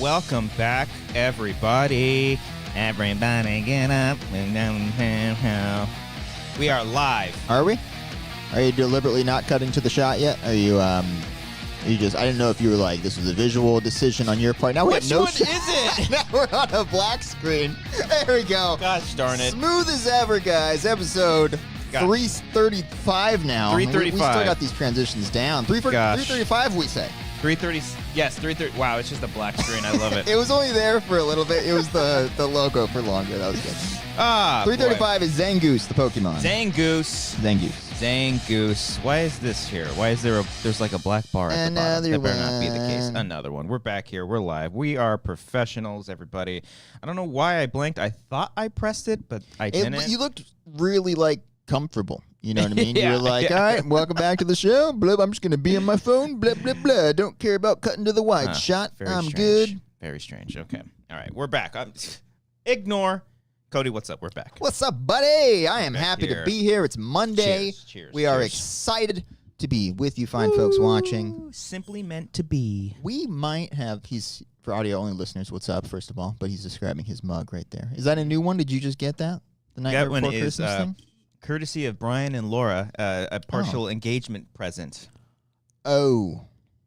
welcome back, everybody. Everybody get up. We are live. Are we? Are you deliberately not cutting to the shot yet? Are you just, I didn't know if you were like, this was a visual decision on your part. Now we have no Which one is it? Now we're on a black screen. There we go. Gosh darn it. Smooth as ever, guys. Episode 335 now. 335. We still got these transitions down. 335, we say. 330. Yes, 330. Wow, it's just a black screen. I love it. It was only there for a little bit. It was the logo for longer. That was good. 335 is Zangoose, the Pokemon. Zangoose. Zangoose. Why is this here? Why is there's like a black bar at the bottom? That better not be the case. Another one. We're back here. We're live. We are professionals, everybody. I don't know why I blinked. I thought I pressed it, but I didn't. You looked really like comfortable. You know what I mean? Yeah, you were like, all right, welcome back to the show. Blah, I'm just going to be on my phone. Blah, blah, blah. Don't care about cutting to the wide shot. I'm strange. good. Very strange. Okay. All right. We're back. Ignore. Cody, what's up? We're back. What's up, buddy? I am happy here. to be here. It's Monday. Cheers. We are excited to be with you fine folks watching. Simply meant to be. We might have, he's, for audio-only listeners, what's up, first of all, but he's describing his mug right there. Is that a new one? Did you just get that? The night That before one is Christmas thing? courtesy of Brian and Laura, a partial engagement present. Oh,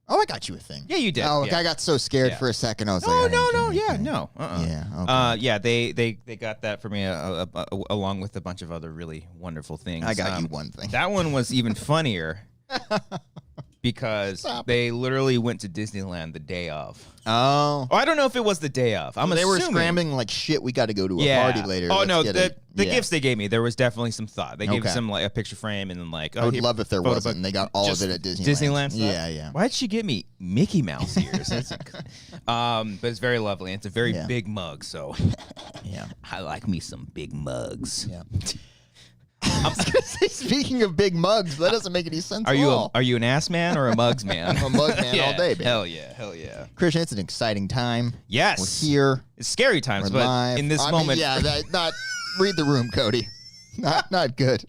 I got you a thing. Yeah, you did. Oh, yeah. I got so scared for a second. I was No, like, no. Yeah, anything. no. Yeah, okay. Yeah, they got that for me along with a bunch of other really wonderful things. I got you one thing. That one was even funnier because they literally went to Disneyland the day of. Oh, I don't know if it was the day of. they were scrambling like shit. We got to go to a party later. Oh, Let's no, get the gifts they gave me, there was definitely some thought. They gave me some like a picture frame and then like. I would love if there wasn't. And they got all of it at Disneyland. Disneyland stuff? Yeah. Why'd she get me Mickey Mouse ears? But it's very lovely. It's a very big mug, so Yeah. I like me some big mugs. Yeah. I was gonna say, speaking of big mugs, that doesn't make any sense. Are you an ass man or a mugs man? I'm a mug man all day, baby. Hell yeah. Christian, it's an exciting time. Yes. We're here. It's scary times, We're but live. in this moment, not read the room, Cody. Not good.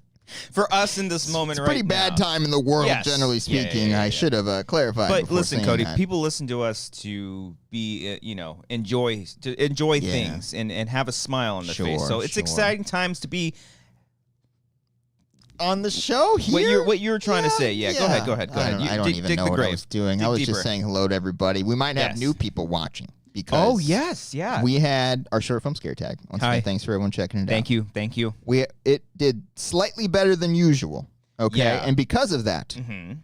for us in this moment, It's a pretty bad time in the world, generally speaking. Yeah. I should have clarified. But before listen, saying Cody, that. people listen to us to be, enjoy things and have a smile on their face. So it's exciting times to be on the show here. What you were trying to say? Yeah, go ahead. I don't even know what I was doing. I was just saying hello to everybody. We might have new people watching because we had our short film scare tag. Once again, thanks for everyone checking it out. Thank you. It did slightly better than usual. Okay, and because of that,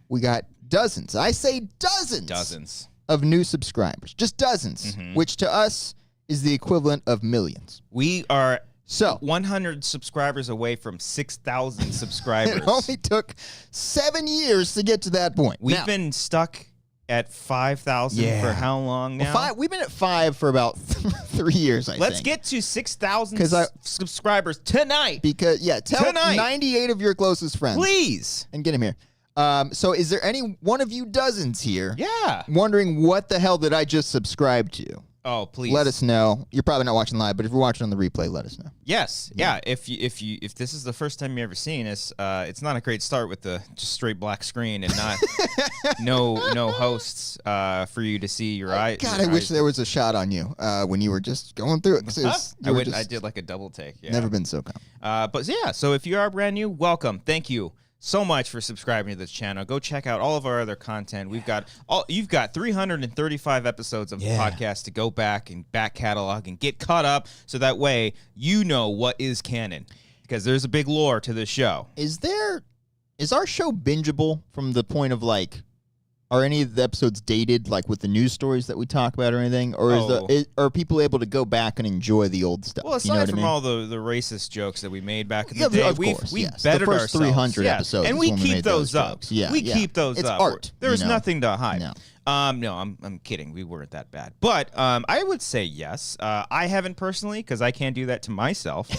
we got dozens. I say dozens of new subscribers, just dozens, which to us is the equivalent of millions. We are 100 subscribers away from 6,000 subscribers. It only took 7 years to get to that point. We've been stuck at 5,000 for how long now? Well, we've been at 5 for about 3 years, I think. Let's get to 6,000 subscribers tonight. Because, tell 98 of your closest friends. Please. And get them here. So is there any one of you dozens here wondering what the hell did I just subscribe to? Oh, please. Let us know. You're probably not watching live, but if you're watching on the replay, let us know. Yes. Yeah. If this is the first time you've ever seen us, it's not a great start with the just straight black screen and not no hosts for you to see your eyes. God, I wish there was a shot on you when you were just going through it. I did like a double take. Yeah. Never been so calm. But yeah, so if you are brand new, welcome. Thank you so much for subscribing to this channel. Go check out all of our other content. You've got 335 episodes of the podcast to go back and back catalog and get caught up so that way you know what is canon. Because there's a big lore to this show. Is our show bingeable from the point of like, are any of the episodes dated like with the news stories that we talk about or anything? Or are people able to go back and enjoy the old stuff? Well, aside from all the racist jokes that we made back in the day, we've bettered the first ourselves. 300 episodes. And we keep those up. We keep those it's up. Art. There's nothing to hide. No. No, I'm kidding. We weren't that bad. But I would say yes. I haven't personally because I can't do that to myself.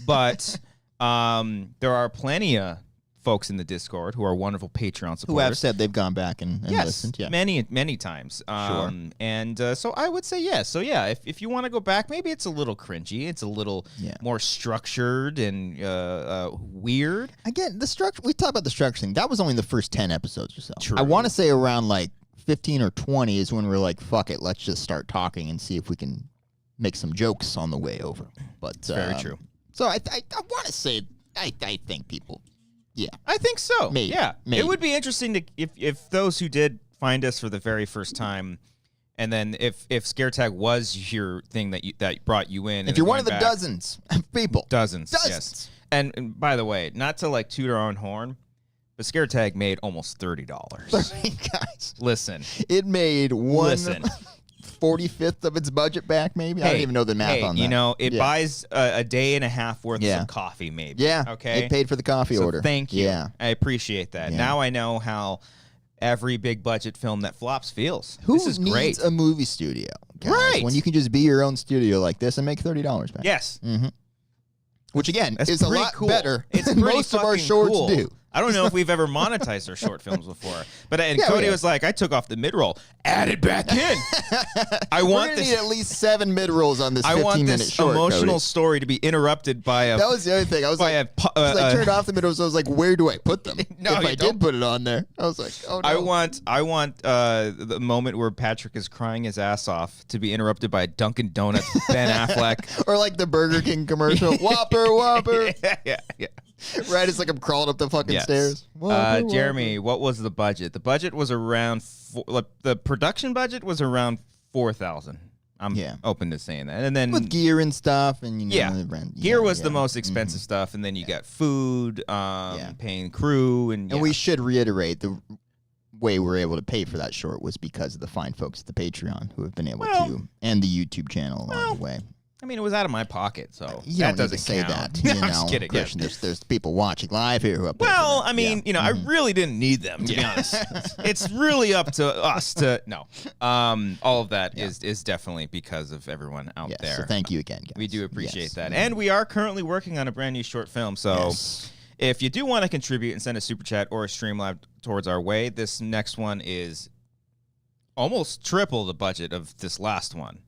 But there are plenty of folks in the Discord who are wonderful Patreon supporters. Who have said they've gone back and listened. Yeah. Many times. Sure. And so I would say yes. So yeah, if you want to go back, maybe it's a little cringy. It's a little more structured and weird. Again, the structure. We talked about the structure thing. That was only the first 10 episodes or so. True. I want to say around like 15 or 20 is when we're like, fuck it, let's just start talking and see if we can make some jokes on the way over. But very true. So I want to say I think people, yeah, I think so. Maybe, yeah, maybe. It would be interesting to if those who did find us for the very first time, and then if Scare Tag was your thing that brought you in, if you're one of the dozens of people, dozens, yes. And by the way, not to like toot our own horn, but Scare Tag made almost $30. Guys, listen, it made 1/45th of its budget back. Maybe I don't even know the math on that. You know, it buys a day and a half worth of coffee. Maybe. Yeah. Okay. It paid for the coffee order. Thank you. Yeah. I appreciate that. Yeah. Now I know how every big budget film that flops feels. Who this is needs great. a movie studio, guys, right? When you can just be your own studio like this and make $30 back. Yes. Mm-hmm. Which again That's is a lot cool. better It's than most of our shorts do. I don't know if we've ever monetized our short films before, but Cody was like, "I took off the mid roll, add it back in." We're gonna need at least 7 mid rolls on this 15-minute short. I want this emotional story to be interrupted by a. That was the other thing. I was like, I turned off the mid rolls. I was like, where do I put them? No, if I did put it on there, I was like, oh no. I want the moment where Patrick is crying his ass off to be interrupted by a Dunkin' Donuts Ben Affleck, or like the Burger King commercial, Whopper. yeah. Right, it's like I'm crawling up the fucking stairs. Whopper, Jeremy, what was the budget? The budget was around the production budget was around $4,000. I'm open to saying that, and then with gear and stuff, and gear was the most expensive stuff, and then you got food, paying crew, and we should reiterate the way we're able to pay for that short was because of the fine folks at the Patreon who have been able to, and the YouTube channel along the way. I mean, it was out of my pocket, so that doesn't say count. that. I'm just kidding. Christian, there's people watching live here who have. Well, I mean, I really didn't need them, to be honest. It's really up to us to all of that is definitely because of everyone out there. So thank you again, guys. We do appreciate that, and we are currently working on a brand new short film. So if you do want to contribute and send a super chat or a Streamlab towards our way, this next one is almost triple the budget of this last one.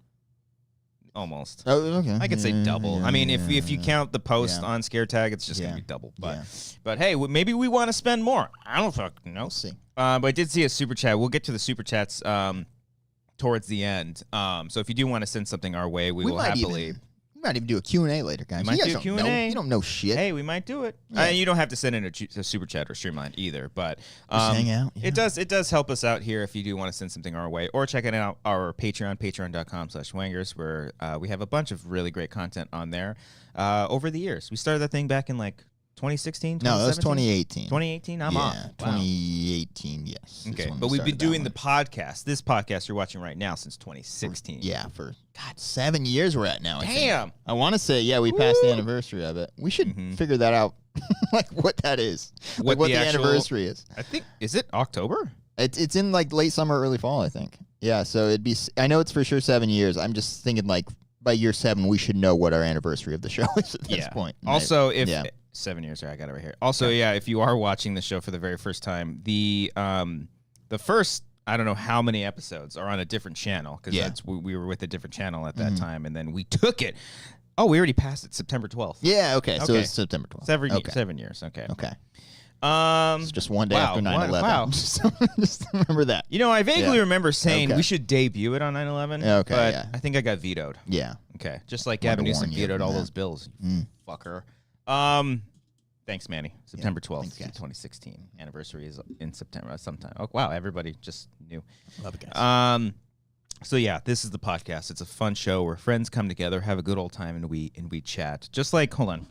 Almost. Oh, okay. I could say double. I mean, if you count the post on Scare Tag, it's just gonna be double. But hey, maybe we want to spend more. I don't fucking know. See. But I did see a super chat. We'll get to the super chats towards the end. So if you do want to send something our way, we will happily. We might even do a Q&A later, guys. You might do a Q&A. You don't know shit. Hey, we might do it. You don't have to send in a super chat or Streamline either, but just hang out. It does help us out here if you do want to send something our way, or check it out our Patreon, patreon.com/wangers, where we have a bunch of really great content on there over the years. We started that thing back in like 2016, No, that was 2018. 2018? I'm off. Wow. 2018, yes. Okay, but we've been doing the podcast, this podcast you're watching right now, since 2016. For 7 years we're at now. Damn. I want to say, we passed the anniversary of it. We should figure that out, like what that is. What the anniversary is. I think, is it October? It's in like late summer, early fall, I think. Yeah, so it'd be, I know it's for sure 7 years. I'm just thinking like by year 7, we should know what our anniversary of the show is at this point. Also, 7 years, I got it right here. Also, if you are watching the show for the very first time, the first, I don't know how many episodes are on a different channel, because we were with a different channel at that time, and then we took it. Oh, we already passed it September 12th. Yeah, okay. So it's September 12th. 7 years, okay. Okay. It's just one day after 9/11. Wow. Just remember that. I vaguely remember saying we should debut it on 9/11, but I think I got vetoed. Yeah. Okay. Just like Gavin Newsom vetoed all those bills. Fucker. Thanks, Manny. September 12th, 2016. Anniversary is in September sometime. Oh, wow. Everybody just knew. Love it, guys. So this is the podcast. It's a fun show where friends come together, have a good old time, and we chat. Just like, hold on,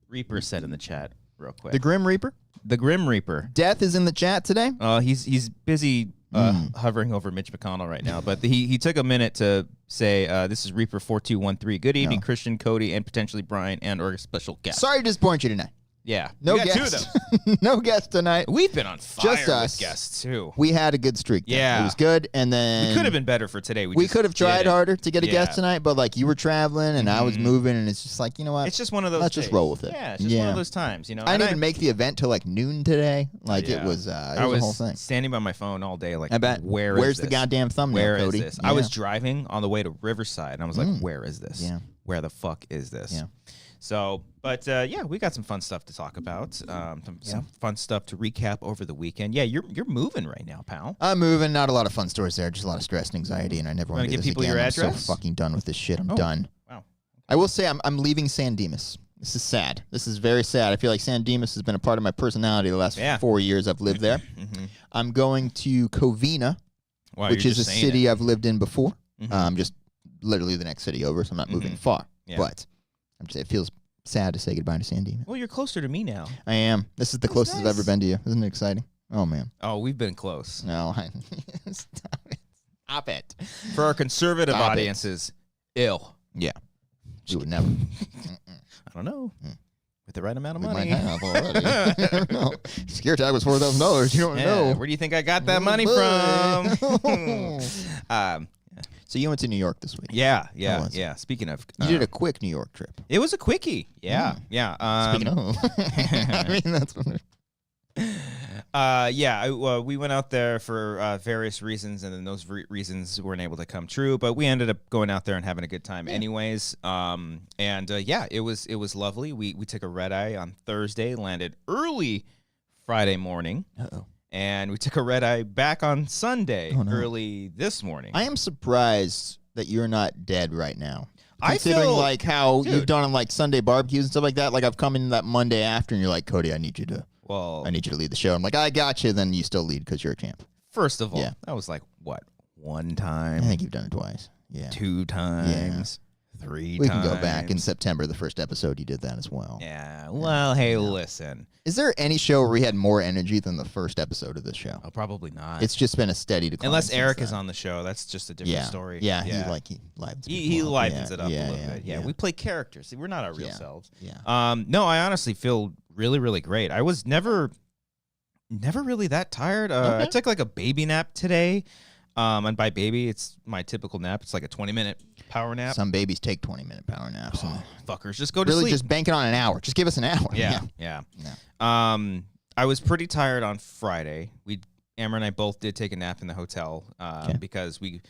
Reaper said in the chat real quick. The Grim Reaper? The Grim Reaper. Death is in the chat today? He's busy hovering over Mitch McConnell right now, but he took a minute to say, this is Reaper 4213. Good evening, Christian, Cody, and potentially Brian, and or a special guest. Sorry to disappoint you tonight. Yeah. No guests. No guests tonight. We've been on fire Just us. with guests, too. We had a good streak. Yeah. It was good, and then... We could have been better for today. We could have tried harder to get a guest tonight, but, like, you were traveling, and I was moving, and it's just like, you know what? It's just one of those Let's just roll with it. Yeah, it's just one of those times, I didn't even make the event till, like, noon today. Like, it was a whole thing. Standing by my phone all day, like, I bet. Where's the goddamn thumbnail, Where Cody? is this? I was driving on the way to Riverside, and I was like, where is this? Yeah. where the fuck is this? Yeah. So, but yeah, we got some fun stuff to talk about. Some fun stuff to recap over the weekend. Yeah, you're moving right now, pal. I'm moving. Not a lot of fun stories there. Just a lot of stress and anxiety, and I never want to give people again. your I'm address. so fucking done with this shit. I'm done. Wow. I will say I'm leaving San Dimas. This is sad. This is very sad. I feel like San Dimas has been a part of my personality the last 4 years I've lived there. I'm going to Covina, which is a city I've lived in before. Just literally the next city over, so I'm not moving far. Yeah. But I'm just, it feels sad to say goodbye to San Dimas. Well, you're closer to me now. I am. This is the closest I've ever been to you. Isn't it exciting? Oh, man. Oh, we've been close. No. Stop it. Stop it. For our conservative audiences, ill. Yeah. We would never. I don't know. With the right amount of money. We might have already. I don't know. Scare tag was $4,000. You don't know. Where do you think I got that money from? So you went to New York this week. Yeah. Speaking of, you did a quick New York trip. It was a quickie. Yeah. Speaking of, I mean that's what. We went out there for various reasons, and then those reasons weren't able to come true. But we ended up going out there and having a good time, anyways. It was lovely. We took a red eye on Thursday, landed early Friday morning. And we took a red eye back on Sunday, early this morning. I am surprised that you're not dead right now. I Considering feel, like how you've done on like Sunday barbecues and stuff like that. Like I've come in that Monday after, and you're like, Cody, I need you to lead the show. I'm like, I got you. Then you still lead because you're a champ. First of all, that was like what, one time? I think you've done it twice. Yeah, 2 times. 3 we times. can go back in September, the first episode. You did that as well. Yeah. Well, hey, listen. Is there any show where we had more energy than the first episode of this show? Oh, probably not. It's just been a steady decline. Unless Eric is on the show, that's just a different story. Yeah, he livens. He livens it up a little bit. Yeah, we play characters. See, we're not our real selves. Yeah. No, I honestly feel really, really great. I was never really that tired. I took like a baby nap today. And by baby, it's my typical nap. It's like a 20-minute power nap. Some babies take 20-minute power naps. Fuckers, just go to sleep. Really, just bank it on an hour. Just give us an hour. Yeah. I was pretty tired on Friday. Amber and I both did take a nap in the hotel because we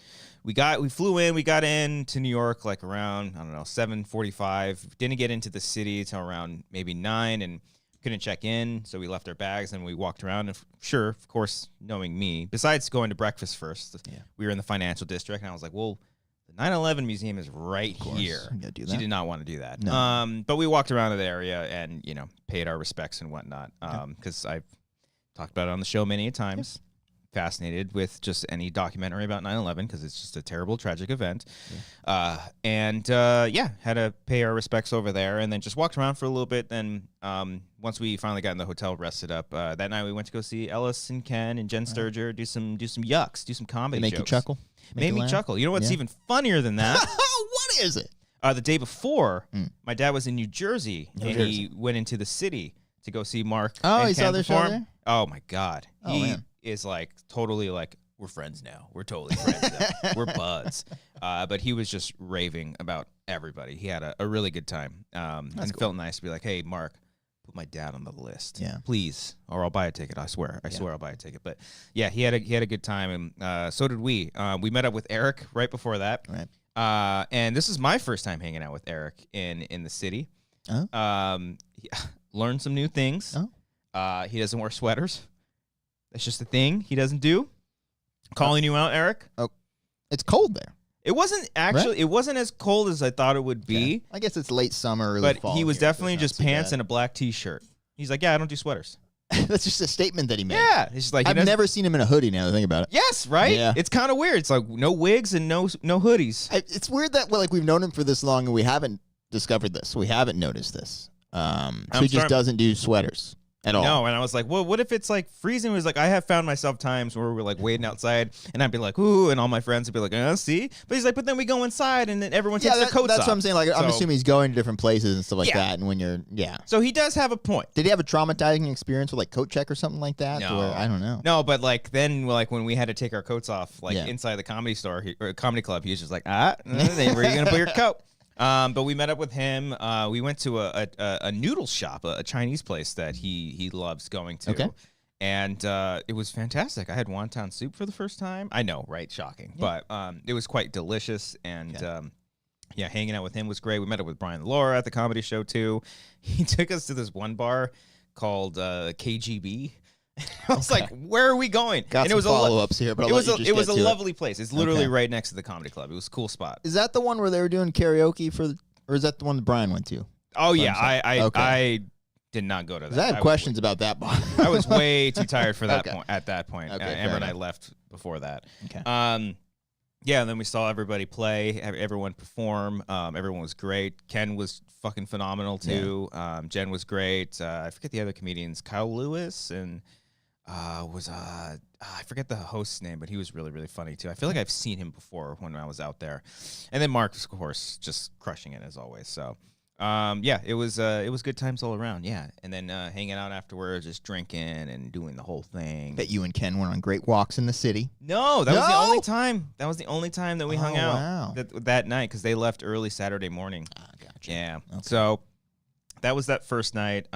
flew in. We got into New York like around 7:45. Didn't get into the city until around maybe 9 and couldn't check in, so we left our bags and we walked around. And of course, knowing me, besides going to breakfast first, we were in the financial district, and I was like, well, the 9/11 museum is right here. Do that. She did not want to do that. No. But we walked around the area and paid our respects and whatnot. Because I've talked about it on the show many times. Fascinated with just any documentary about 9/11 because it's just a terrible, tragic event. Had to pay our respects over there and then just walked around for a little bit. Then once we finally got in the hotel, rested up, that night we went to go see Ellis and Ken and Jen Sturger do some yucks, do some comedy jokes. Make you chuckle? Made me chuckle. You know what's even funnier than that? What is it? The day before, my dad was in New Jersey, he went into the city to go see Mark. Oh, he saw their show there? Oh, my God. He is like totally like, we're friends now. We're totally friends now. We're buds. But he was just raving about everybody. He had a really good time. And it felt nice to be like, hey, Mark, put my dad on the list. Yeah. Please. Or I'll buy a ticket. I swear. I swear I'll buy a ticket. But yeah, he had a good time. And so did we. We met up with Eric right before that. Right. And this is my first time hanging out with Eric in the city. Learned some new things. He doesn't wear sweaters. That's just a thing he doesn't do. Calling you out, Eric. Oh, it's cold there. It wasn't actually. It wasn't as cold as I thought it would be. Yeah. I guess it's late summer, early fall. But he was definitely just pants and a black T-shirt. He's like, yeah, I don't do sweaters. That's just a statement that he made. Yeah, it's just like I've never seen him in a hoodie. Now that I think about it. Yes, right. Yeah. It's kind of weird. It's like no wigs and no hoodies. It's weird that we've known him for this long and we haven't discovered this. We haven't noticed this. So he just doesn't do sweaters at all. No, and I was like, well, what if it's like freezing? It was like, I have found myself times where we're like waiting outside and I'd be like, ooh, and all my friends would be like, see? But he's like, but then we go inside and then everyone takes their coats off. That's what I'm saying. Like, I'm assuming he's going to different places and stuff like that. And when you're, So he does have a point. Did he have a traumatizing experience with like coat check or something like that? No. Or, I don't know. No, but like then like when we had to take our coats off, like inside the comedy store or comedy club, he was just like, where are you going to put your coat? But we met up with him. We went to a noodle shop, a Chinese place that he loves going to. Okay. And it was fantastic. I had wonton soup for the first time. I know, right? Shocking. Yeah. But it was quite delicious. And Yeah, hanging out with him was great. We met up with Brian and Laura at the comedy show too. He took us to this one bar called KGB. I was like, "Where are we going?" Got some follow-ups here, but it was a lovely place. It's literally right next to the comedy club. It was a cool spot. Is that the one where they were doing karaoke or is that the one that Brian went to? Oh yeah, I did not go to that. I have questions about that bar. I was way too tired for that point. At that point, Okay, Amber and I left before that. Okay. Yeah, and then we saw everybody play, everyone perform. Everyone was great. Ken was fucking phenomenal too. Yeah. Jen was great. I forget the other comedians. Kyle Lewis and I forget the host's name, but he was really, really funny too. I feel like I've seen him before when I was out there. And then Mark, of course, just crushing it as always. So yeah, it was good times all around. Yeah, and then hanging out afterwards, just drinking and doing the whole thing. Bet you and Ken went on great walks in the city. No, that was the only time. That was the only time that we hung out that night because they left early Saturday morning. Gotcha. Yeah, okay. So that was that first night.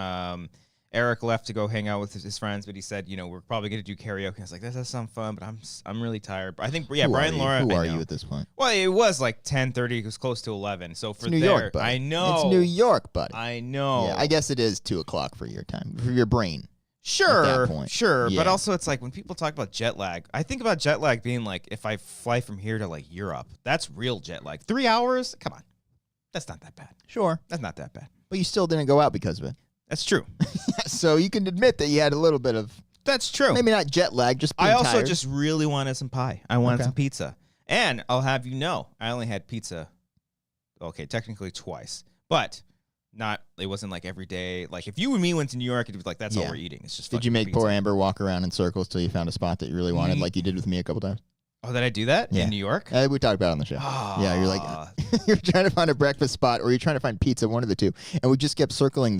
Eric left to go hang out with his friends, but he said, we're probably going to do karaoke. I was like, that does sound fun, but I'm really tired. I think, yeah, Brian and Laura. Who are you at this point? Well, it was like 10:30. It was close to 11. So for New York, buddy. I know. It's New York, buddy. I know. Yeah, I guess it is 2 o'clock for your time, for your brain. Sure, at that point. Sure. Yeah. But also it's like when people talk about jet lag, I think about jet lag being like if I fly from here to like Europe, that's real jet lag. 3 hours? Come on. That's not that bad. Sure. That's not that bad. But you still didn't go out because of it. That's true. So you can admit that you had a little bit of... That's true. Maybe not jet lag, just being I also tired. just really wanted some pie. I wanted some pizza. And I'll have you know, I only had pizza, okay, technically twice. But it wasn't like every day. Like if you and me went to New York, it was like, that's all we're eating. It's just Did you make poor Amber walk around in circles till you found a spot that you really wanted, like you did with me a couple times? Oh, did I do that in New York? We talked about it on the show. Yeah, you're like, you're trying to find a breakfast spot or you're trying to find pizza, one of the two. And we just kept circling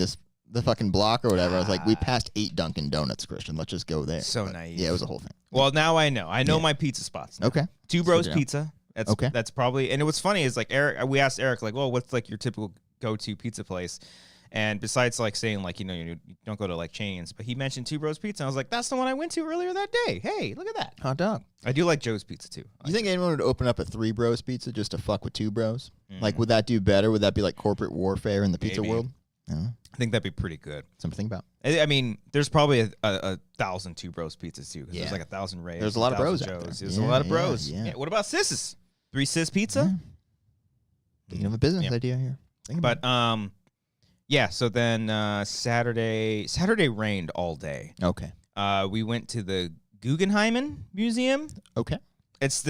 the fucking block or whatever. I was like, we passed 8 Dunkin' Donuts, Christian. Let's just go there. So naive. Yeah, it was a whole thing. Well, now I know. I know my pizza spots now. Okay. Two Bros Pizza. That's probably, and what's funny is like Eric, we asked Eric like, well, what's like your typical go-to pizza place? And besides like saying like, you don't go to like chains, but he mentioned Two Bros Pizza. And I was like, that's the one I went to earlier that day. Hey, look at that. Hot dog. I do like Joe's Pizza too. You think anyone would open up a 3 Bros Pizza just to fuck with 2 Bros? Like, would that do better? Would that be like corporate warfare in the pizza world? I think that'd be pretty good. Something about. I mean, there's probably a 1,000 Two Bros Pizzas too. There's like 1,000 Rays. There's a lot of Bros out there. There's a lot of Bros. Yeah. What about Sis's? 3 Sis Pizza? Thinking of a business idea here. Yeah, so then Saturday rained all day. Okay. We went to the Guggenheim Museum. Okay. It's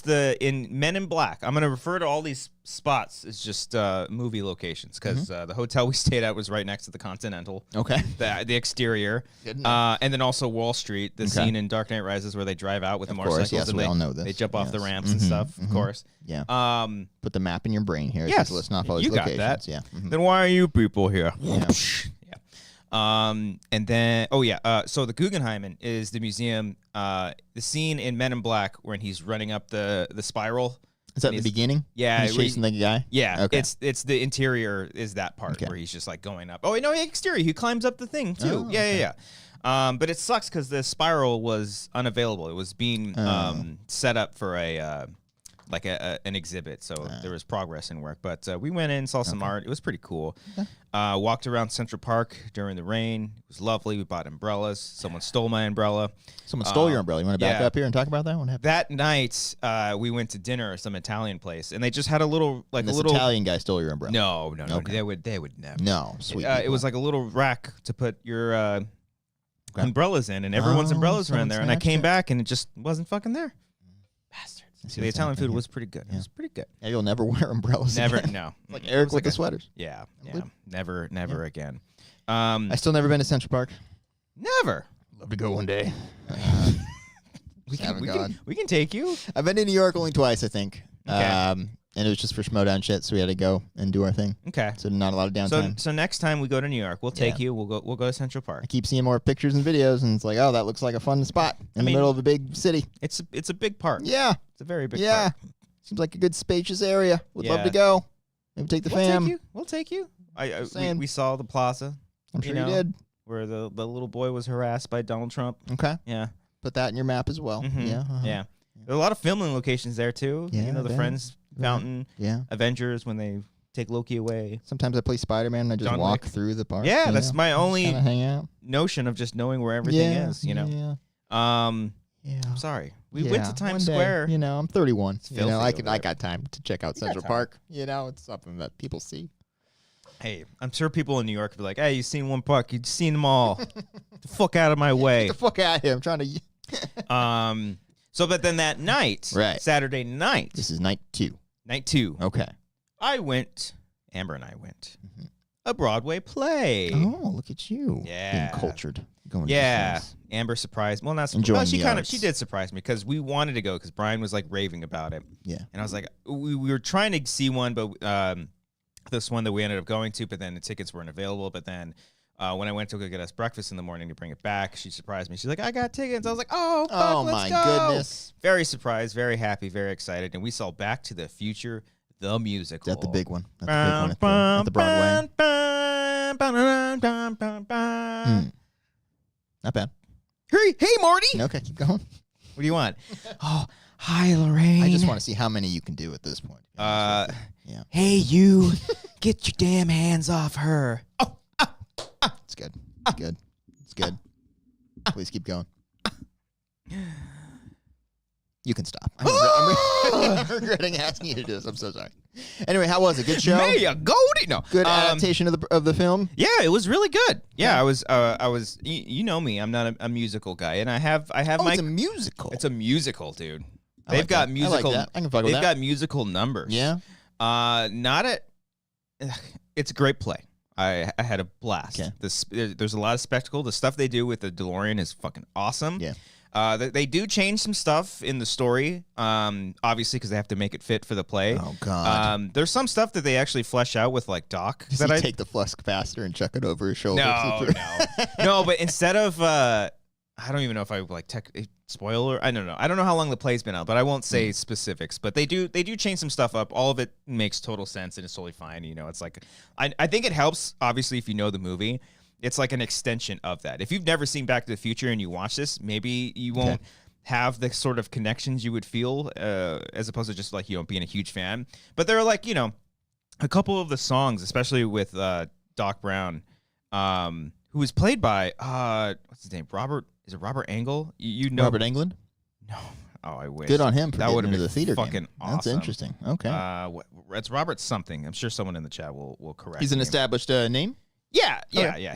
in Men in Black. I'm gonna refer to all these spots as just movie locations because the hotel we stayed at was right next to the Continental. Okay. The exterior, and then also Wall Street, the scene in Dark Knight Rises where they drive out with the motorcycles. Yes, and we all know this. They jump off the ramps and stuff. Of course. Yeah. Put the map in your brain here. Yes. Let's not follow these locations. Got that. Yeah. Then why are you people here? Yeah. And then, so the Guggenheim is the museum, the scene in Men in Black when he's running up the spiral. Is that the beginning? Yeah. He's chasing the guy? Yeah. Okay. It's the interior is that part where he's just like going up. Oh, no, exterior. He climbs up the thing too. Oh, yeah. But it sucks because the spiral was unavailable. It was being set up for an exhibit, so there was progress in work. But we went in, saw some art. It was pretty cool. Walked around Central Park during the rain. It was lovely. We bought umbrellas. Someone stole my umbrella. Someone stole your umbrella. You want to back up here and talk about that? What happened? That night, we went to dinner at some Italian place, and they just had a little Italian guy stole your umbrella. No. Okay. They would never. No, sweet. It was like a little rack to put your umbrellas in, and everyone's umbrellas were in there. And I came back, and it just wasn't fucking there. Bastards. See, the Italian food was pretty good. It was pretty good. Yeah, you'll never wear umbrellas Never, again. no. Like Eric with the sweaters. Yeah. Never again. I still never been to Central Park. Never. Love to go one day. We can take you. I've been to New York only twice, I think. Okay. And it was just for schmodown shit, so we had to go and do our thing. Okay. So not a lot of downtime. So next time we go to New York, we'll take you. We'll go to Central Park. I keep seeing more pictures and videos, and it's like, oh, that looks like a fun spot in the middle of a big city. It's a big park. Yeah. It's a very big park. Seems like a good spacious area. Would love to go. Maybe take the fam. We'll take you. We saw the plaza. I'm sure you did. Where the little boy was harassed by Donald Trump. Okay. Yeah. Put that in your map as well. Yeah. There are a lot of filming locations there too. Yeah, the Friends fountain. Yeah. Avengers when they take Loki away. Sometimes I play Spider-Man and I just walk through the park. Yeah, that's my only hang out. notion of just knowing where everything is, you know. I'm sorry. We went to Times Square. You know, I'm 31. It's you know, I got time to check out Central Park. You know, it's something that people see. Hey, I'm sure people in New York would be like, "Hey, you've seen one park. You've seen them all. Get the fuck out of my way. Get the fuck out of here. I'm trying to." So, but then that night, Saturday night. This is night 2. Night 2. Okay. Amber and I went. A Broadway play. Oh, look at you. Yeah. Being cultured. Going Amber surprised. Well, not enjoying. Well, she did surprise me because we wanted to go because Brian was like raving about it. Yeah. And I was like, we were trying to see one, but this one that we ended up going to, but then the tickets weren't available. But then when I went to go get us breakfast in the morning to bring it back, she surprised me. She's like, I got tickets. I was like, oh, fuck, let's go. Goodness. Very surprised, very happy, very excited. And we saw Back to the Future, the musical. That's the big one. That's the big one at the Broadway. Not bad. Hey, Marty. Okay, keep going. What do you want? Oh, hi, Lorraine. I just want to see how many you can do at this point. Yeah. Hey, you. Get your damn hands off her. Oh, it's good. It's good. It's good. Please keep going. You can stop. I'm regretting asking you to do this. I'm so sorry. Anyway, how was it? Good show? Hey, Cody. No. Good adaptation of the film? Yeah, it was really good. Yeah, I was you know me. I'm not a musical guy, and I have my it's a musical. It's a musical, dude. They've got musical. I can fuck with that. They've got musical numbers. Yeah. It's a great play. I had a blast. Okay. There's a lot of spectacle. The stuff they do with the DeLorean is fucking awesome. Yeah. They do change some stuff in the story, obviously, because they have to make it fit for the play. Oh, God. There's some stuff that they actually flesh out with, like, Doc. Does he take the flux capacitor and chuck it over his shoulder? No. No, but instead of, I don't even know if I would, like, spoiler. I don't know. I don't know how long the play's been out, but I won't say specifics. But they do change some stuff up. All of it makes total sense, and it's totally fine. You know, it's like, I think it helps, obviously, if you know the movie. It's like an extension of that. If you've never seen Back to the Future and you watch this, maybe you won't have the sort of connections you would feel as opposed to just like, you know, being a huge fan. But there are like, you know, a couple of the songs, especially with Doc Brown, who was played by, what's his name? Is it Robert Engle? You know Robert Englund? No. Oh, I wish. Good on him for getting into been the theater fucking game. Awesome. That's interesting. Okay. It's Robert something. I'm sure someone in the chat will correct. He's an established name? Yeah.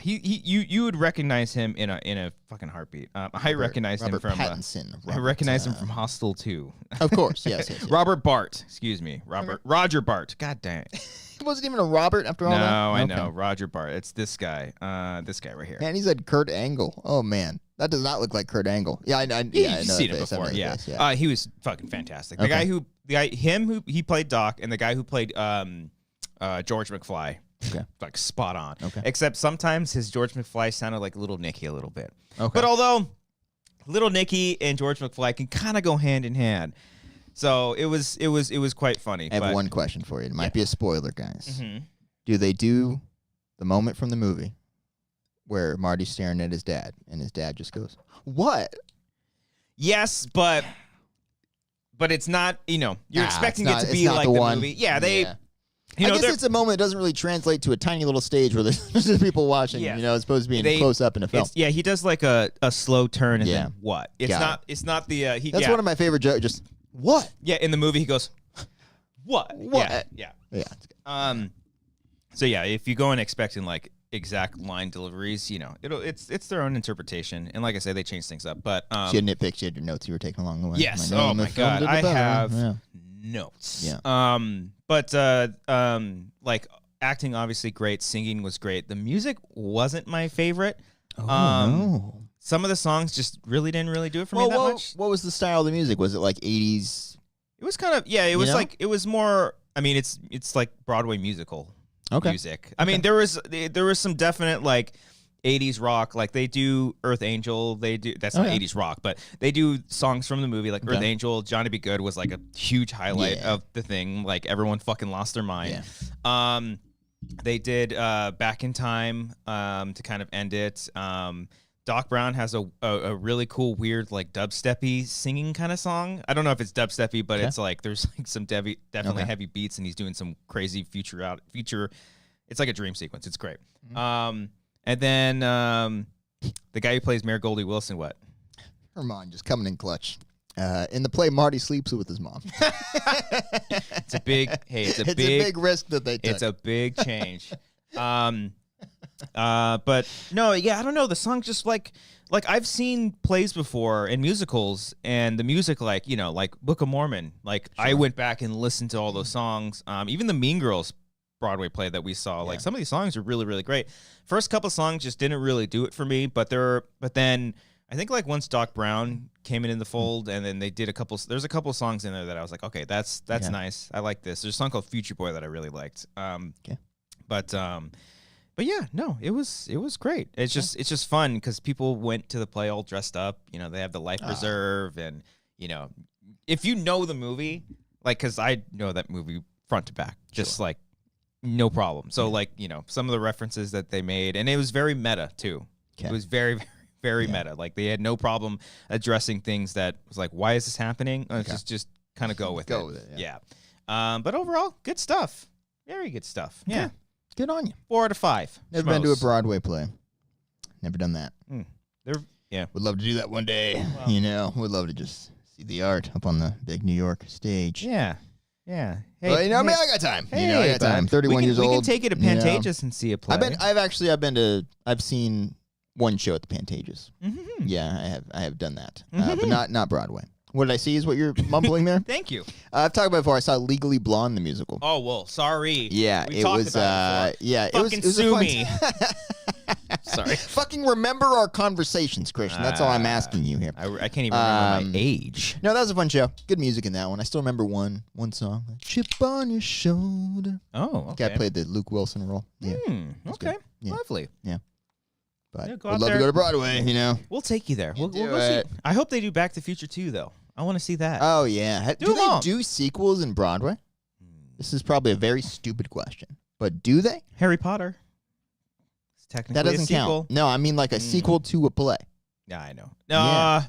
You would recognize him in a fucking heartbeat. I recognize him from Pattinson. I recognize him from Hostel 2. Of course, yes. Robert Bart, excuse me, Roger Bart. God dang it. He wasn't even a Robert after all that. No, I know Roger Bart. It's this guy right here. Man, he said Kurt Angle. Oh man, that does not look like Kurt Angle. Yeah, I know. You've seen it before. Yeah. He was fucking fantastic. The guy who played Doc, and the guy who played George McFly. Okay. Like spot on. Okay. Except sometimes his George McFly sounded like Little Nicky a little bit. Okay. But although Little Nicky and George McFly can kind of go hand in hand, so it was quite funny. I have one question for you. It might be a spoiler, guys. Mm-hmm. Do they do the moment from the movie where Marty's staring at his dad and his dad just goes, "What?" Yes, but it's not. You know, you're expecting it to be like the movie. Yeah, they. Yeah. I guess it's a moment that doesn't really translate to a tiny little stage where there's people watching. Yeah. You know, it's supposed to be close up in a film. Yeah, he does like a slow turn and then what? It's not the. That's one of my favorite jokes. Just what? Yeah, in the movie he goes, what? What? Yeah. So yeah, if you go in expecting like exact line deliveries, you know, it's their own interpretation. And like I said, they change things up. But so you had nitpicks, you had your notes you were taking along the way. Yes. Oh my God, I have notes. Yeah. But like acting obviously great, singing was great. The music wasn't my favorite. Oh no. Some of the songs just really didn't do it for me that much. What was the style of the music? Was it like 80s? It was kind of it was like it was more. I mean, it's like Broadway musical music. I mean, there was some definite like 80s rock, like they do Earth Angel. They do that's not 80s rock, but they do songs from the movie like Earth Angel. Johnny Be Good was like a huge highlight of the thing. Like everyone fucking lost their mind. Yeah. They did Back in Time to kind of end it. Doc Brown has a really cool, weird, like dubsteppy singing kind of song. I don't know if it's dubsteppy, but it's like there's like some definitely heavy beats, and he's doing some crazy future. It's like a dream sequence. It's great. And then the guy who plays Mayor Goldie Wilson, what? Herman just coming in clutch. In the play, Marty sleeps with his mom. It's a big. Hey, it's a big risk that they took. It's a big change. But no, yeah, I don't know. The song just like I've seen plays before and musicals, and the music, like, you know, like Book of Mormon. Like I went back and listened to all those songs. Even the Mean Girls Broadway play that we saw, like some of these songs are really, really great. First couple songs just didn't really do it for me, but then I think like once Doc Brown came in the fold, and then they did there's a couple songs in there that I was like, okay, that's nice. I like this. There's a song called Future Boy that I really liked. But yeah, no, it was great. It's just fun because people went to the play all dressed up. You know, they have the life preserve, and you know, if you know the movie, like, because I know that movie front to back, just like no problem. So like, you know, some of the references that they made, and it was very meta too. It was very, very, very meta. Like they had no problem addressing things that was like, why is this happening? Just kind of go with it. Yeah. But overall, good stuff. Very good stuff. Yeah. Good on you. 4 out of 5. Never been to a Broadway play. Never done that. Would love to do that one day. Well, you know, would love to just see the art up on the big New York stage. Yeah. Hey, well, you know, I got time. Hey, I got time. 31 years old. We can take it to Pantages and see a play. I've seen one show at the Pantages. Mm-hmm. Yeah, I have done that, but not Broadway. What did I see is what you're mumbling there? Thank you. I've talked about it before. I saw Legally Blonde, the musical. Oh, well, sorry. Yeah, it was. It was sue me. Sorry. Fucking remember our conversations, Christian. That's all I'm asking you here. I can't even remember my age. No, that was a fun show. Good music in that one. I still remember one song. Chip on your shoulder. Oh, okay. Guy played the Luke Wilson role. Yeah. Okay. Yeah. Lovely. Yeah. But we'd love to go to Broadway, you know. We'll take you there. We'll see. I hope they do Back to the Future 2, though. I want to see that. Oh, yeah. Do they do sequels in Broadway? This is probably a very stupid question. But do they? Harry Potter. It's technically that doesn't a sequel. Count. No, I mean like a sequel to a play. Yeah, I know. No,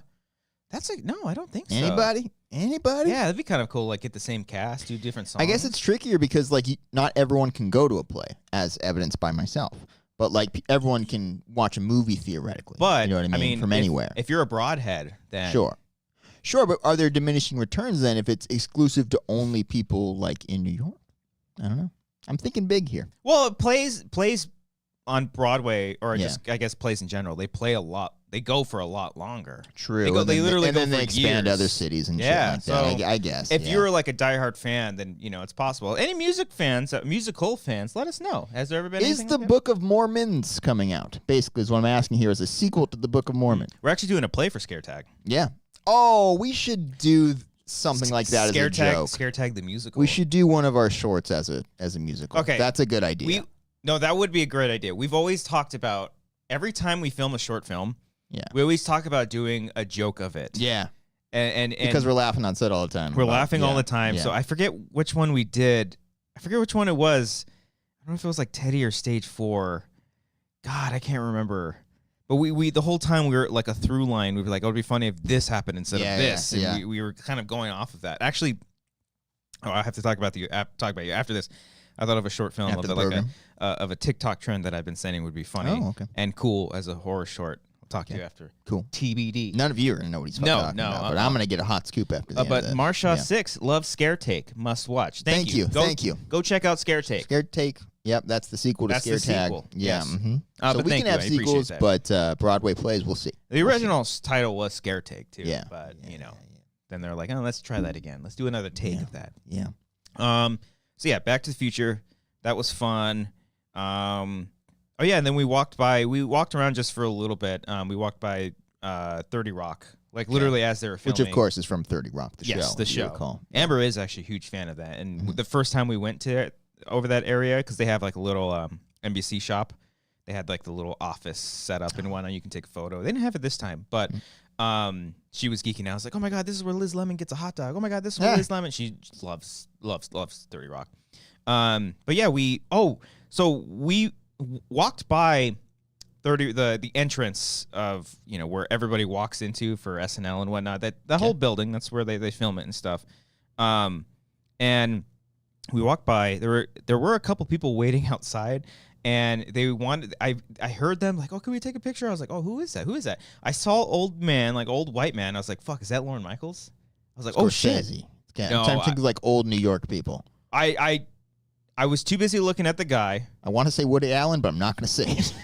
no, I don't think so. Anybody? Yeah, that'd be kind of cool. Like get the same cast, do different songs. I guess it's trickier because like not everyone can go to a play, as evidenced by myself. But like everyone can watch a movie theoretically. But you know what I mean? From anywhere. If you're a broadhead, then sure. But are there diminishing returns then if it's exclusive to only people like in New York? I don't know. I'm thinking big here. Well, plays on Broadway, or just I guess plays in general, they play a lot. They go for a lot longer. True. They literally and go then for they expand years. Other cities and shit like that. I guess. If you're like a diehard fan, then you know it's possible. Any musical fans, let us know. Has there ever been? Is the Book of Mormons coming out? Basically, is what I'm asking here. Is a sequel to the Book of Mormon? We're actually doing a play for Scare Tag. Yeah. Oh, we should do something like that as a joke. Scare Tag the musical. We should do one of our shorts as a musical. Okay, that's a good idea. No, that would be a great idea. We've always talked about every time we film a short film. Yeah, we always talk about doing a joke of it. Yeah, and because we're laughing on set all the time. We're laughing all the time. Yeah. So I forget which one we did. I forget which one it was. I don't know if it was like Teddy or Stage 4. God, I can't remember. But we the whole time we were like a through line. We were like, oh, it'd be funny if this happened instead of this. Yeah. And we were kind of going off of that. Actually, I have to talk about you after this. I thought of a short film of a TikTok trend that I've been saying would be funny and cool as a horror short. I'll talk to you after. Cool. TBD. None of you are going to know what he's talking about, but I'm going to get a hot scoop after that. But Marsha 6 loves Scare Take. Must watch. Thank you. Thank you. Go check out Scare Take. Scare Take. Yep, that's the sequel to Scare Tag. Sequel. Yeah. Yes. Mm-hmm. So we can have sequels, but Broadway plays, we'll see. The original title was Scare Take, too. Yeah. But, then they're like, oh, let's try that again. Let's do another take of that. Yeah. So, yeah, Back to the Future. That was fun. Oh, yeah, and then we walked around just for a little bit. We walked by 30 Rock, like literally as they were filming. Which, of course, is from 30 Rock, the show. Yes, the show. Amber is actually a huge fan of that. And the first time we went over that area, because they have like a little NBC shop, they had like the little office set up and whatnot. You can take a photo. They didn't have it this time, but she was geeking out. I was like, oh, my God, this is where Liz Lemon gets a hot dog. Oh, my God, this is where Liz Lemon. She loves 30 Rock. But, yeah, we walked by the entrance of, you know, where everybody walks into for SNL and whatnot. That whole building, that's where they film it and stuff. And we walked by. There were a couple people waiting outside, and they wanted. I heard them like, "Oh, can we take a picture?" I was like, "Oh, who is that? Who is that?" I saw old white man. I was like, "Fuck, is that Lorne Michaels?" I was like, "Oh shit." No, I'm trying to think of like old New York people. I was too busy looking at the guy. I want to say Woody Allen, but I'm not going to say it.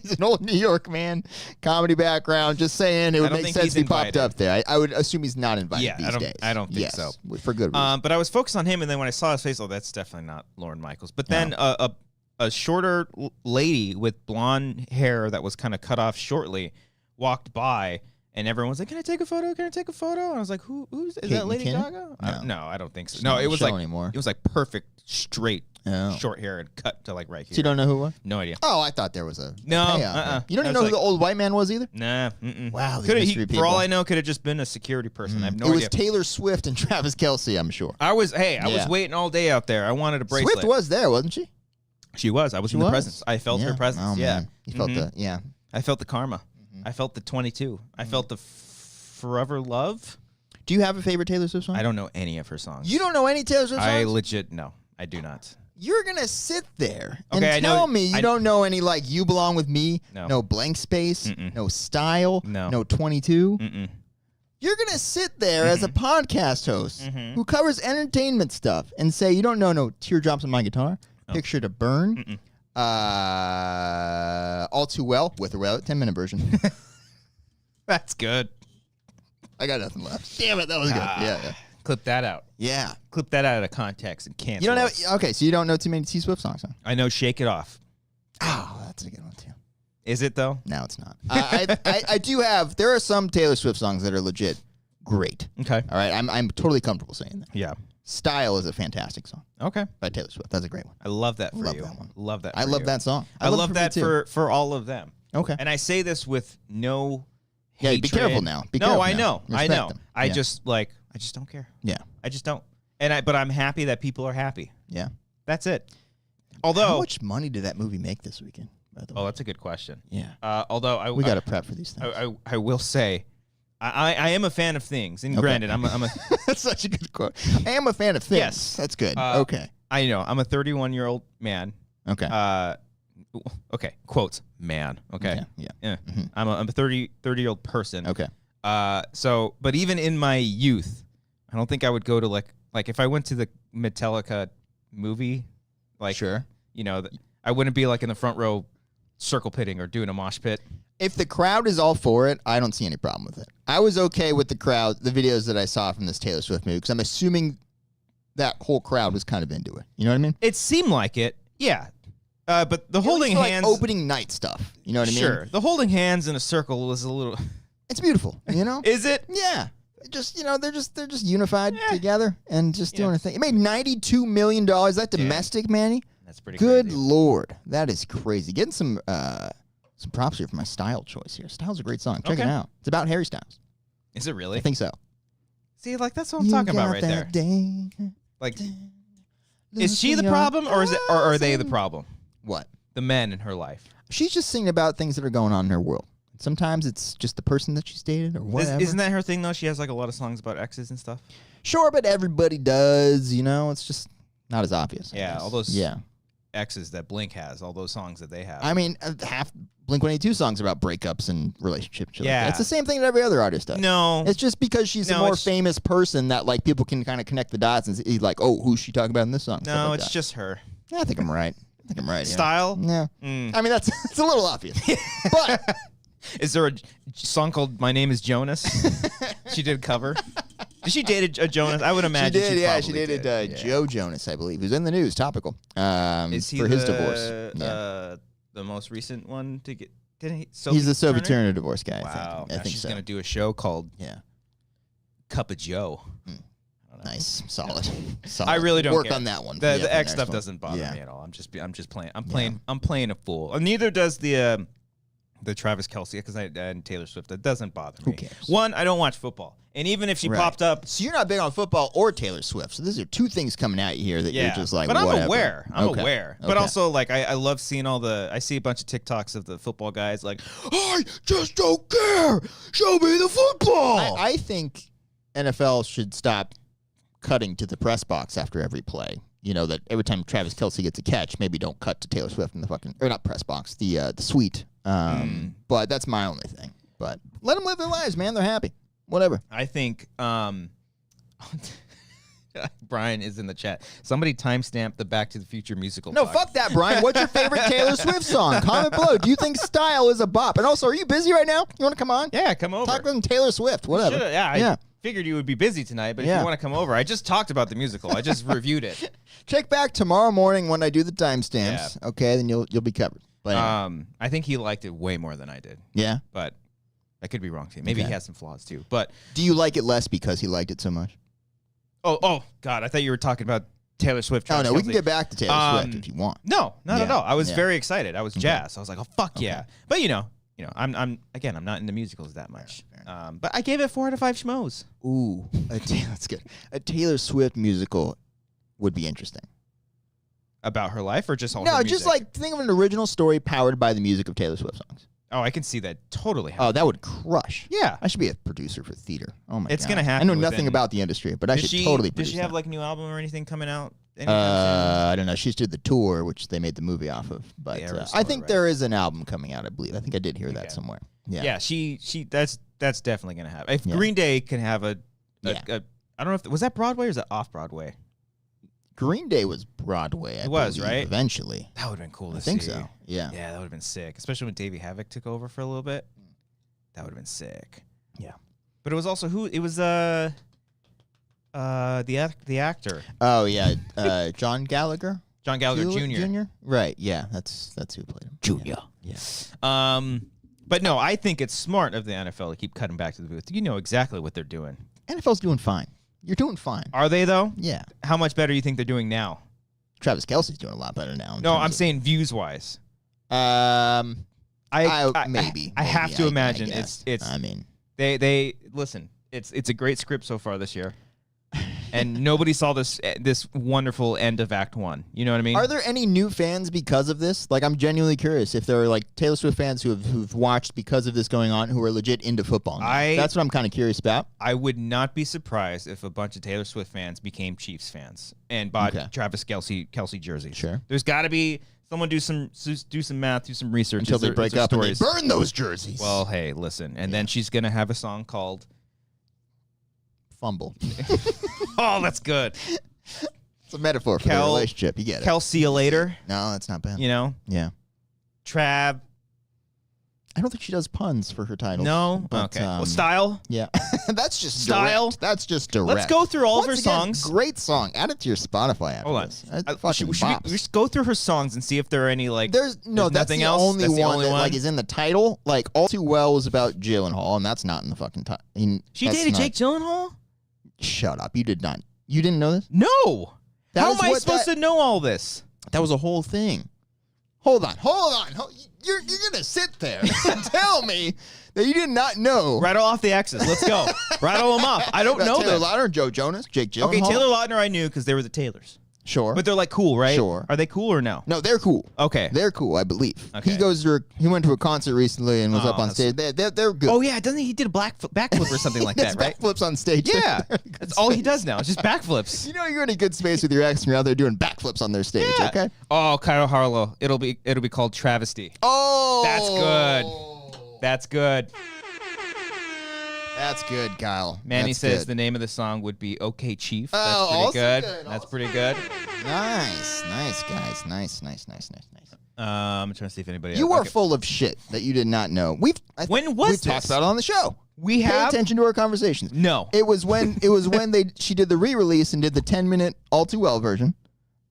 He's an old New York man, comedy background. Just saying, it would make sense if he popped up there. I would assume he's not invited these days. I don't think so. For good reason. But I was focused on him, and then when I saw his face, oh, that's definitely not Lorne Michaels. But then a shorter lady with blonde hair that was kind of cut off shortly walked by, and everyone was like, "Can I take a photo? Can I take a photo?" And I was like, "Is that Lady Gaga?" No, I don't think so. No, it was like anymore. It was like perfect, straight, short hair and cut to like right here. So you don't know who it was? No idea. Oh, I thought there was a no. You don't even know who the old white man was either? Nah. Wow. For all I know, could have just been a security person. I have no idea. It was Taylor Swift and Travis Kelce, I'm sure. I was waiting all day out there. I wanted a bracelet. Swift was there, wasn't she? She was. I was in the presence. I felt her presence. Oh, man. You felt I felt the karma. I felt the 22. I felt the Forever Love. Do you have a favorite Taylor Swift song? I don't know any of her songs. You don't know any Taylor Swift songs? No, I do not. You're going to sit there and tell me you don't know any, like, You Belong With Me, no Blank Space, no Style, no 22. You're going to sit there as a podcast host who covers entertainment stuff and say you don't know no Teardrops on My Guitar, Picture to Burn, All Too Well, with or without, 10-minute version. That's good. I got nothing left. Damn it, that was good. Yeah. Clip that out. Yeah. Clip that out of context and cancel. You don't know? Okay, so you don't know too many T Swift songs, huh? I know Shake It Off. Oh, that's a good one, too. Is it, though? No, it's not. I do have, there are some Taylor Swift songs that are legit great. Okay. All right, I'm totally comfortable saying that. Yeah. Style is a fantastic song. Okay. By Taylor Swift. That's a great one. I love that for you. Love that one. Love that. I love that song. I love that for all of them. Okay. And I say this with no hatred. Yeah, be careful now. I know. Them. I just don't care. Yeah. I just don't. But I'm happy that people are happy. Yeah. That's it. Although, how much money did that movie make this weekend, by the way? Oh, that's a good question. Yeah. Although we got to prep for these things. I will say, I am a fan of things. And granted, I'm a that's such a good quote. I am a fan of things. Yes. That's good. Okay. I know. I'm a 31-year-old man. Okay. Okay. Quotes. Man. Okay. Yeah. I'm a 30-year-old person. Okay. But even in my youth, I don't think I would go to like if I went to the Metallica movie, like, sure, you know, I wouldn't be like in the front row circle pitting or doing a mosh pit. If the crowd is all for it, I don't see any problem with it. I was okay with the crowd, the videos that I saw from this Taylor Swift movie, because I'm assuming that whole crowd was kind of into it. You know what I mean? It seemed like it, yeah. But the holding hands, like opening night stuff. You know what I mean? Sure. The holding hands in a circle was a little. It's beautiful. You know? Is it? Yeah. Just, you know, they're just unified together and just doing a thing. It made $92 million. That domestic, Manny? That's pretty good crazy. Lord. That is crazy. Getting some props here for my style choice here. Style's a great song. Check it out. It's about Harry Styles. Is it really? I think so. See, like, that's what I'm talking about right there. Like, is she the problem or are they the problem? What? The men in her life. She's just singing about things that are going on in her world. Sometimes it's just the person that she's dated or whatever. Isn't that her thing, though? She has like a lot of songs about exes and stuff. Sure, but everybody does, you know? It's just not as obvious. Yeah, all those exes that Blink has, all those songs that they have. I mean, half Blink-182 songs about breakups and relationships. Yeah. It's the same thing that every other artist does. No. It's just because she's a more famous person that like people can kind of connect the dots and see like, oh, who's she talking about in this song? No, like it's just her. Yeah, I think I'm right. Style? Yeah. I mean, it's a little obvious. But... Is there a song called "My Name Is Jonas"? She did cover. Did she date a Jonas? I would imagine she did. She dated Joe Jonas, I believe, who's in the news. Topical. Is he for his divorce? The most recent one to get? He's the Sophie Turner divorce guy. Wow. I think she's so. Gonna do a show called Cup of Joe. Nice, solid. I really don't work care. on that one. The X stuff doesn't bother me at all. I'm just playing. I'm playing a fool. Neither does the the Travis Kelce and Taylor Swift. That doesn't bother me. Who cares? One, I don't watch football. And even if she popped up... So you're not big on football or Taylor Swift. So these are two things coming at you here that you're just like, but I'm whatever. aware. I'm aware. But Okay. also, like, I love seeing I see a bunch of TikToks of the football guys like, I just don't care. Show me the football. I think NFL should stop cutting to the press box after every play. You know, that every time Travis Kelce gets a catch, maybe don't cut to Taylor Swift in the fucking, or not press box, the suite. But that's my only thing. But let them live their lives, man. They're happy. Whatever. I think Brian is in the chat. Somebody timestamp the Back to the Future musical. No, box. fuck that, Brian. What's your favorite Taylor Swift song? Comment below. Do you think Style is a bop? And also, are you busy right now? You want to come on? Yeah, come over. Talk about Taylor Swift. Whatever. I figured you would be busy tonight, but if you want to come over, I just talked about the musical. I just reviewed it. Check back tomorrow morning when I do the timestamps. Yeah. Okay, then you'll be covered. But anyway. I think he liked it way more than I did. Yeah, but I could be wrong too. Maybe he has some flaws too. But do you like it less because he liked it so much? Oh God! I thought you were talking about Taylor Swift. Oh no, we can get back to Taylor Swift if you want. No, not at all. I was very excited. I was jazzed. I was like, oh fuck yeah! But you know, I'm not into musicals that much. But I gave it 4 out of 5 schmoes. Ooh, that's good. A Taylor Swift musical would be interesting. About her life or just all? No, her just music? like think of an original story powered by the music of Taylor Swift songs. Oh, I can see that totally happening. Oh, that would crush. Yeah. I should be a producer for theater. Oh, my God. It's going to happen. I know nothing about the industry, but I should totally produce Does she have like a new album or anything coming out? I don't know. She's did the tour, which they made the movie off of. But I think there is an album coming out, I believe. I think I did hear that somewhere. Yeah. Yeah, she that's definitely going to happen. If Green Day can have I don't know if was that Broadway or is that off Broadway? Green Day was Broadway. It was, right? Eventually. That would have been cool to see. I think so. Yeah. Yeah, that would have been sick. Especially when Davey Havok took over for a little bit. That would have been sick. Yeah. But it was also who? It was the actor. Oh yeah, John Gallagher. John Gallagher Jr. Right. Yeah, that's who played him. Junior. Yeah. But no, I think it's smart of the NFL to keep cutting back to the booth. You know exactly what they're doing. NFL's doing fine. You're doing fine. Are they though? Yeah. How much better do you think they're doing now? Travis Kelce's doing a lot better now. No, I'm saying views wise. Maybe. I have to imagine it's. I mean, they listen. It's a great script so far this year, and nobody saw this wonderful end of Act 1. You know what I mean? Are there any new fans because of this? Like, I'm genuinely curious if there are like Taylor Swift fans who've watched because of this going on who are legit into football. That's what I'm kind of curious about. I would not be surprised if a bunch of Taylor Swift fans became Chiefs fans and bought Travis Kelce jerseys. Sure. There's got to be someone do some math, do some research until they break up and they burn those jerseys. Well, hey, listen, and then she's gonna have a song called Fumble. Oh, that's good. It's a metaphor for the relationship. You get it. Kelce-a-lator. No, that's not bad. You know? Yeah. Trav. I don't think she does puns for her titles. No? But, okay. Well, Style. Yeah. That's just Style. Direct. That's just direct. Let's go through all of her songs. Great song. Add it to your Spotify app. Hold on. We just go through her songs and see if there are any like. That's the else? only one that like is in the title. Like All Too Well was about Gyllenhaal, and that's not in the fucking title. She dated Jake Gyllenhaal? Shut up. You did not. You didn't know this? No. How am I supposed to know all this? That was a whole thing. Hold on. You're going to sit there and tell me that you did not know. Rattle off the X's. Let's go. Rattle them off. I don't know Taylor Lautner, Joe Jonas, Jake Gyllenhaal. Okay, Taylor Lautner I knew because they were the Taylors. Sure. But they're like cool, right? Sure. Are they cool or no? No, they're cool. Okay. They're cool, I believe. Okay. He went to a concert recently and was up on stage. They're good. Oh, yeah. Doesn't he did a backflip or something like that, right? Backflips on stage. Yeah. That's all he does now. It's just backflips. You know you're in a good space with your ex and you're out there doing backflips on their stage, okay? Oh, Kyle Harlow. It'll be called Travesty. Oh. That's good. That's good, Kyle. Manny says the name of the song would be Okay Chief. That's pretty good. That's pretty good. Nice, guys. Nice. I'm trying to see if anybody else. You are full of shit that you did not know. We've talked about it on the show. We have. Pay attention to our conversations. No. It was when she did the re-release and did the 10-minute All Too Well version.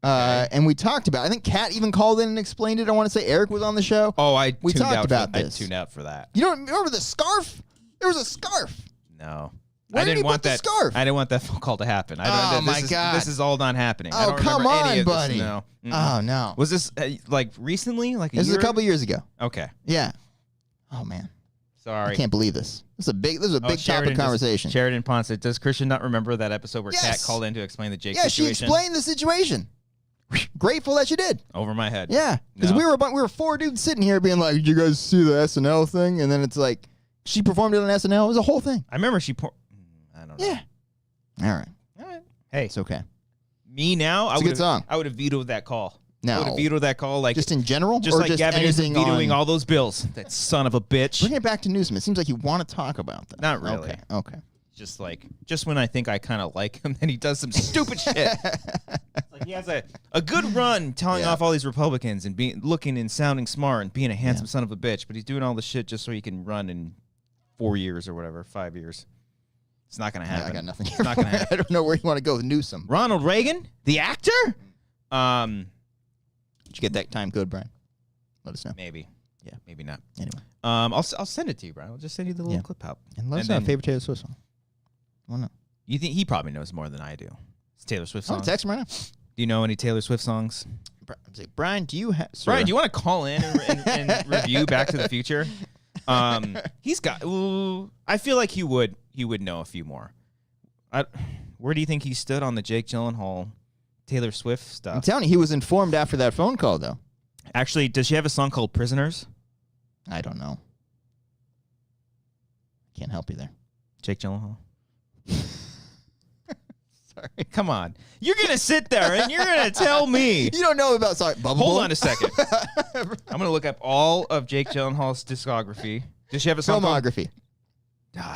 And we talked about it. I think Kat even called in and explained it. I want to say Eric was on the show. Oh, we talked about this. I tuned out for that. You don't remember the scarf? There was a scarf. No. Where did he put the scarf? I didn't want that phone call to happen. My God. This is all not happening. Oh, I don't come remember any on, of buddy. This. No. Oh, no. Was this like recently? Like this was a couple years ago. Okay. Yeah. Oh man. Sorry. I can't believe this. This is a big topic conversation. Sheridan Ponce. Does Christian not remember that episode where Kat called in to explain the Jake situation? Yeah, she explained the situation. Grateful that she did. Over my head. Yeah, because we were 4 dudes sitting here being like, "Did you guys see the SNL thing?" And then it's like she performed it on SNL. It was a whole thing. I remember I don't know. Yeah. All right. Hey, it's okay. Me now. It's a good song. I would have vetoed that call. No. I would have vetoed that call. Like just in general, just or like just Gavin is vetoing all those bills. That son of a bitch. Bring it back to Newsom. It seems like you want to talk about that. Not really. Okay. Just when I think I kind of like him, then he does some stupid shit. It's like he has a good run telling off all these Republicans and looking and sounding smart and being a handsome son of a bitch, but he's doing all this shit just so he can run in 4 years or whatever, 5 years. It's not going to happen. I got nothing. It's not going to happen. I don't know where you want to go with Newsom. Ronald Reagan, the actor? Did you get that time code, Brian? Let us know. Maybe. Yeah, maybe not. Anyway. I'll send it to you, Brian. I'll just send you the little clip out. And let us know favorite Taylor Swift song. I don't know. You think he probably knows more than I do? It's Taylor Swift songs. Text him right now. Do you know any Taylor Swift songs? Brian, do you have... Brian, do you want to call in and review Back to the Future? He's got... I feel like he would know a few more. Where do you think he stood on the Jake Gyllenhaal Taylor Swift stuff? I'm telling you, he was informed after that phone call, though. Actually, does she have a song called Prisoners? I don't know. Can't help you there. Jake Gyllenhaal? Sorry. Come on. You're going to sit there and you're going to tell me. You don't know about... Sorry, Hold on a second. I'm going to look up all of Jake Gyllenhaal's discography. Does she have a song Filmography.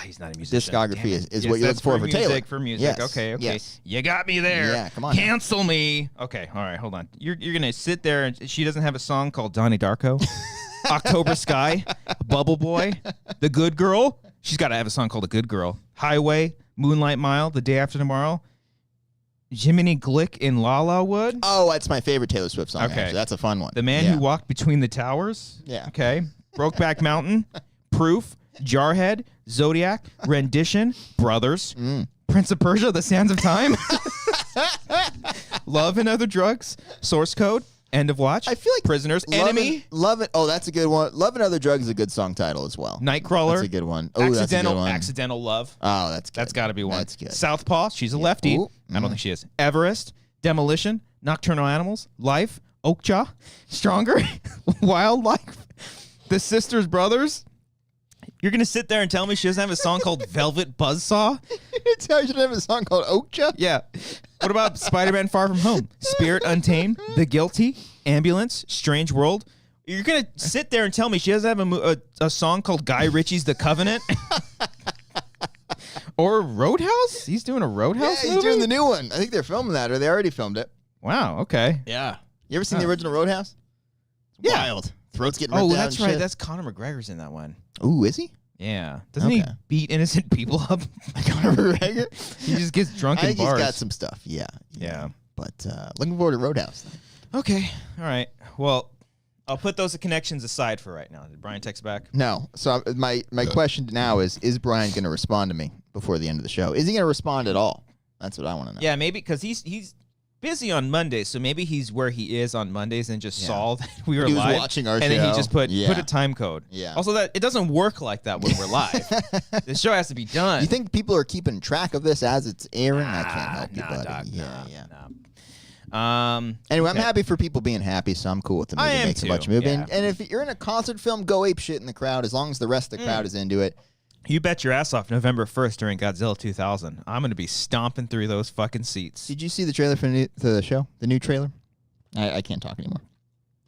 He's not a musician. Discography is what you look for Taylor. For music. Yes. Okay. Yes. You got me there. Yeah, come on. Cancel me. Okay. All right. Hold on. You're going to sit there and she doesn't have a song called Donnie Darko, October Sky, Bubble Boy, The Good Girl. She's got to have a song called The Good Girl. Highway, Moonlight Mile, The Day After Tomorrow, Jiminy Glick in La La Wood. Oh, that's my favorite Taylor Swift song. Okay. Actually. That's a fun one. The Man Who Walked Between the Towers. Yeah. Okay. Brokeback Mountain, Proof, Jarhead, Zodiac, Rendition, Brothers, Prince of Persia, The Sands of Time, Love and Other Drugs, Source Code, End of Watch. I feel like Prisoners, Enemy. Love it. Oh, that's a good one. Love and Other Drugs is a good song title as well. Nightcrawler. That's a good one. Oh, that's a good one. Accidental Love. Oh, that's good. That's got to be one. That's good. Southpaw. She's a lefty. I don't think she is. Everest, Demolition, Nocturnal Animals, Life, Oakjaw, Stronger, Wildlife, The Sisters Brothers. You're going to sit there and tell me she doesn't have a song called Velvet Buzzsaw? You tell me she doesn't have a song called Oakjaw? Yeah. What about Spider-Man Far From Home? Spirit Untamed, The Guilty, Ambulance, Strange World. You're going to sit there and tell me she doesn't have a song called Guy Ritchie's The Covenant? Or Roadhouse? He's doing a Roadhouse movie? He's doing the new one. I think they're filming that, or they already filmed it. Wow, okay. Yeah. You ever seen the original Roadhouse? It's wild. Throats getting ripped out. Oh, that's right. Shit. That's Conor McGregor's in that one. Ooh, is he? Yeah. Doesn't he beat innocent people up? Conor McGregor? He just gets drunk in bars. He's got some stuff. Yeah. But looking forward to Roadhouse. Okay. All right. Well, I'll put those connections aside for right now. Did Brian text back? No. So my question now is Brian going to respond to me before the end of the show? Is he going to respond at all? That's what I want to know. Yeah, maybe because he's busy on Mondays, so maybe he's where he is on Mondays and just saw that we were live. Watching our show. And then he just put a time code. Yeah. Also, that it doesn't work like that when we're live. The show has to be done. You think people are keeping track of this as it's airing? I can't help you, buddy. Doc, Anyway, I'm happy for people being happy, so I'm cool with the movie. I am Makes too. a bunch of movie. Yeah. And if you're in a concert film, go ape shit in the crowd as long as the rest of the crowd is into it. You bet your ass off November 1st during Godzilla 2000. I'm going to be stomping through those fucking seats. Did you see the trailer for the show? The new trailer? I can't talk anymore.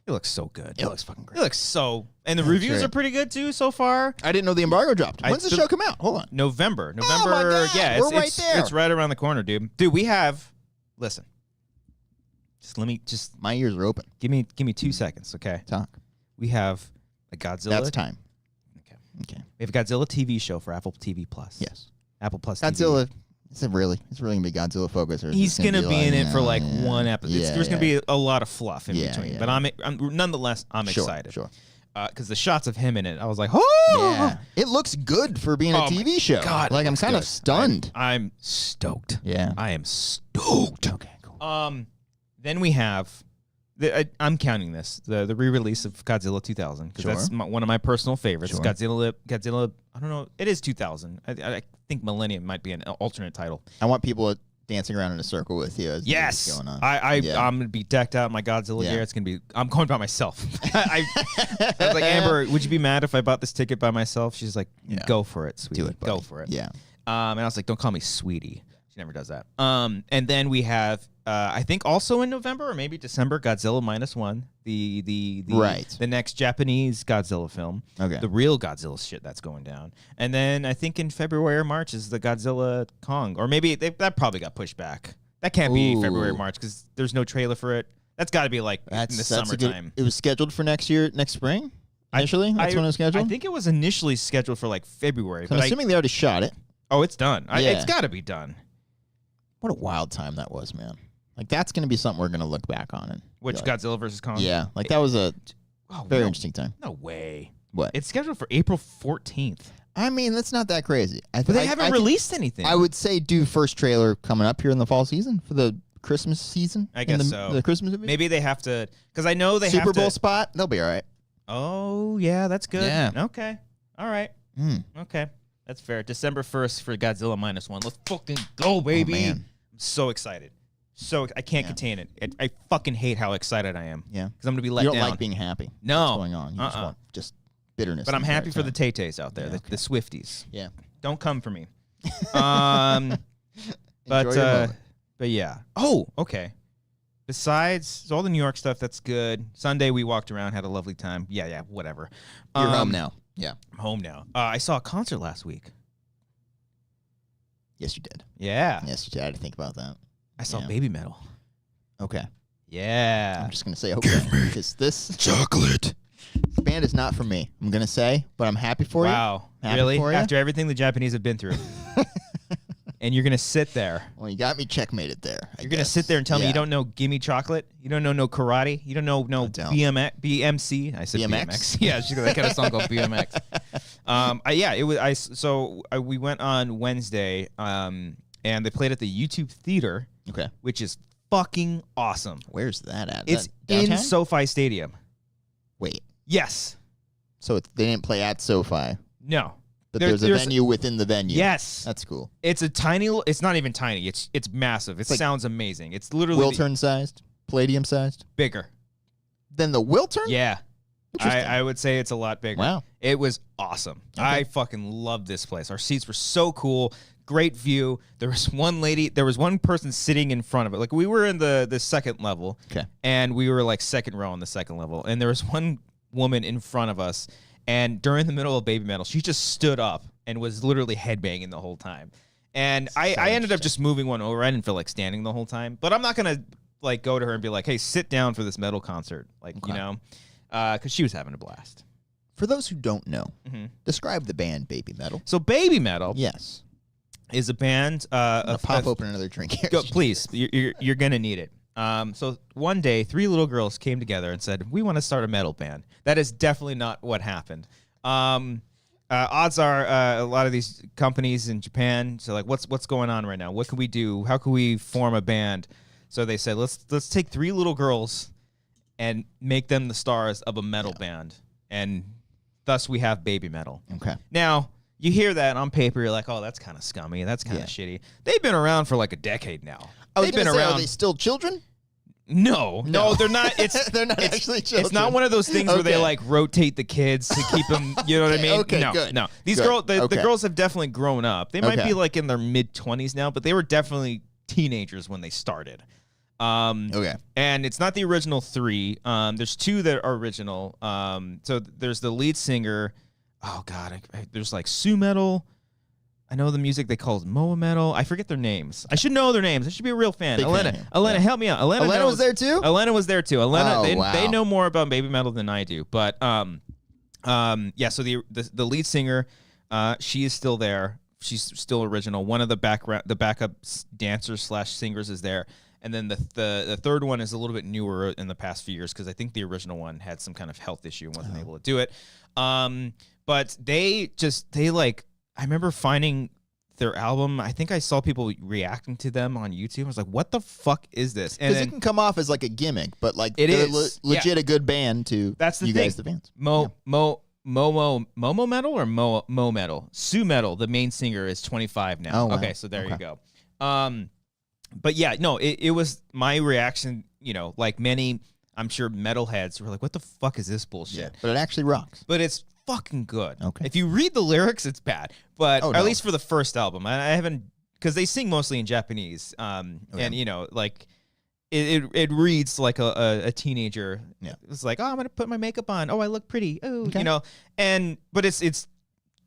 It looks so good. It looks fucking great. It looks so... And the reviews are pretty good, too, so far. I didn't know the embargo dropped. When's the show come out? Hold on. November. Oh, my God. Yeah, We're right there. It's right around the corner, dude. Dude, we have... Listen. My ears are open. Give me 2 seconds, okay? Talk. We have a Godzilla... That's time. Okay. We have a Godzilla TV show for Apple TV Plus. Yes. Apple Plus Godzilla... TV. It's really going to be Godzilla focus. Or he's going to be in it for like one episode. There's going to be a lot of fluff in between. Yeah. But I'm nonetheless, I'm excited. Sure. Because the shots of him in it, I was like, oh! Yeah. It looks good for being a TV show. God, like, I'm kind of stunned. I'm stoked. Yeah. I am stoked. Okay, cool. Then we have I'm counting this the re-release of Godzilla 2000 because that's one of my personal favorites. Sure. Godzilla. I don't know. It is 2000. I think Millennium might be an alternate title. I want people dancing around in a circle with you. Yes, going on. I'm gonna be decked out in my Godzilla gear. It's gonna be. I'm going by myself. I was like, Amber, would you be mad if I bought this ticket by myself? She's like, go for it, sweetie. Do it, buddy. Go for it. Yeah. And I was like, don't call me sweetie. She never does that. And then we have, I think also in November or maybe December, Godzilla -1, the next Japanese Godzilla film. Okay. The real Godzilla shit that's going down. And then I think in February or March is the Godzilla Kong, or maybe that probably got pushed back. That can't be February or March because there's no trailer for it. That's got to be like in the summertime. It was scheduled for next spring. Initially, that's when it was scheduled. I think it was initially scheduled for like February. So I'm assuming they already shot it. Oh, it's done. It's got to be done. What a wild time that was, man. Like, that's going to be something we're going to look back on. And which, Godzilla versus Kong? Yeah. Like, that was a very interesting time. No way. What? It's scheduled for April 14th. I mean, that's not that crazy. But they haven't released anything. I would say do first trailer coming up here in the fall season for the Christmas season. I guess so. The Christmas movie? Maybe they have to, because I know they have to. Super Bowl spot? They'll be all right. Oh, yeah, that's good. Yeah. Okay. All right. Okay. That's fair. December 1st for Godzilla -1. Let's fucking go, baby. Oh, man. I'm so excited. I can't contain it. I fucking hate how excited I am. Yeah. Because I'm going to be let down. You don't like being happy. No. What's going on? You just want just bitterness. But I'm happy for the Tay-Tays out there, the Swifties. Yeah. Don't come for me. But yeah. Oh, okay. Besides all the New York stuff, that's good. Sunday we walked around, had a lovely time. Yeah, whatever. You're home now. Yeah. I'm home now. I saw a concert last week. Yes, you did. Yeah. Yes, you did. I had to think about that. I saw Babymetal. Okay. Yeah. I'm just going to say okay. Because this chocolate. This band is not for me, I'm going to say, but I'm happy for you. Wow. Happy really? for you. After everything the Japanese have been through. And you're going to sit there. Well, you got me checkmated there. You're going to sit there and tell me you don't know Gimme Chocolate? You don't know no karate? You don't know BMC? I said BMX. Yeah, they got a song called BMX. We went on Wednesday, and they played at the YouTube Theater, which is fucking awesome. Where's that at? It's in SoFi Stadium. Wait. Yes. So they didn't play at SoFi. No. But there's a venue within the venue. Yes. That's cool. It's a tiny, it's not even tiny. It's massive. It sounds amazing. It's literally Wiltern sized, Palladium sized. Bigger. Than the Wiltern? Yeah. I would say it's a lot bigger. Wow. It was awesome. Okay. I fucking loved this place. Our seats were so cool. Great view. There was one person sitting in front of it. Like, we were in the second level. Okay. And we were like second row on the second level. And there was one woman in front of us. And during the middle of Babymetal, she just stood up and was literally headbanging the whole time. And I ended up just moving one over. I didn't feel like standing the whole time. But I'm not going to like go to her and be like, hey, sit down for this metal concert. Like, you know, because she was having a blast. For those who don't know, describe the band Babymetal. So Babymetal, yes, is a band. Pop open another drink here. Please, you're going to need it. So one day, 3 little girls came together and said, we want to start a metal band. That is definitely not what happened. Odds are a lot of these companies in Japan, so like, what's going on right now? What can we do? How can we form a band? So they said, let's take 3 little girls and make them the stars of a metal band. And thus we have Babymetal. Okay. Now, you hear that on paper, you're like, oh, that's kind of scummy. That's kind of shitty. They've been around for like a decade now. They've been around. Are they still children? No, they're not. They're not actually children. It's not one of those things where they like rotate the kids to keep them. You know what I mean? Okay, no, good. No, these girls, the girls have definitely grown up. They might be like in their mid-20s now, but they were definitely teenagers when they started. And it's not the original 3. There's 2 that are original. So there's the lead singer. Oh God, there's like Sue Metal. I know the music they call Moa Metal. I forget their names. I should know their names. I should be a real fan. Elena, help me out. Elena was there too? Elena was there too. Elena, wow. They know more about Babymetal than I do. But yeah. So the lead singer, she is still there. She's still original. One of the backup dancers / singers is there. And then the third one is a little bit newer in the past few years because I think the original one had some kind of health issue and wasn't able to do it. But they like. I remember finding their album. I think I saw people reacting to them on YouTube. I was like, "What the fuck is this?" And Because it can come off as like a gimmick, but like it they're is legit a good band to That's the you thing. guys, the fans. Momo Metal or Mo Metal? Sue Metal, the main singer, is 25 now. Oh, wow. Okay, so there you go. But yeah, no, it was my reaction. You know, like many, I'm sure metalheads were like, "What the fuck is this bullshit?" Yeah, but it actually rocks. But it's fucking good. Okay. If you read the lyrics, it's bad. But Oh, at no. least for the first album, I haven't, because they sing mostly in Japanese. And you know, like it reads like a teenager. Yeah. It's like, oh, I'm gonna put my makeup on. Oh, I look pretty. Oh, Okay. you know, but it's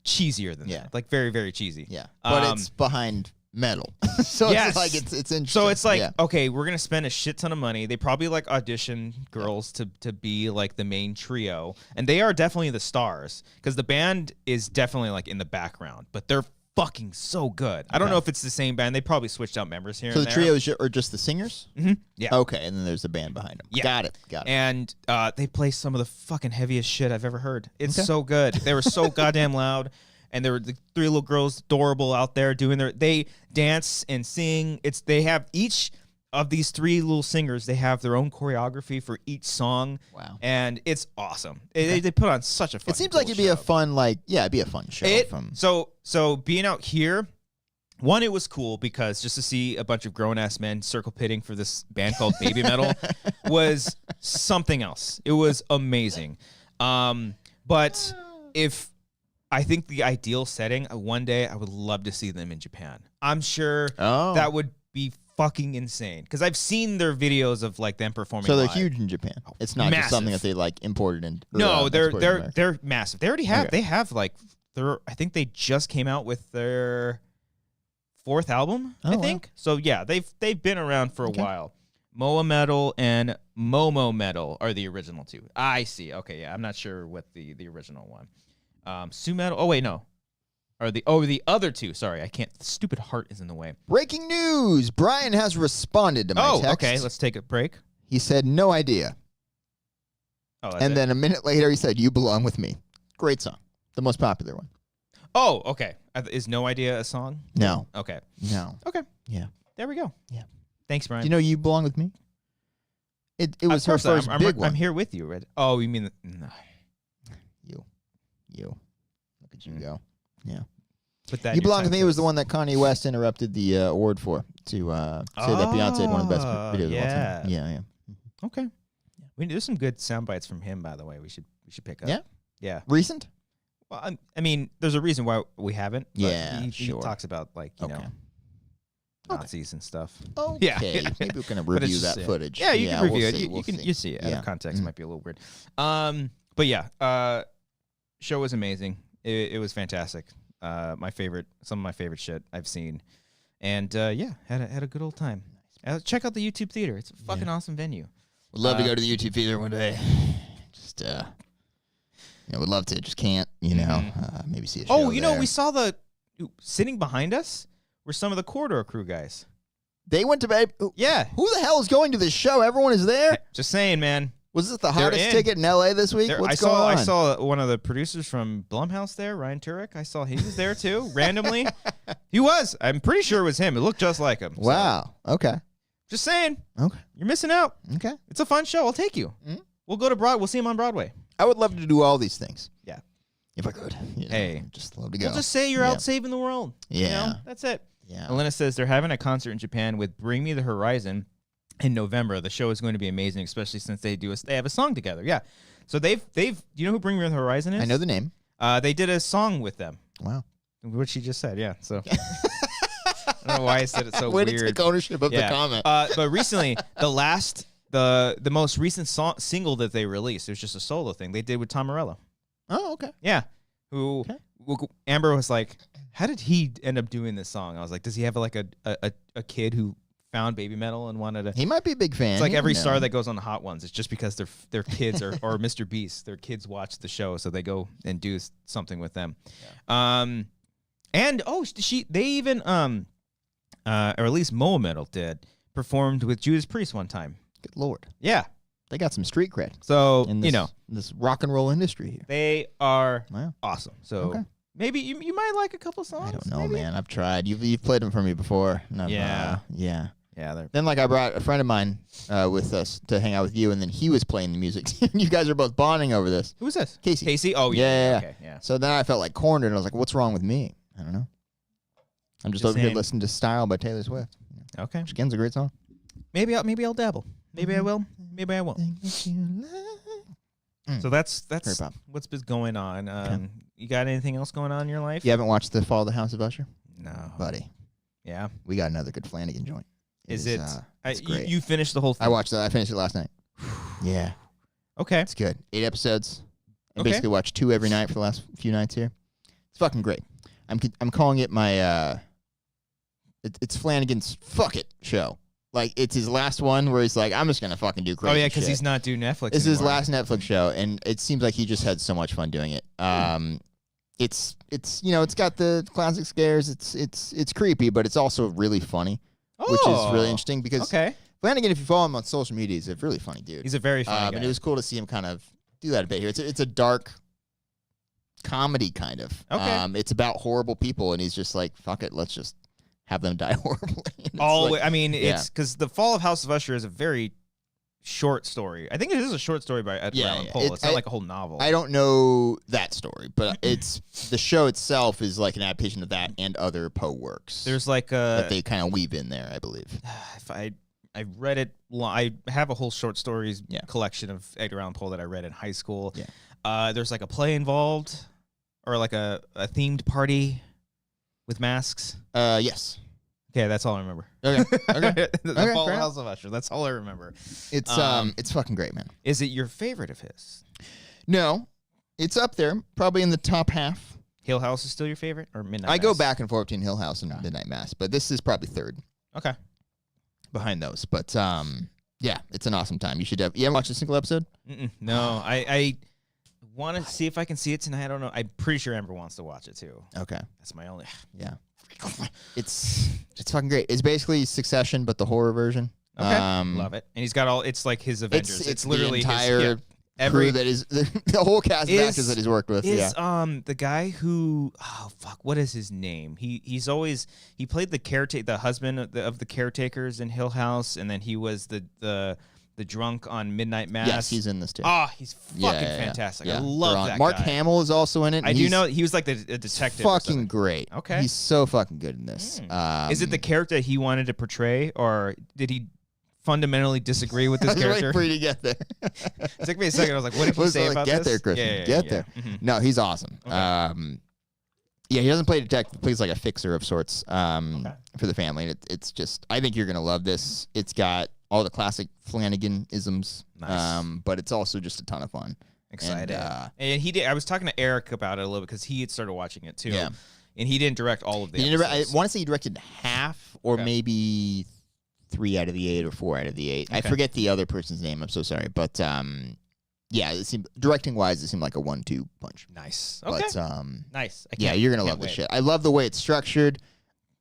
cheesier than that. Like very, very cheesy. Yeah, but it's behind metal, so Yes. it's like it's interesting. So it's like, yeah. okay, we're gonna spend a shit ton of money. They probably like audition girls to be like the main trio, and they are definitely the stars because the band is definitely like in the background, but they're fucking so good. I don't know if it's the same band. They probably switched out members here. So and the there. trio are just the singers. Yeah. Okay, and then there's the band behind them. Yeah. Got it. And they play some of the fucking heaviest shit I've ever heard. It's Okay. so good. They were so goddamn loud. And there were the three little girls, adorable, out there doing they dance and sing. They have each of these three little singers. They have their own choreography for each song. Wow. And it's awesome. They put on such a fucking It seems like it'd be a fun, it'd be a fun show. So being out here, one, it was cool because just to see a bunch of grown ass men circle pitting for this band called Babymetal was something else. It was amazing. But I think the ideal setting, one day I would love to see them in Japan. I'm sure that would be fucking insane because I've seen their videos of like them performing. So they're live. huge in Japan. It's not just something that they like imported in. No, exported in America. they're massive. They already have they have like I think they just came out with their 4th album. I think so. Yeah, they've been around for a while. Moa Metal and Momo Metal are the original two. I see. Okay, yeah, I'm not sure what the original one. Sue Metal. Oh wait, no. Or the other two. Sorry, I can't. The stupid heart is in the way. Breaking news: Brian has responded to my text. Okay. Let's take a break. He said, "No idea." And then a minute later, he said, "You belong with me." Great song, the most popular one. Oh, okay. Is No Idea a song? No. Okay. No. Okay. Yeah. There we go. Yeah. Thanks, Brian. Do you know You Belong with Me? It was her first big one. I'm here with you, Red. Oh, you mean no. You. Look at you go. Yeah. Put that. You Belong with Me was the one that Kanye West interrupted the award for to say that Beyonce had one of the best videos of all time. Yeah. Okay. There's some good sound bites from him, by the way. We should pick up. Yeah. Yeah. Recent? Well, I mean, there's a reason why we haven't. But Yeah, he talks about like you know Nazis and stuff. Okay. Yeah. Maybe we can review that just, footage. Yeah, you can review it. We'll see. You see it. Out of context, might be a little weird. But yeah, show was amazing. It was fantastic. Some of my favorite shit I've seen, and yeah, had a good old time. Check out the YouTube Theater. It's a fucking awesome venue. Would love to go to the YouTube Theater one day. Just would love to, just can't. Maybe see a show. Oh, we saw sitting behind us were some of the Corridor Crew guys. They went to bed. Yeah. Who the hell is going to this show? Everyone is there. Just saying, man. Was this the hottest ticket in LA this week? What's going on? I saw one of the producers from Blumhouse there, Ryan Turek. I saw he was there too, randomly. He was. I'm pretty sure it was him. It looked just like him. Wow. So. Okay. Just saying. Okay. You're missing out. Okay. It's a fun show. I'll take you. Mm-hmm. We'll go to We'll see him on Broadway. I would love to do all these things. Yeah. If I could. Hey. Just love to go. We'll just say you're out saving the world. Yeah. That's it. Yeah. Elena says they're having a concert in Japan with Bring Me the Horizon in November. The show is going to be amazing, especially since they have a song together. Yeah. So they've you know who Bring Me the Horizon is? I know the name. They did a song with them. Wow. What she just said, yeah. So I don't know why I said it so Way weird. to take ownership of the comment. But recently, the most recent single that they released, it was just a solo thing they did with Tom Morello. Oh, okay. Yeah. Amber was like, how did he end up doing this song? I was like, does he have like a kid who found Babymetal and wanted to? He might be a big fan. It's like every star that goes on the Hot Ones. It's just because their kids or Mr. Beast, their kids watch the show, so they go and do something with them. Yeah. And they even or at least Moa Metal performed with Judas Priest one time. Good Lord. Yeah. They got some street cred. So, in this rock and roll industry here. They are awesome. So, Maybe you might like a couple songs. I don't know, maybe? man. I've tried. You've played them for me before. And Yeah. Yeah. Yeah. Then, like, I brought a friend of mine with us to hang out with you, and then he was playing the music. You guys are both bonding over this. Who was this? Casey. Casey? Oh, yeah. Okay, yeah. So then I felt like cornered, and I was like, what's wrong with me? I don't know. I'm just over here listening to Style by Taylor Swift. Okay. Which, again's a great song. Maybe I'll dabble. Maybe I will. Maybe I won't. So that's what's been going on. Okay. You got anything else going on in your life? You haven't watched The Fall of the House of Usher? No. Buddy. Yeah. We got another good Flanagan joint. It's great. You finished the whole thing? I watched that. I finished it last night. Yeah. Okay. It's good. 8 episodes. I Okay. basically watched 2 every night for the last few nights here. It's fucking great. I'm calling it my it's Flanagan's fuck it show. Like, it's his last one where he's like, I'm just gonna fucking do crazy. Oh yeah, because shit. he's not doing Netflix. This is his anymore. last Netflix show, and it seems like he just had so much fun doing it. It's it's got the classic scares. It's creepy, but it's also really funny, which is really interesting because Flanagan, if you follow him on social media, he's a really funny dude. He's a very funny guy. And it was cool to see him kind of do that a bit here. It's a dark comedy kind of. Okay. It's about horrible people, and he's just like, fuck it, let's just have them die horribly. I mean, it's because The Fall of House of Usher is a very short story. I think it is a short story by Edgar Allan Poe. It's not like a whole novel. I don't know that story, but it's the show itself is like an adaptation of that and other Poe works. There's like that they kind of weave in there, I believe. If I read it, I have a whole short stories collection of Edgar Allan Poe that I read in high school. Yeah. There's like a play involved, or like a themed party with masks. Yes. Okay, that's all I remember. Okay. The Fall of House of Usher. That's all I remember. It's fucking great, man. Is it your favorite of his? No, it's up there, probably in the top half. Hill House is still your favorite, or Midnight Mass? I go back and forth between Hill House and Midnight Mass, but this is probably third. Okay. Behind those, but yeah, it's an awesome time. You should have. You haven't watched a single episode? No, I want to see if I can see it tonight. I don't know. I'm pretty sure Amber wants to watch it too. Okay. That's my only. Yeah. It's fucking great. It's basically Succession, but the horror version. Okay. Love it. And he's got all. It's like his Avengers. It's literally the entire his, crew that is the whole cast of actors that he's worked with. The guy who what is his name? He played the husband of the caretakers in Hill House, and then he was the drunk on Midnight Mass. Yes, he's in this too. He's fucking fantastic. Yeah. I love that Mark guy. Hamill is also in it. I do know he was like a detective. Fucking great. Okay. He's so fucking good in this. Is it the character he wanted to portray, or did he fundamentally disagree with this character? Waiting for you to get there. It took me a second. I was like, what did he say about get this? There, Christian. Get there. Mm-hmm. No, he's awesome. Okay. Yeah, he doesn't play a detective. He plays like a fixer of sorts for the family. And it's just, I think you're going to love this. It's got all the classic Flanagan-isms, but it's also just a ton of fun. Excited. And he did. I was talking to Eric about it a little bit because he had started watching it too. Yeah. And he didn't direct all of the episodes. I want to say he directed half or maybe 3 out of the 8 or 4 out of the 8. Okay. I forget the other person's name. I'm so sorry. But yeah, it seemed, directing-wise, it seemed like a 1-2 punch. Nice. Okay. But, nice. Yeah, you're going to love this shit. I love the way it's structured.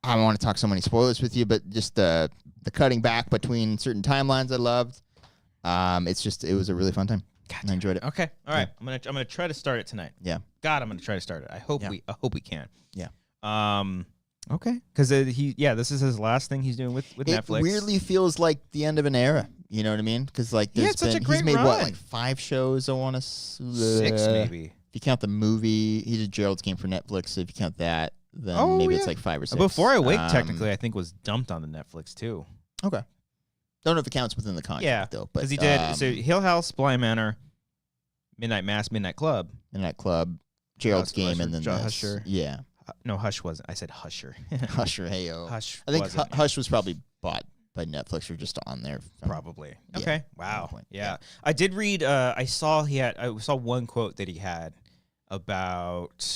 I don't want to talk so many spoilers with you, but just the cutting back between certain timelines I loved. It was a really fun time. I enjoyed it. Okay. All right. I'm gonna try to start it tonight. Yeah. God, I'm gonna try to start it. I hope we can. Yeah. Okay. Because this is his last thing he's doing with Netflix. It weirdly feels like the end of an era. You know what I mean? Because like it's such a great he's made run. what, like 5 shows? I want to 6 maybe. If you count the movie, he did Gerald's Game for Netflix. So if you count that, then maybe it's like 5 or 6. Before I Wake, technically, I think was dumped on the Netflix too. Okay. Don't know if it counts within the contract though. Because he did. So Hill House, Blind Manor, Midnight Mass, Midnight Club, Gerald's Game, and then Usher. Yeah. No, Hush wasn't. I said Husher. Husher, heyo. Hush. I think Hush was probably bought by Netflix or just on there. Probably. Yeah, okay. Wow. Yeah. I did read. I saw one quote that he had about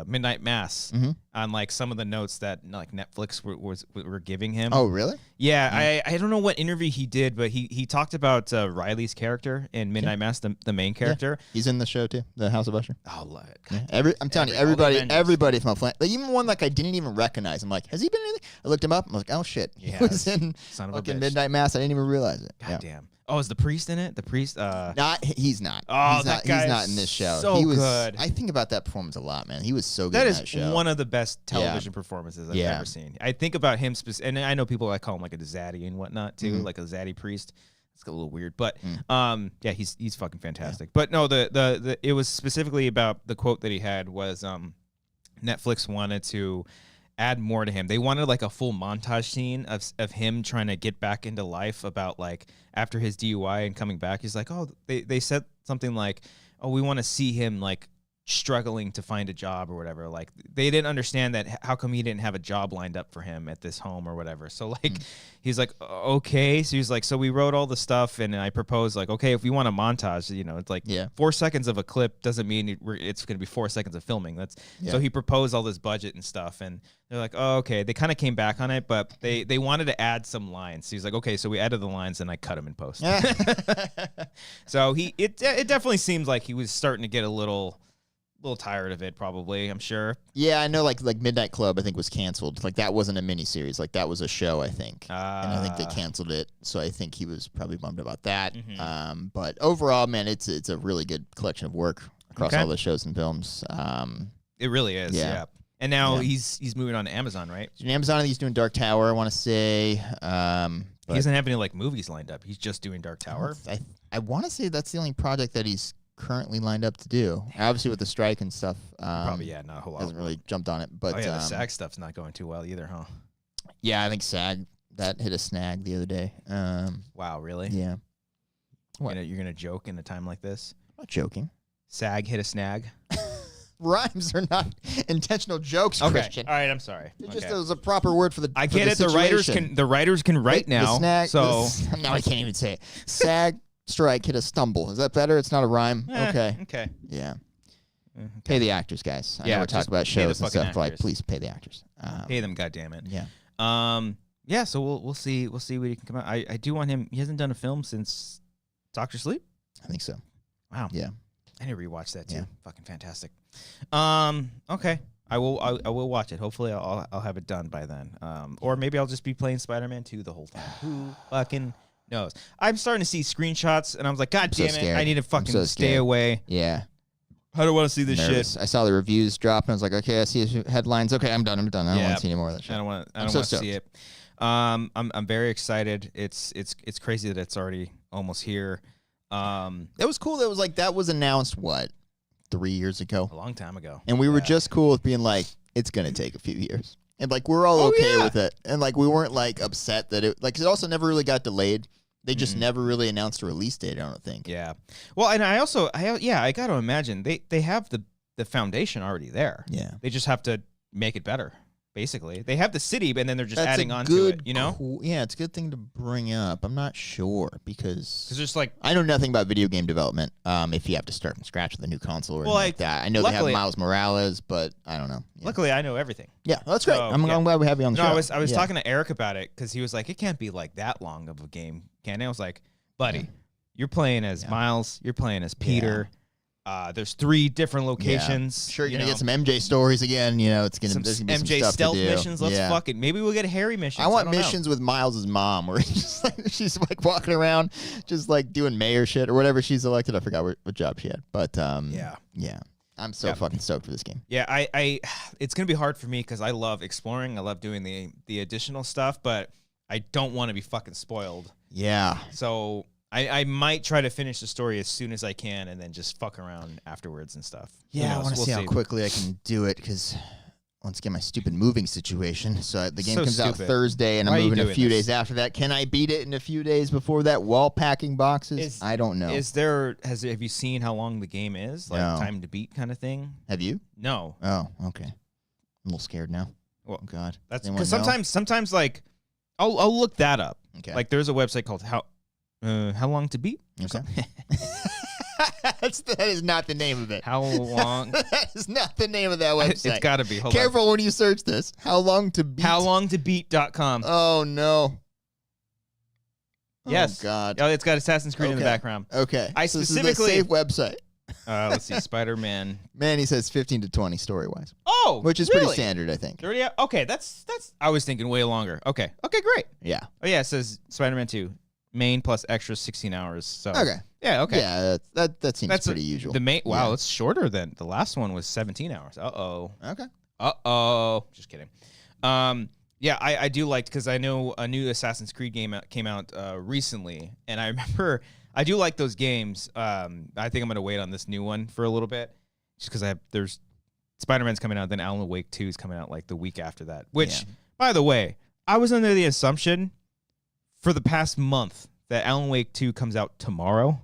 Midnight Mass on like some of the notes that like Netflix were giving him. Oh, really? Yeah, I don't know what interview he did, but he talked about Riley's character in Midnight Mass, the main character. Yeah. He's in the show too, the House of Usher. Oh, love it. Yeah. I'm telling you, everybody from like even one like I didn't even recognize. I'm like, has he been in anything? I looked him up. I'm like, oh shit, he was in fucking Midnight Mass. I didn't even realize it. God damn. Oh, is the priest in it? The priest? He's not. Oh, he's that guy he's not in this show. So he was good. I think about that performance a lot, man. He was so good That in is that show. one of the best television performances I've Yeah. ever seen. I think about him, and I know people call him like a zaddy and whatnot too, like a zaddy priest. It's a little weird, but yeah, he's fucking fantastic. Yeah. But no, the it was specifically about the quote that he had was Netflix wanted to add more to him. They wanted like a full montage scene of him trying to get back into life about like after his DUI and coming back. He's like, oh, they said something like, oh, we want to see him like struggling to find a job or whatever. Like they didn't understand that how come he didn't have a job lined up for him at this home or whatever. So like he's like, okay. So he's like, so we wrote all the stuff and I proposed like, okay, if we want a montage, you know, it's like 4 seconds of a clip doesn't mean it's going to be 4 seconds of filming. So he proposed all this budget and stuff and they're like, oh, okay. They kind of came back on it, but they wanted to add some lines. So he's like, okay, so we added the lines and I cut them in post. So it definitely seems like he was starting to get a little tired of it, probably, I'm sure. Yeah, I know, like Midnight Club, I think, was canceled. Like, that wasn't a miniseries. Like, that was a show, I think. And I think they canceled it, so I think he was probably bummed about that. But overall, man, it's a really good collection of work across all the shows and films. It really is, yeah. And now he's moving on to Amazon, right? He's doing Amazon, he's doing Dark Tower, I want to say. He doesn't have any, like, movies lined up. He's just doing Dark Tower. I want to say that's the only project that he's currently lined up to do. Obviously with the strike and stuff. Probably, not a whole lot. Hasn't really jumped on it. But the SAG stuff's not going too well either, huh? Yeah, I think SAG, that hit a snag the other day. Wow, really? Yeah. What? You're gonna joke in a time like this? I'm not joking. SAG hit a snag? Rhymes are not intentional jokes, Christian. All right, I'm sorry. Just as a proper word for the I get it. The writers can write now. Snag, so now I can't even say it. SAG strike hit a stumble. Is that better? It's not a rhyme. Okay. Yeah. Pay the actors, guys. I know we're talking about shows and stuff. Like, please pay the actors. Pay them, goddammit. Yeah. Yeah. So we'll see. We'll see what he can come out. I do want him. He hasn't done a film since Doctor Sleep. I think so. Wow. Yeah. I need to rewatch that too. Yeah. Fucking fantastic. Okay. I will watch it. Hopefully I'll have it done by then. Or maybe I'll just be playing Spider-Man 2 the whole time. Who fucking knows? I'm starting to see screenshots and I was like, God damn it, I need to fucking stay away. Yeah. I don't want to see this shit. I saw the reviews drop and I was like, okay, I see headlines. Okay, I'm done. I don't want to see any more of that shit. I don't want to see it. I'm very excited. It's crazy that it's already almost here. It was cool. That was announced, what, 3 years ago? A long time ago. And we were just cool with being like, it's going to take a few years. And like, we're all okay with it. And like, we weren't like upset that it also never really got delayed. They just never really announced a release date, I don't think. Yeah. Well, and I got to imagine they have the foundation already there. Yeah. They just have to make it better. Basically, they have the city, and then they're just adding on to it. You know? Yeah, it's a good thing to bring up. I'm not sure because just like I know nothing about video game development. If you have to start from scratch with a new console or anything like that, I know they have Miles Morales, but I don't know. Yeah. Luckily, I know everything. Yeah, that's great. I'm glad we have you on the show. I was talking to Eric about it because he was like, it can't be like that long of a game, can it? I was like, buddy, you're playing as Miles, you're playing as Peter. There's 3 different locations. Sure, you're gonna get some MJ stories again. You know, there's gonna be some MJ stuff stealth to do. missions. Let's fuck it. Maybe we'll get Harry missions. I want missions with Miles' mom, where she's like walking around, just like doing mayor shit or whatever she's elected. I forgot what job she had, but yeah. I'm so fucking stoked for this game. Yeah, it's gonna be hard for me because I love exploring. I love doing the additional stuff, but I don't want to be fucking spoiled. Yeah. So I might try to finish the story as soon as I can and then just fuck around afterwards and stuff. Yeah, I want to see how quickly I can do it because once again, my stupid moving situation. So the game comes out Thursday and I'm moving a few days after that. Can I beat it in a few days before that? Wall packing boxes? I don't know. Have you seen how long the game is? Like time to beat kind of thing? Have you? No. Oh, okay. I'm a little scared now. Well, oh, God. That's because sometimes like I'll look that up. Okay. Like there's a website called How Long to Beat? Okay. That is not the name of it. How long? That is not the name of that website. It's got to be. Careful when you search this. How Long to Beat? HowLongToBeat.com. Oh, no. Yes. Oh, God. Oh, it's got Assassin's Creed in the background. Okay. This is a safe website. Let's see. Spider-Man. Man, he says 15 to 20 story-wise. Oh, which is pretty standard, I think. 30. Okay, that's. I was thinking way longer. Okay, great. Yeah. Oh yeah, it says Spider-Man 2. main plus extra 16 hours. So Okay. Yeah, okay. Yeah, that seems pretty usual. The main wow, it's shorter than the last one was 17 hours. Okay. Just kidding. Yeah, I do like, because I know a new Assassin's Creed game came out recently, and I remember I do like those games. I think I'm gonna wait on this new one for a little bit, just because there's Spider-Man's coming out, then Alan Wake 2 is coming out like the week after that. Which, by the way, I was under the assumption for the past month that Alan Wake 2 comes out tomorrow.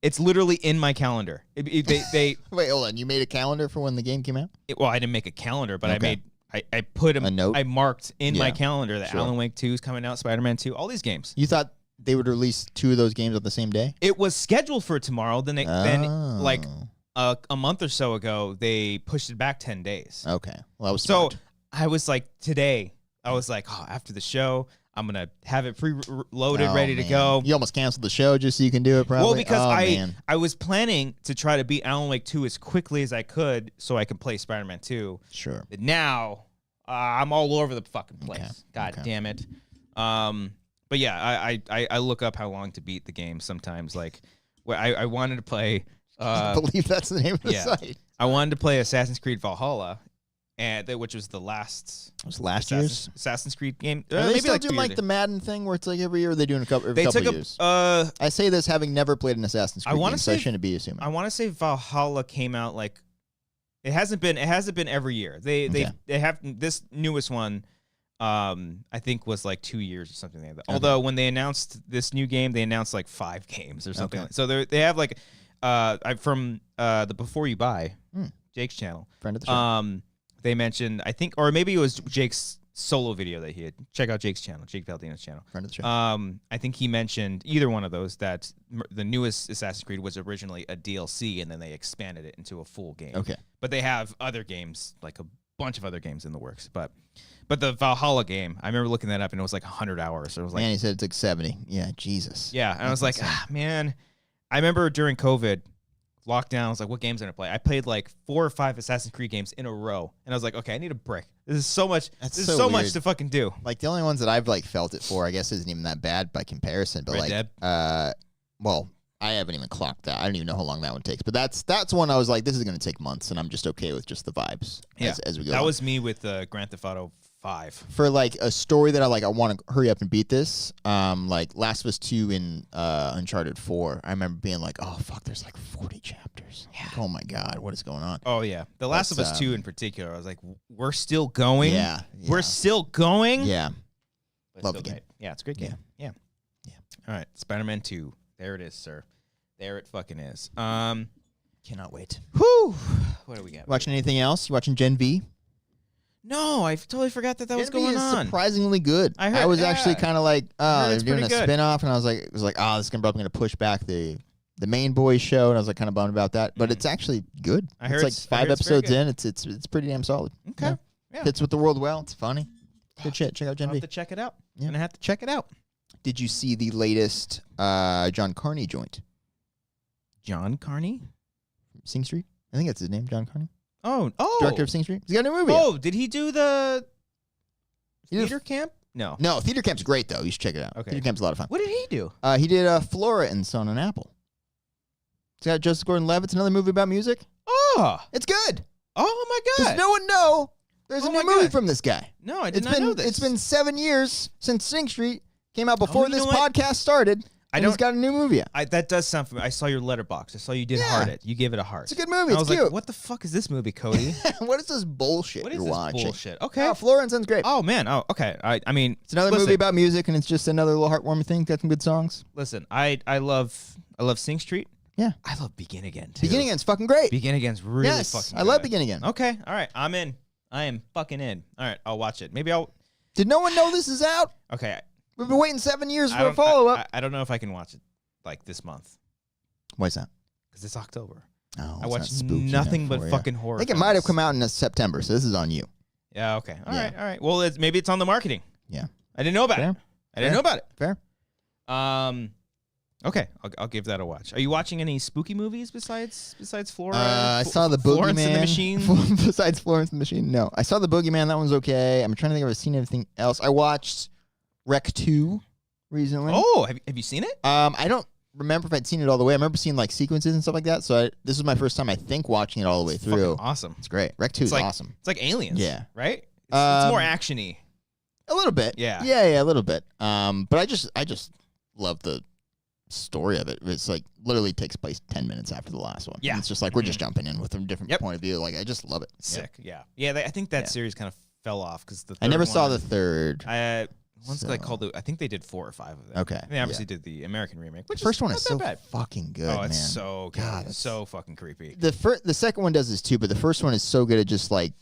It's literally in my calendar. They Wait, hold on. You made a calendar for when the game came out? Well, I didn't make a calendar, but I put a note. I marked in my calendar that Alan Wake 2 is coming out, Spider-Man 2, all these games. You thought they would release 2 of those games on the same day? It was scheduled for tomorrow. Then like a month or so ago, they pushed it back 10 days. Okay. Well, I was smart. So I was like, today, I was like, after the show, I'm going to have it preloaded, ready to go. You almost canceled the show just so you can do it, probably? Well, because I was planning to try to beat Alan Wake 2 as quickly as I could so I could play Spider-Man 2. Sure. But now, I'm all over the fucking place. Okay. God damn it. But yeah, I look up how long to beat the game sometimes. Like, I wanted to play... I believe that's the name of the site. I wanted to play Assassin's Creed Valhalla, which was the last... It was last year's? Assassin's Creed game. Are they still doing like the Madden thing where it's like every year, or are they doing every couple years? I say this having never played an Assassin's Creed game, so I shouldn't be assuming. I want to say Valhalla came out like... It hasn't been every year. They have this newest one, I think was like 2 years or something like that. Okay. Although when they announced this new game, they announced like 5 games or something. Okay. So they have like from the Before You Buy, Jake's channel. Friend of the show. They mentioned, I think, or maybe it was Jake's solo video that he had. Check out Jake's channel, Jake Valdina's channel. Friend of the show. I think he mentioned either one of those, that the newest Assassin's Creed was originally a DLC, and then they expanded it into a full game. Okay. But they have other games, like a bunch of other games in the works. But the Valhalla game, I remember looking that up, and it was like 100 hours. So it was like, man, he said it took 70. Yeah, Jesus. Yeah, and I was like, man. I remember during COVID, lockdown, I was like, what games am I going to play? I played like 4 or 5 Assassin's Creed games in a row. And I was like, okay, I need a break. This is so much. This is so much to fucking do. Like, the only ones that I've like felt it for, I guess, isn't even that bad by comparison. But Red Dead? Well, I haven't even clocked that. I don't even know how long that one takes. But that's one I was like, this is going to take months, and I'm just okay with just the vibes as we go. That was me with Grand Theft Auto 5. For like a story that I want to hurry up and beat this, like Last of Us 2 and Uncharted 4, I remember being like, oh fuck, there's like 40 chapters. Yeah. Like, oh my god, what is going on? Oh yeah, The Last of Us 2 in particular, I was like, we're still going. Yeah. We're still going. Yeah, love the game. Yeah, it's a great game. Yeah. All right, Spider-Man 2. There it is, sir. There it fucking is. Cannot wait. Whew. What do we got? Watching anything else? You watching Gen V? No, I totally forgot that was going on. Surprisingly good. I was actually kind of like, they're doing a spinoff, and I was like, this is probably going to push back the Main Boys show, and I was like kind of bummed about that. But it's actually good. It's like 5 episodes in. It's pretty damn solid. Okay. Yeah. Fits with the world well. It's funny. Good shit. Check out Gen V. I'll have to check it out. Yeah. Gonna have to check it out. Did you see the latest John Carney joint? John Carney? Sing Street? I think that's his name, John Carney. Oh. Director of Sing Street. He's got a new movie. Oh, did he do the theater camp? No. No, Theater Camp's great, though. You should check it out. Okay. Theater Camp's a lot of fun. What did he do? He did Flora Son and Apple. It's got Joseph Gordon-Levitt. Another movie about music. Oh. It's good. Oh, my God. Does no one know there's a new movie from this guy? No, I did not know this. It's been 7 years since Sing Street came out before this podcast started. He's got a new movie out. That does sound familiar. I saw your letterbox. I saw you did heart it. You gave it a heart. It's a good movie. It's cute. Like, what the fuck is this movie, Cody? What is this bullshit you're watching? Bullshit. Okay. Oh, Flora Son's great. Oh, man. Oh, okay. I mean, it's another movie about music, and it's just another little heartwarming thing. Got some good songs. Listen, I love Sing Street. Yeah. I love Begin Again, too. Begin Again's fucking great. Begin Again's really fucking good. I love Begin Again. Okay. All right. I'm in. I am fucking in. All right. I'll watch it. Maybe I'll... Did no one know this is out? Okay. We've been waiting 7 years for a follow-up. I don't know if I can watch it like this month. Why is that? Because it's October. Oh, I watch nothing but fucking horror. I think it might have come out in September, so this is on you. Yeah, okay. All right. Well, maybe it's on the marketing. Yeah. I didn't know about it. I didn't know about it. Fair. Okay, I'll give that a watch. Are you watching any spooky movies besides Flora? I saw the Boogeyman. Florence and the Machine? Besides Florence and the Machine? No. I saw the Boogeyman. That one's okay. I'm trying to think if I've seen anything else. I watched Rec 2. recently. Oh, have you seen it? I don't remember if I'd seen it all the way. I remember seeing like sequences and stuff like that. So this is my first time, I think, watching it all the way through. Awesome. It's great. Rec 2 is like, awesome. It's like Aliens. Yeah. Right? It's more action-y. A little bit. Yeah. Yeah, a little bit. But I just love the story of it. It's like literally takes place 10 minutes after the last one. Yeah. And it's just like we're just jumping in with a different point of view. Like I just love it. Sick. Yeah. I think that series kind of fell off because I never saw the third. I think they did 4 or 5 of them. Okay. They obviously did the American remake. Which the first one is so bad. fucking good. Oh, it's man. so good. God, It's so fucking creepy. The second one does this too, but the first one is so good at just like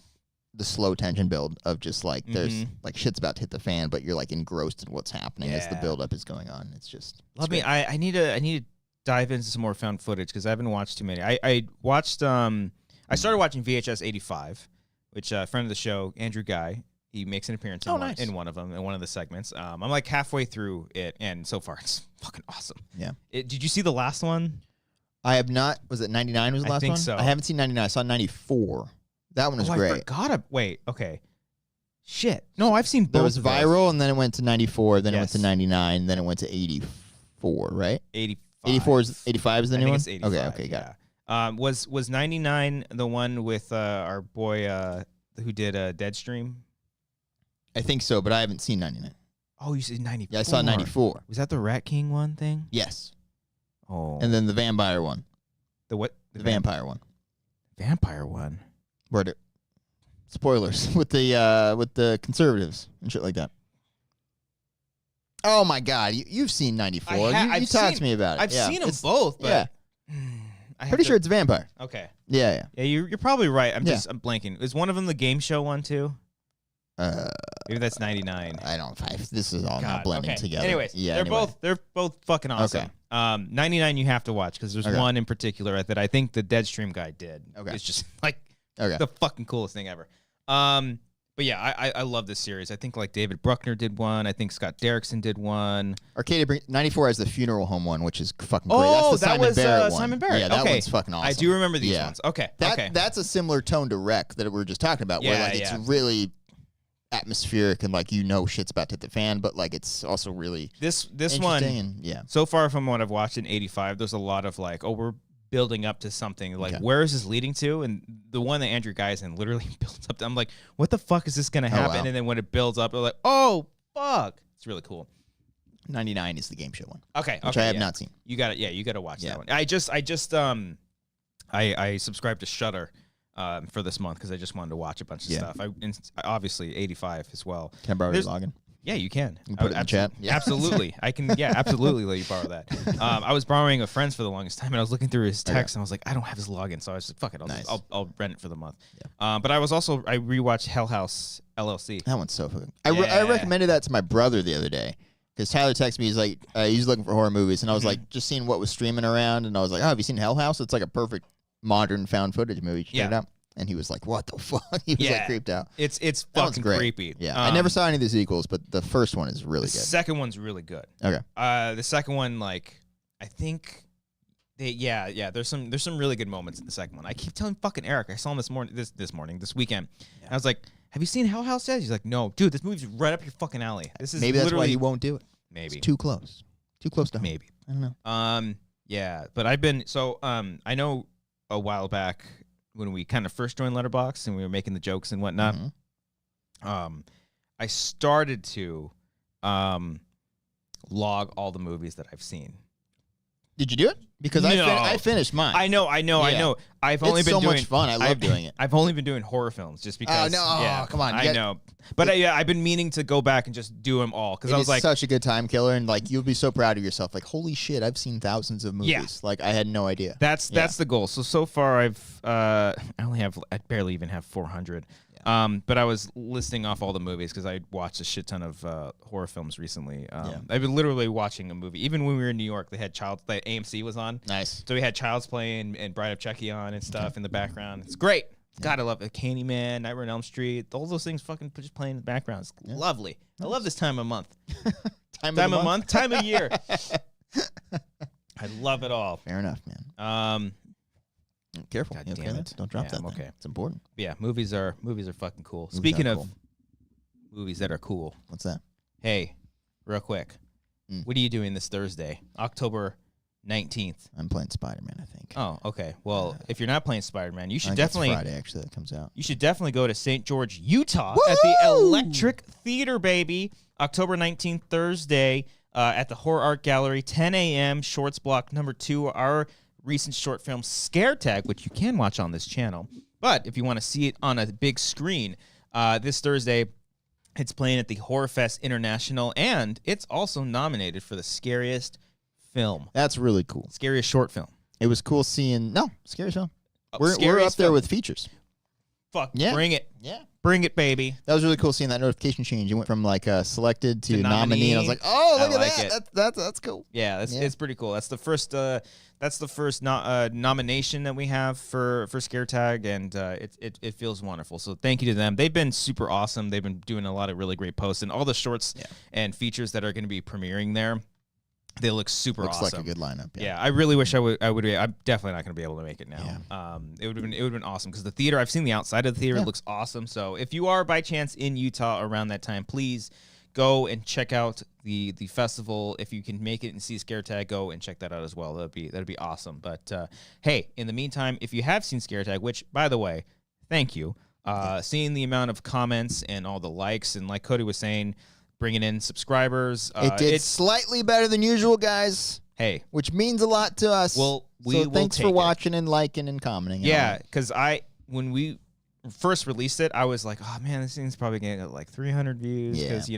the slow tension build of just like there's like shit's about to hit the fan, but you're like engrossed in what's happening as the build up is going on. It's just I need to dive into some more found footage because I haven't watched too many. I watched I started watching VHS 85, which a friend of the show, Andrew Guy, he makes an appearance in one of them, in one of the segments. I'm like halfway through it, and so far it's fucking awesome. Yeah. Did you see the last one? I have not. Was it 99 was the last one? I think so. I haven't seen 99. I saw 94. That one was great. I forgot. Wait, okay. Shit. No, I've seen both. There was Viral, and then it went to 94, then it went to 99, then it went to 84, right? 85 is the new one? It's 85, okay, got it. Was 99 the one with our boy who did Deadstream? I think so, but I haven't seen 99. Oh, you said 94. Yeah, I saw 94. Was that the Rat King one thing? Yes. Oh. And then the vampire one. The what? The vampire one. Vampire one. Word. Spoilers with the conservatives and shit like that. Oh my God, you've seen 94. You talked to me about it. I've seen them both, but pretty sure it's a vampire. Okay. Yeah. Yeah, you're probably right. I'm blanking. Is one of them the game show one too? Maybe that's 99. I don't. This is all not blending together. Anyways, they're both fucking awesome. Okay. 99 you have to watch because there's one in particular that I think the Deadstream guy did. Okay. It's just like the fucking coolest thing ever. But yeah, I love this series. I think like David Bruckner did one. I think Scott Derrickson did one. Arcadia 94 has the funeral home one, which is fucking great. Oh, that's the Simon Barrett one. Simon Barrett. Yeah, that one's fucking awesome. I do remember these ones. Okay. That's a similar tone to Wreck that we were just talking about, where like it's really atmospheric and like shit's about to hit the fan, but like it's also really this one. And, so far from what I've watched in 85, there's a lot of like, we're building up to something. Like, where is this leading to? And the one that Andrew Guy's in literally builds up to, I'm like, what the fuck is this going to happen? Wow. And then when it builds up, we're like, oh, fuck. It's really cool. 99 is the game show one. Okay. Which I have not seen. You got it. Yeah, you got to watch that one. I subscribed to Shudder for this month because I just wanted to watch a bunch of stuff. Obviously 85 as well. Can I borrow your login? Yeah, you can. You put it in the chat. Yeah. Absolutely. I can, absolutely let you borrow that. I was borrowing a friend's for the longest time, and I was looking through his text, and I was like, I don't have his login, so I was like, fuck it, I'll rent it for the month. Yeah. But I rewatched Hell House LLC. That one's so fucking. I recommended that to my brother the other day because Tyler texted me. He's like, he's looking for horror movies, and I was like, just seeing what was streaming around, and I was like, oh, have you seen Hell House? It's like a perfect modern found footage movie. Check it out. And he was like, what the fuck? He was like creeped out. It's fucking creepy. Yeah. I never saw any of the sequels, but the first one is really good. The second one's really good. Okay. The second one, like, I think there's some really good moments in the second one. I keep telling fucking Eric, I saw him this weekend. Yeah. And I was like, have you seen Hell House yet? He's like, no, dude, this movie's right up your fucking alley. This is maybe that's why he won't do it. Maybe. It's too close. Too close to home. Maybe. I don't know. Yeah, but I know a while back when we kind of first joined Letterboxd and we were making the jokes and whatnot, I started to log all the movies that I've seen. Did you do it? Because I finished mine. I know. I've only been so doing much fun. I love doing it. I've only been doing horror films just because. Come on. I know, but I've been meaning to go back and just do them all because I was like, such a good time killer, and like you'll be so proud of yourself. Like, holy shit, I've seen thousands of movies. Yeah. Like I had no idea. That's the goal. So far I barely even have 400. But I was listing off all the movies because I watched a shit ton of horror films recently. I've been literally watching a movie. Even when we were in New York, they had AMC was on. Nice. So we had Child's Play and Bride of Chucky on and stuff in the background. It's great. God, I love it. Candyman, Nightmare on Elm Street, all those things fucking just playing in the background. It's lovely. Nice. I love this time of month. Time of month? Time of year. I love it all. Fair enough, man. Careful. God damn it. Don't drop that. Okay. It's important. But yeah, movies are fucking cool. Speaking of movies that are cool. What's that? Hey, real quick. What are you doing this Thursday, October 19th? I'm playing Spider-Man, I think. Oh, okay. Well, if you're not playing Spider-Man, you should I think definitely. It's Friday, actually, that comes out. You should definitely go to St. George, Utah, at the Electric Theater, baby. October 19th, Thursday, at the Horror Art Gallery, 10 a.m. Shorts block number 2. Our recent short film Scare Tag, which you can watch on this channel. But if you want to see it on a big screen, this Thursday. It's playing at the Horror Fest International, and it's also nominated for the Scariest Film. That's really cool. Scariest Short Film. It was cool seeing... No, Scariest Film. We're up there with features. Fuck, yeah. Bring it. Yeah. Bring it, baby. That was really cool seeing that notification change. It went from like selected to nominee. And I was like, oh, look at that. That's cool. Yeah, it's pretty cool. That's the first nomination that we have for Scare Tag, and it feels wonderful. So thank you to them. They've been super awesome. They've been doing a lot of really great posts, and all the shorts and features that are going to be premiering there. They look super awesome. Looks like a good lineup. Yeah, I really wish I would be. I'm definitely not going to be able to make it now. Yeah. It would have been awesome because the theater. I've seen the outside of the theater. It looks awesome. So if you are by chance in Utah around that time, please go and check out the festival. If you can make it and see Scare Tag, go and check that out as well. That'd be awesome. But hey, in the meantime, if you have seen Scare Tag, which by the way, thank you. Seeing the amount of comments and all the likes, and like Cody was saying, bringing in subscribers. It did slightly better than usual, guys. Hey, which means a lot to us. Well, thanks for watching and liking and commenting. Yeah, because when we first released it, I was like, oh man, this thing's probably gonna get like 300 views. Because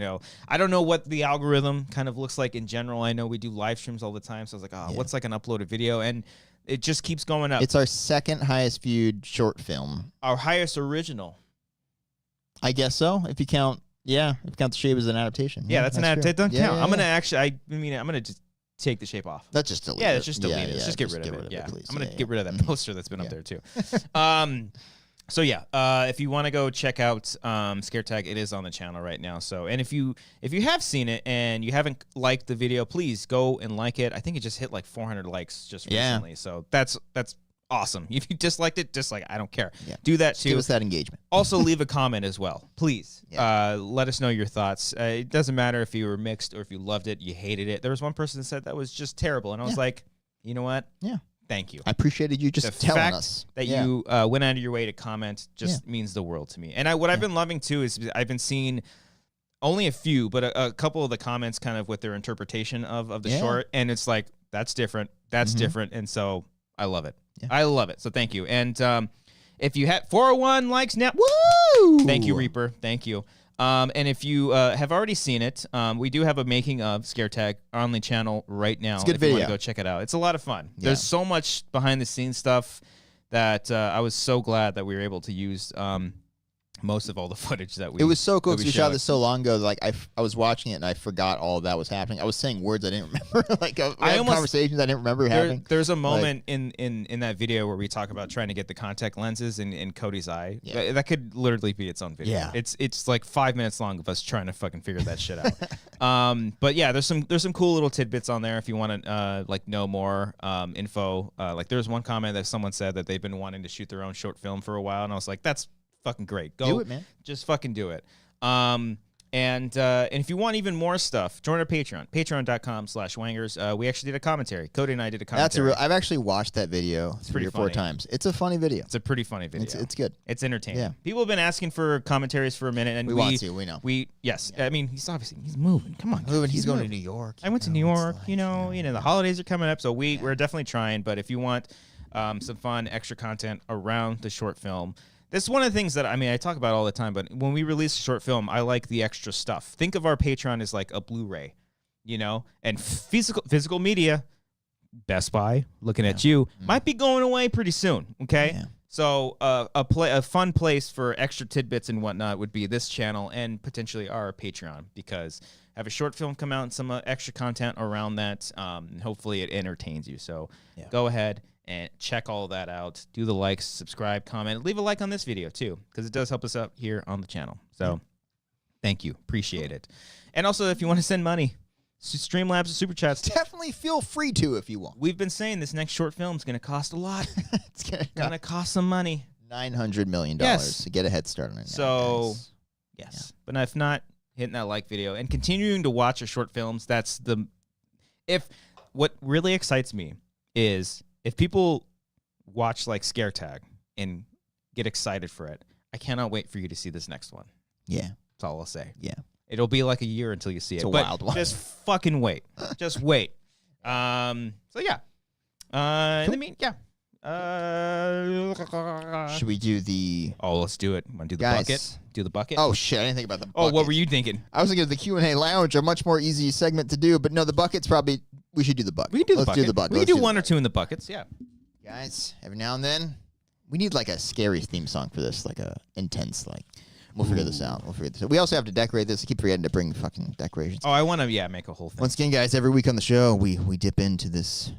I don't know what the algorithm kind of looks like in general. I know we do live streams all the time, so I was like, what's like an uploaded video? And it just keeps going up. It's our second highest viewed short film. Our highest original. I guess so. If you count. Yeah, if you count The Shape as an adaptation. Yeah, that's an adaptation. It doesn't count. Yeah. I'm going to actually, I'm going to just take The Shape off. Let's just delete it. Yeah, let's just delete it. Let's just get rid of it. Yeah, please. I'm going to get rid of that poster that's been up there, too. So, yeah, if you want to go check out Scare Tag, it is on the channel right now. So, and if you have seen it and you haven't liked the video, please go and like it. I think it just hit like 400 likes just recently. So, that's awesome. If you disliked it, dislike it. I don't care. Yeah. Do that too. Give us that engagement. Also, leave a comment as well, please. Yeah. Let us know your thoughts. It doesn't matter if you were mixed or if you loved it, you hated it. There was one person that said that was just terrible, and I was like, you know what? Yeah. Thank you. I appreciated you just telling us that you went out of your way to comment. Just means the world to me. And what I've been loving too is I've been seeing only a few, but a couple of the comments kind of with their interpretation of the short, and it's like that's different. That's different, and so I love it. Yeah. I love it. So thank you. And if you had 401 likes now, woo! Thank you, Reaper. Thank you. And if you have already seen it, we do have a making of Scare Tag on the channel right now. It's a good if video. You want to go check it out. It's a lot of fun. Yeah. There's so much behind the scenes stuff that I was so glad that we were able to use most of all the footage that we. It was so cool because we shot this so long ago. Like I was watching it and I forgot all of that was happening. I was saying words I didn't remember. Like I had conversations I didn't remember having. There's a moment in that video where we talk about trying to get the contact lenses in Cody's eye. Yeah. That could literally be its own video. Yeah. It's like 5 minutes long of us trying to fucking figure that shit out. But yeah, there's some cool little tidbits on there if you want to like know more info. Like there's one comment that someone said that they've been wanting to shoot their own short film for a while, and I was like, that's fucking great. Go do it, man. Just fucking do it. And if you want even more stuff, join our Patreon, patreon.com/wangers. We actually did a commentary. Cody and I did a commentary. I've actually watched that video 3 or 4 times. It's a funny video. It's a pretty funny video. It's good. It's entertaining. Yeah. People have been asking for commentaries for a minute, and we want to. We know. Yes. Yeah. I mean, he's moving. Come on, moving. He's going to New York. I went to New York. Like, the holidays are coming up, so we're definitely trying. But if you want some fun extra content around the short film. This is one of the things that, I talk about all the time, but when we release a short film, I like the extra stuff. Think of our Patreon as like a Blu-ray, and physical media, Best Buy, looking at you, might be going away pretty soon, okay? Yeah. So a fun place for extra tidbits and whatnot would be this channel and potentially our Patreon, because have a short film come out and some extra content around that, and hopefully it entertains you. So go ahead and check all that out. Do the likes, subscribe, comment, leave a like on this video too, because it does help us out here on the channel. So thank you. Appreciate it. And also, if you want to send money, Streamlabs or Super Chats, definitely feel free to if you want. We've been saying this next short film is going to cost a lot. It's going to cost some money. $900 million to get a head start on it. So, yes. But if not, hitting that like video and continuing to watch our short films, that's the If what really excites me is if people watch like Scare Tag and get excited for it, I cannot wait for you to see this next one. Yeah. That's all I'll say. Yeah. It'll be like a year until you see It's it. a But wild one. just fucking wait. Just wait. So yeah. In the mean, yeah. Should we do the... Oh, let's do it. Want to do the Guys. bucket? Do the bucket? Oh, shit. I didn't think about the bucket. Oh, what were you thinking? I was thinking of the Q&A lounge, a much more easy segment to do, but no, the bucket's probably... We should do the bucket. We can do the Let's bucket. do the bucket. We can Let's do one the or two in the buckets, yeah. Guys, every now and then, we need like a scary theme song for this, like a intense, like... We'll figure this out. We also have to decorate this. I keep forgetting to bring fucking decorations. Oh, I want to, make a whole thing. Once again, guys, every week on the show, we dip into this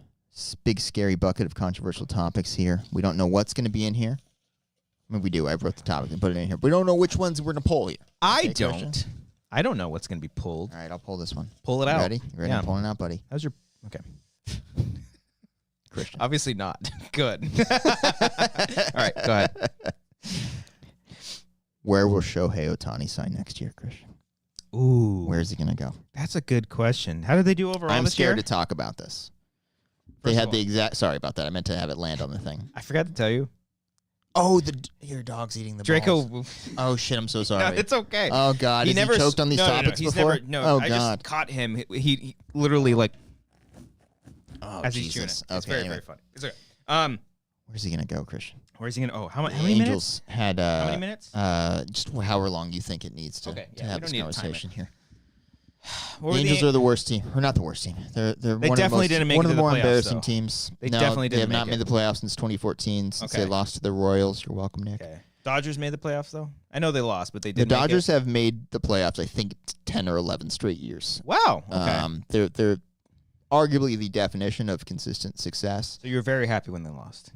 big, scary bucket of controversial topics here. We don't know what's going to be in here. I mean, we do. I wrote the topic and put it in here. We don't know which ones we're going to pull here. I Okay, don't. Christian? I don't know what's going to be pulled. All right, I'll pull this one. Pull it You out. ready? You ready? Yeah. I'm pulling it out, buddy. How's your... Okay. Christian. Obviously not. Good. All right, go ahead. Where will Shohei Ohtani sign next year, Christian? Ooh. Where's he going to go? That's a good question. How did they do overall I'm this scared year? to talk about this. First They of had all- the exact... Sorry about that. I meant to have it land on the thing. I forgot to tell you. Oh, your dog's eating the Draco... balls. Oh, shit. I'm so sorry. No, it's okay. Oh, God. Has he choked on these topics he's before? Never, no, Oh, I God. just caught him. He literally, like, Oh, as he's chewing it. Jesus. It's Okay, very, anyway. very funny. It's okay. Where's he going to go, Christian? Where's he going to... Oh, how many Angels minutes? had... How many minutes? Just however long you think it needs to, Okay, to yeah, have we this don't need to time conversation here. What The were Angels are the worst team. Or not the worst team. They're They one definitely of the most, didn't make one it of to the the more playoffs, embarrassing though. teams. They No, definitely they didn't have not make made it. the playoffs since 2014, since they Okay. lost to the Royals. You're welcome, Nick. Okay. Dodgers made the playoffs, though? I know they lost, but they The did make Dodgers it. have made the playoffs, I think, 10 or 11 straight years. Wow. Okay. They're arguably the definition of consistent success. So you were very happy when they lost.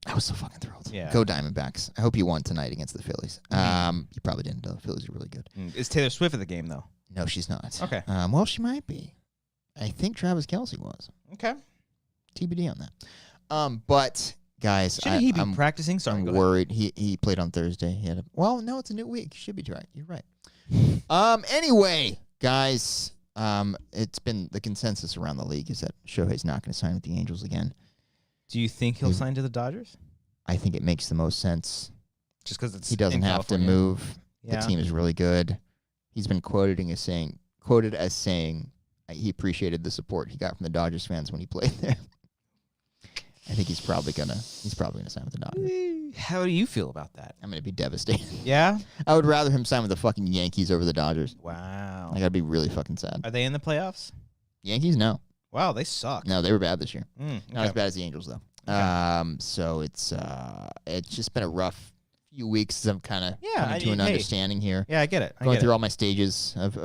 I was so fucking thrilled. Yeah. Go Diamondbacks. I hope you won tonight against the Phillies. You probably didn't, though. The Phillies are really good. Is Taylor Swift at the game, though? No, she's not. Okay. Well, she might be. I think Travis Kelce was. Okay. TBD on that. But guys, Shouldn't he be I'm, practicing? Sorry, I'm go ahead. worried. He played on Thursday. He had well, no, it's a new week. Should be right. You're right. Anyway, guys, it's been the consensus around the league is that Shohei's not going to sign with the Angels again. Do you think he'll sign to the Dodgers? I think it makes the most sense. Just because it's He doesn't in have to California? move. Yeah. The team is really good. He's been quoted as saying he appreciated the support he got from the Dodgers fans when he played there. I think he's probably gonna sign with the Dodgers. How do you feel about that? I'm gonna be devastated. Yeah. I would rather him sign with the fucking Yankees over the Dodgers. Wow. Like, I'd be really fucking sad. Are they in the playoffs? Yankees, no. Wow, they suck. No, they were bad this year. Mm, Not as okay. bad as the Angels, though. Okay. So it's just been a rough few weeks as I'm kind of coming to an understanding here. Yeah, I get it. Going through all my stages of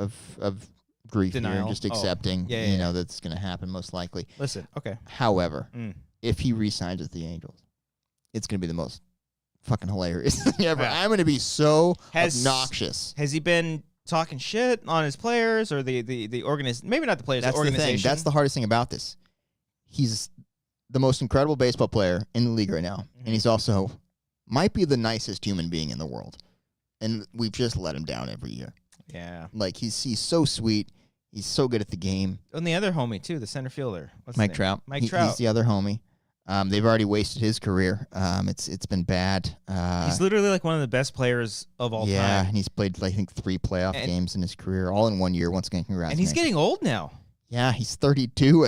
grief here, Denial. just Oh. accepting, Yeah, yeah, yeah. that's going to happen most likely. Listen, okay. However, Mm. if he re-signs with the Angels, it's going to be the most fucking hilarious thing ever. Yeah. I'm going to be so Has- obnoxious. Has he been talking shit on his players or the maybe not the players, That's the the organization? thing. That's the hardest thing about this. He's the most incredible baseball player in the league right now, and he's also might be the nicest human being in the world. And we've just let him down every year. Yeah. Like he's so sweet. He's so good at the game. And the other homie too, the center fielder. What's his Mike name? Trout. Mike Trout. He's the other homie. They've already wasted his career. It's been bad. He's literally like one of the best players of all yeah, time. and he's played I think 3 playoff games in his career, all in 1 year. Once again, congrats. And he's Nick. getting old now. Yeah, he's 32.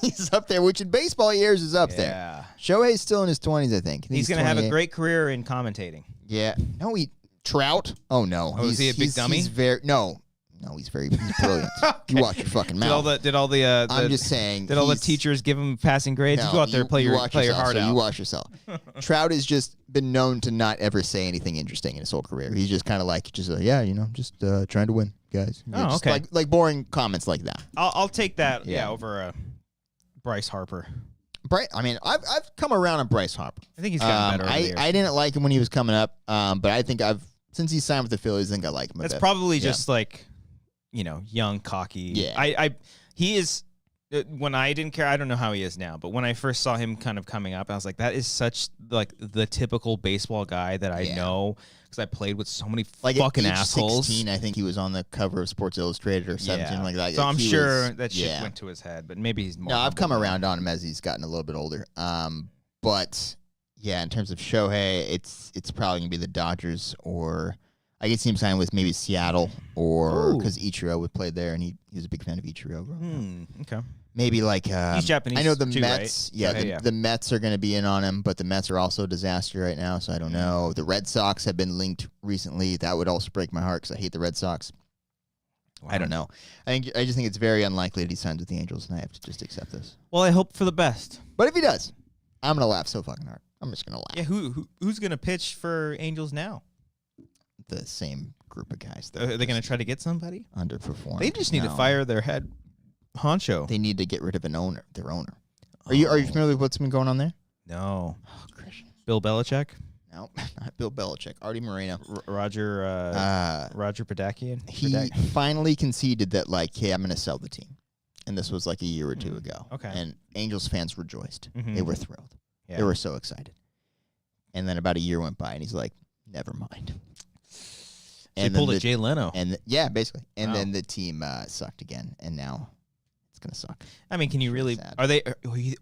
He's up there, which in baseball years is up there. Yeah. Shohei's still in his 20s, I think. He's going to have a 28. great career in commentating. Yeah. No, Trout? Oh, no. Oh, is he a big dummy? He's brilliant. He's brilliant. You watch your fucking mouth. Did all the I'm just saying. Did all the teachers give him passing grades? No, you go out there and play your watch heart yourself, out. You watch yourself. Trout has just been known to not ever say anything interesting in his whole career. He's just kind of like, just trying to win, guys. Oh, Just okay. Like boring comments like that. I'll take that. Yeah. Yeah, over Bryce Harper. I mean, I've come around on Bryce Harper. I think he's gotten better. over the years. I didn't like him when he was coming up, but I think since he signed with the Phillies, I think I like him. That's probably just like, young, cocky. Yeah. He is when I didn't care, I don't know how he is now, but when I first saw him kind of coming up, I was like, that is such like the typical baseball guy that I know because I played with so many fucking at age assholes. 16, I think he was on the cover of Sports Illustrated or 17, like that. So I'm He sure was- that shit went to his head, but maybe he's more. No, I've come humble now. around on him as he's gotten a little bit older. But yeah, in terms of Shohei, it's probably gonna be the Dodgers, or I could see him signing with maybe Seattle, or because Ichiro would play there, and he was a big fan of Ichiro. Okay. Maybe like he's Japanese. I know the too, Mets. right? Yeah, the Mets are going to be in on him, but the Mets are also a disaster right now, so I don't know. The Red Sox have been linked recently. That would also break my heart because I hate the Red Sox. Wow. I don't know. I just think it's very unlikely that he signs with the Angels, and I have to just accept this. Well, I hope for the best. But if he does, I'm gonna laugh so fucking hard. I'm just gonna laugh. Yeah, who's gonna pitch for Angels now? The same group of guys. Are they gonna try to get somebody? Underperform. They just need to fire their head honcho. They need to get rid of their owner. Are you familiar with what's been going on there? No. Oh, Christian. Bill Belichick? No, not Bill Belichick. Artie Moreno. Roger Padakian? He finally conceded that, like, hey, I'm going to sell the team. And this was like a year or two ago. Okay. And Angels fans rejoiced. Mm-hmm. They were thrilled. Yeah. They were so excited. And then about a year went by, and he's like, never mind. And they pulled a Jay Leno. And basically. And then the team sucked again, and now it's going to suck. I mean, can you really... sad. Are they...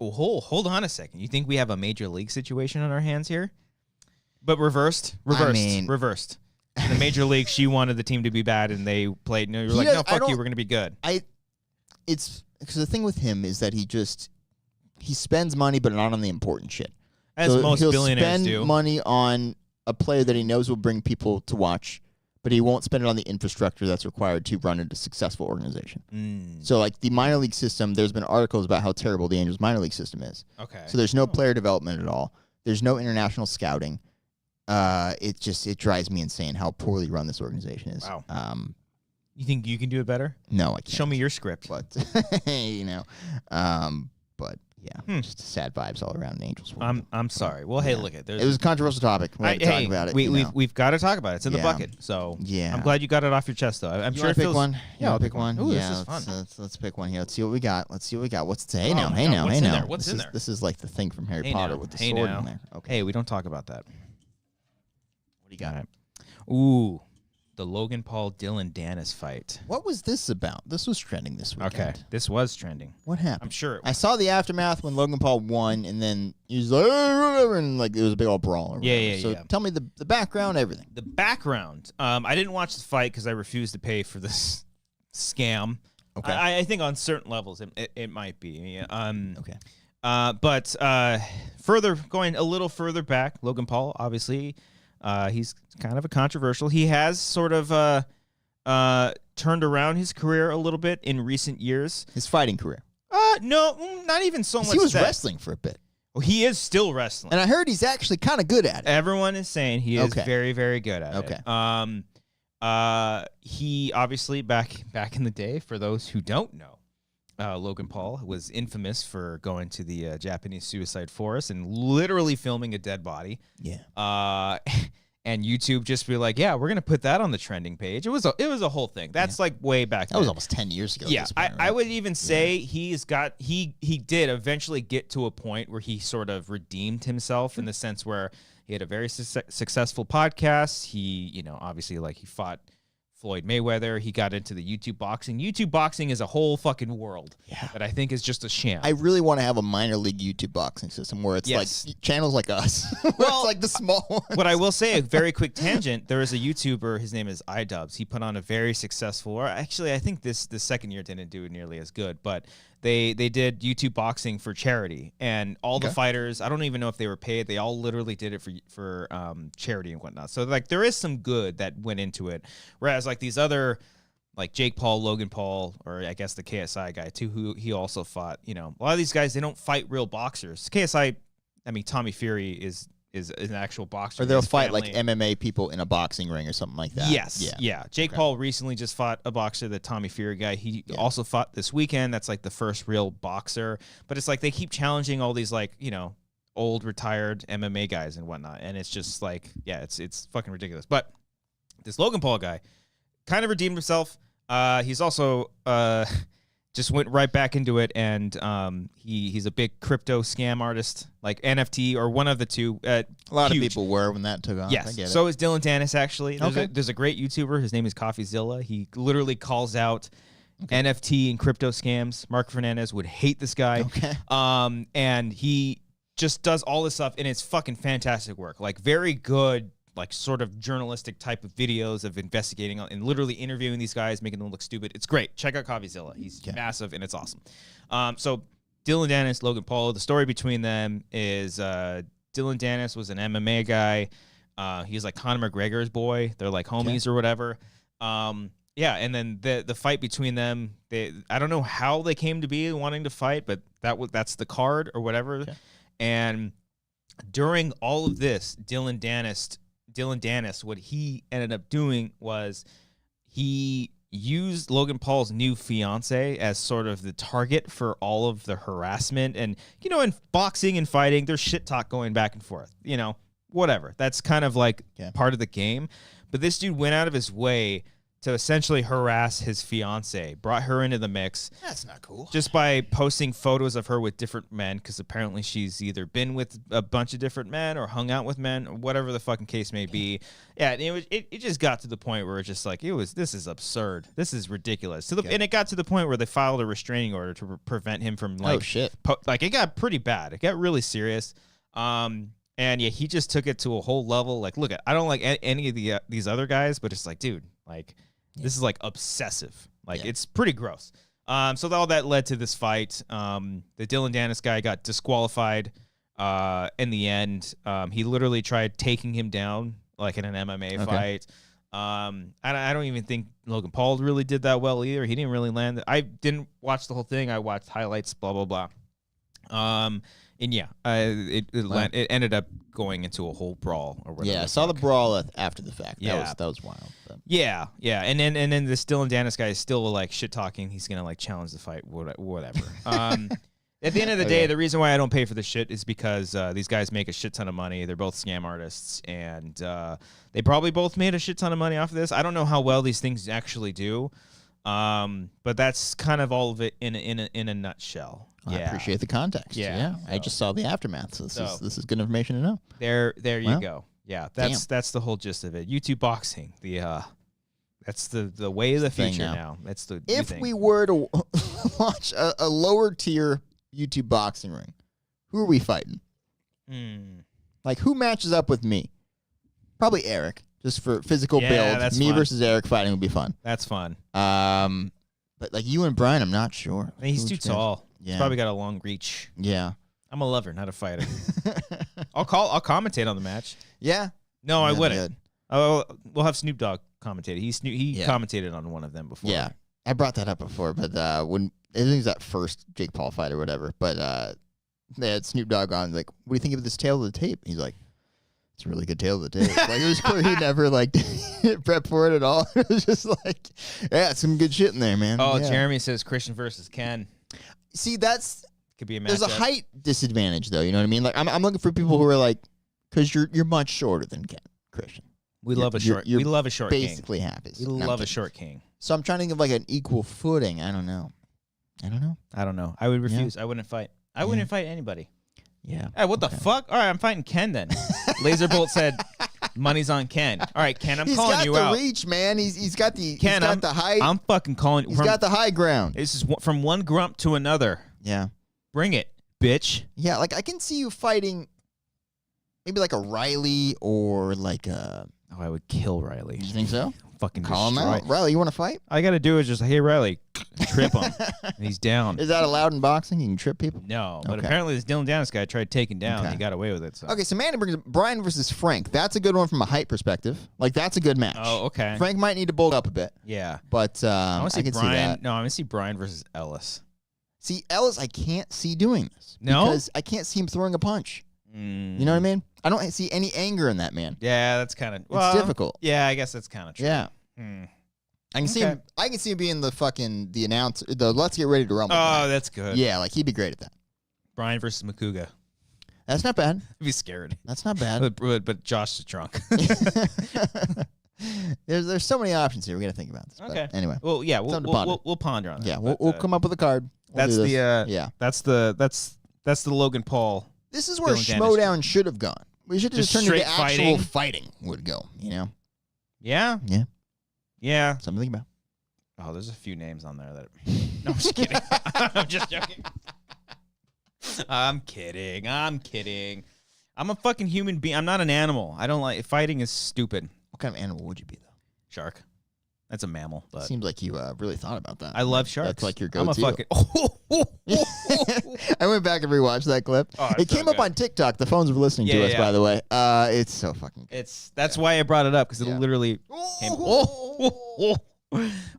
hold on a second. You think we have a major league situation on our hands here? But reversed. The major league, she wanted the team to be bad, and they played. No, you're like, no, fuck you. We're going to be good. It's because the thing with him is that he spends money, but not on the important shit. As most billionaires do. He'll spend money on a player that he knows will bring people to watch, but he won't spend it on the infrastructure that's required to run a successful organization. So, like, the minor league system, there's been articles about how terrible the Angels minor league system is. Okay. So there's no player development at all. There's no international scouting. It drives me insane how poorly run this organization is. Wow. You think you can do it better? No, I can't. Show me your script. But but yeah, just sad vibes all around the Angels. I'm sorry. Well, hey, look at it was a controversial topic. We had to talk about it. We've got to talk about it. It's in the bucket. So yeah, I'm glad you got it off your chest, though. I'm sure it pick feels. one. Yeah, I'll pick one. Ooh, yeah, this is fun. Let's pick one here. Let's see what we got. What's hey now? What's in there? This is like the thing from Harry Potter with the sword in there. Okay. Hey, we don't talk about that. What do you got? Ooh, the Logan Paul Dylan Dennis fight. What was this about? This was trending this weekend. Okay, this was trending. What happened? I'm sure. I saw the aftermath when Logan Paul won, and then he was like, whatever, and like it was a big old brawl. So tell me the background, everything. The background. I didn't watch the fight because I refused to pay for this scam. Okay. I think on certain levels it might be. Okay. But going a little further back, Logan Paul, obviously, he's kind of a controversial. He has sort of turned around his career a little bit in recent years. His fighting career. No, not even so much. He was wrestling for a bit. Well, he is still wrestling. And I heard he's actually kind of good at it. Everyone is saying he is very, very good at it. Okay. He obviously back in the day, for those who don't know, Logan Paul was infamous for going to the Japanese suicide forest and literally filming a dead body. Yeah. And YouTube just be like, yeah, we're gonna put that on the trending page. It was a whole thing. That's like way back. That was almost 10 years ago. Yeah, at this point, right? I would even say he did eventually get to a point where he sort of redeemed himself in the sense where he had a very successful podcast. He, obviously like he fought Floyd Mayweather. He got into the YouTube boxing. YouTube boxing is a whole fucking world that I think is just a sham. I really want to have a minor league YouTube boxing system where it's like channels like us. Well, it's like the small ones. What I will say, a very quick tangent, there is a YouTuber, his name is iDubbbz. He put on a very successful, or actually I think the second year didn't do nearly as good, but they did YouTube boxing for charity. And all the fighters, I don't even know if they were paid. They all literally did it for charity and whatnot. So like there is some good that went into it. Whereas like these other, like Jake Paul, Logan Paul, or I guess the KSI guy too, who he also fought. A lot of these guys, they don't fight real boxers. KSI, I mean Tommy Fury is an actual boxer. Or they'll fight like MMA people in a boxing ring or something like that. Yes. Yeah. Jake Paul recently just fought a boxer, the Tommy Fury guy. He also fought this weekend. That's like the first real boxer. But it's like they keep challenging all these like, old retired MMA guys and whatnot. And it's just like, it's fucking ridiculous. But this Logan Paul guy kind of redeemed himself. He's also just went right back into it, and he's a big crypto scam artist, like NFT or one of the two. A lot of people were when that took off. Yes, I get so it. is Dylan Dennis, actually. There's a great YouTuber. His name is CoffeeZilla. He literally calls out NFT and crypto scams. Mark Fernandez would hate this guy. Okay. And he just does all this stuff, and it's fucking fantastic work. Like, very good, like, sort of journalistic type of videos of investigating and literally interviewing these guys, making them look stupid. It's great. Check out CoffeeZilla. He's massive, and it's awesome. So Dylan Dennis, Logan Paul, the story between them is Dylan Dennis was an MMA guy. He's like Conor McGregor's boy. They're like homies or whatever. Yeah, and then the fight between them, I don't know how they came to be wanting to fight, but that's the card or whatever. Okay. And during all of this, Dylan Dennis, what he ended up doing was he used Logan Paul's new fiance as sort of the target for all of the harassment. And, you know, in boxing and fighting, there's shit talk going back and forth, you know, whatever. That's kind of like part of the game. But this dude went out of his way to essentially harass his fiance, brought her into the mix. That's not cool. Just by posting photos of her with different men, because apparently she's either been with a bunch of different men or hung out with men, or whatever the fucking case may be. Yeah, and it just got to the point where it's just like, this is absurd. This is ridiculous. And it got to the point where they filed a restraining order to prevent him from, like, oh shit. Like, it got pretty bad. It got really serious. And yeah, he just took it to a whole level. Like, look, I don't like any of these other guys, but it's like, dude, like, this is like obsessive. Like, it's pretty gross. So all that led to this fight. The Dylan Dennis guy got disqualified in the end. He literally tried taking him down, like in an MMA fight. I don't even think Logan Paul really did that well either. He didn't really land. I didn't watch the whole thing. I watched highlights, blah, blah, blah. And yeah, it ended up going into a whole brawl or whatever. Yeah, I saw the brawl that was wild. But. Yeah, and then this Dylan Dennis guy is still like shit talking. He's gonna like challenge the fight, whatever. At the end of the day, the reason why I don't pay for this shit is because these guys make a shit ton of money. They're both scam artists, and they probably both made a shit ton of money off of this. I don't know how well these things actually do, but that's kind of all of it in a nutshell. I appreciate the context. Yeah. I just saw the aftermath, so this is good information to know. There you go. Yeah, that's the whole gist of it. YouTube boxing, that's the way of the future now. That's the if we were to launch a lower tier YouTube boxing ring, who are we fighting? Like, who matches up with me? Probably Eric, just for physical build. Me versus Eric fighting would be fun. That's fun. But like you and Brian, I'm not sure. I mean, he's too tall. Yeah. He's probably got a long reach. Yeah. I'm a lover, not a fighter. I'll commentate on the match. Yeah. No, I wouldn't. Oh, we'll have Snoop Dogg commentate. He commentated on one of them before. Yeah. I brought that up before, but when I think it was that first Jake Paul fight or whatever, but they had Snoop Dogg on, like, what do you think of this tail of the tape? He's like, it's a really good tail of the tape. Like, it was clear he never like prep for it at all. It was just like, yeah, some good shit in there, man. Oh, Jeremy says Christian versus Ken. See, that's could be a matchup. There's a height disadvantage, though. You know what I mean? Like, I'm looking for people who are like, because you're much shorter than Ken, Christian. We love a short. We love a short king. Basically half his. We love a short king. So I'm trying to think of like an equal footing. I don't know. I would refuse. I wouldn't fight. I wouldn't fight anybody. Yeah. Hey, what the fuck? All right, I'm fighting Ken then. Laserbolt said, "Money's on Ken." All right, Ken, I'm calling you out. He's got the reach, man. He's got the the height. I'm fucking calling. He's got the high ground. This is from one grump to another. Yeah. Bring it, bitch. Yeah, like I can see you fighting maybe like a Riley or like a... Oh, I would kill Riley. You think so? Fucking call him out. Riley, you want to fight? All I got to do is just, hey, Riley, trip him. And he's down. Is that allowed in boxing? You can trip people? No, but apparently this Dylan Dennis guy tried taking down. He got away with it. So. Okay, so Manny brings up Brian versus Frank. That's a good one from a height perspective. Like, that's a good match. Oh, okay. Frank might need to bulk up a bit. Yeah. But I can see that. No, I want to see Brian versus Ellis. See, Ellis, I can't see doing this. No? Because I can't see him throwing a punch. You know what I mean? I don't see any anger in that man. Yeah, that's kind of... It's difficult. Yeah, I guess that's kind of true. Yeah. I can see him. I can see him being the announcer. The let's get ready to rumble. Oh, that's good. Yeah, like he'd be great at that. Brian versus Makuga. That's not bad. I'd be scared. That's not bad. But Josh is drunk. There's so many options here. We got to think about this. Okay. But anyway. Well, yeah, we'll ponder on that. Yeah, we'll come up with a card. That's the Logan Paul. This is where Schmodown should have gone. We should have just turned into actual fighting would go, you know? Yeah? Yeah. Yeah. Something to think about. Oh, there's a few names on there that... No, I'm just kidding. I'm just joking. I'm kidding. I'm a fucking human being. I'm not an animal. I don't like... Fighting is stupid. What kind of animal would you be, though? Shark. That's a mammal. But seems like you really thought about that. I love sharks. That's like your go-to. I'm a fucking... I went back and rewatched that clip. Oh, it came up on TikTok. The phones were listening to us, by the way. It's so fucking good. That's why I brought it up, because it literally came...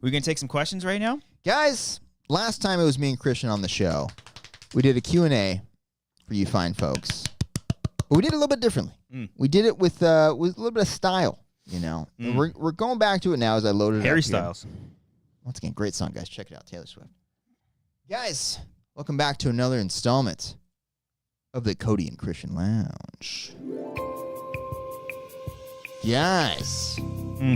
We gonna take some questions right now? Guys, last time it was me and Christian on the show. We did a Q&A for you fine folks. But we did it a little bit differently. We did it with a little bit of style, you know. And we're going back to it now as I loaded it up. Harry Styles. Once again, great song, guys. Check it out, Taylor Swift. Guys, welcome back to another installment of the Cody and Christian Lounge. Guys,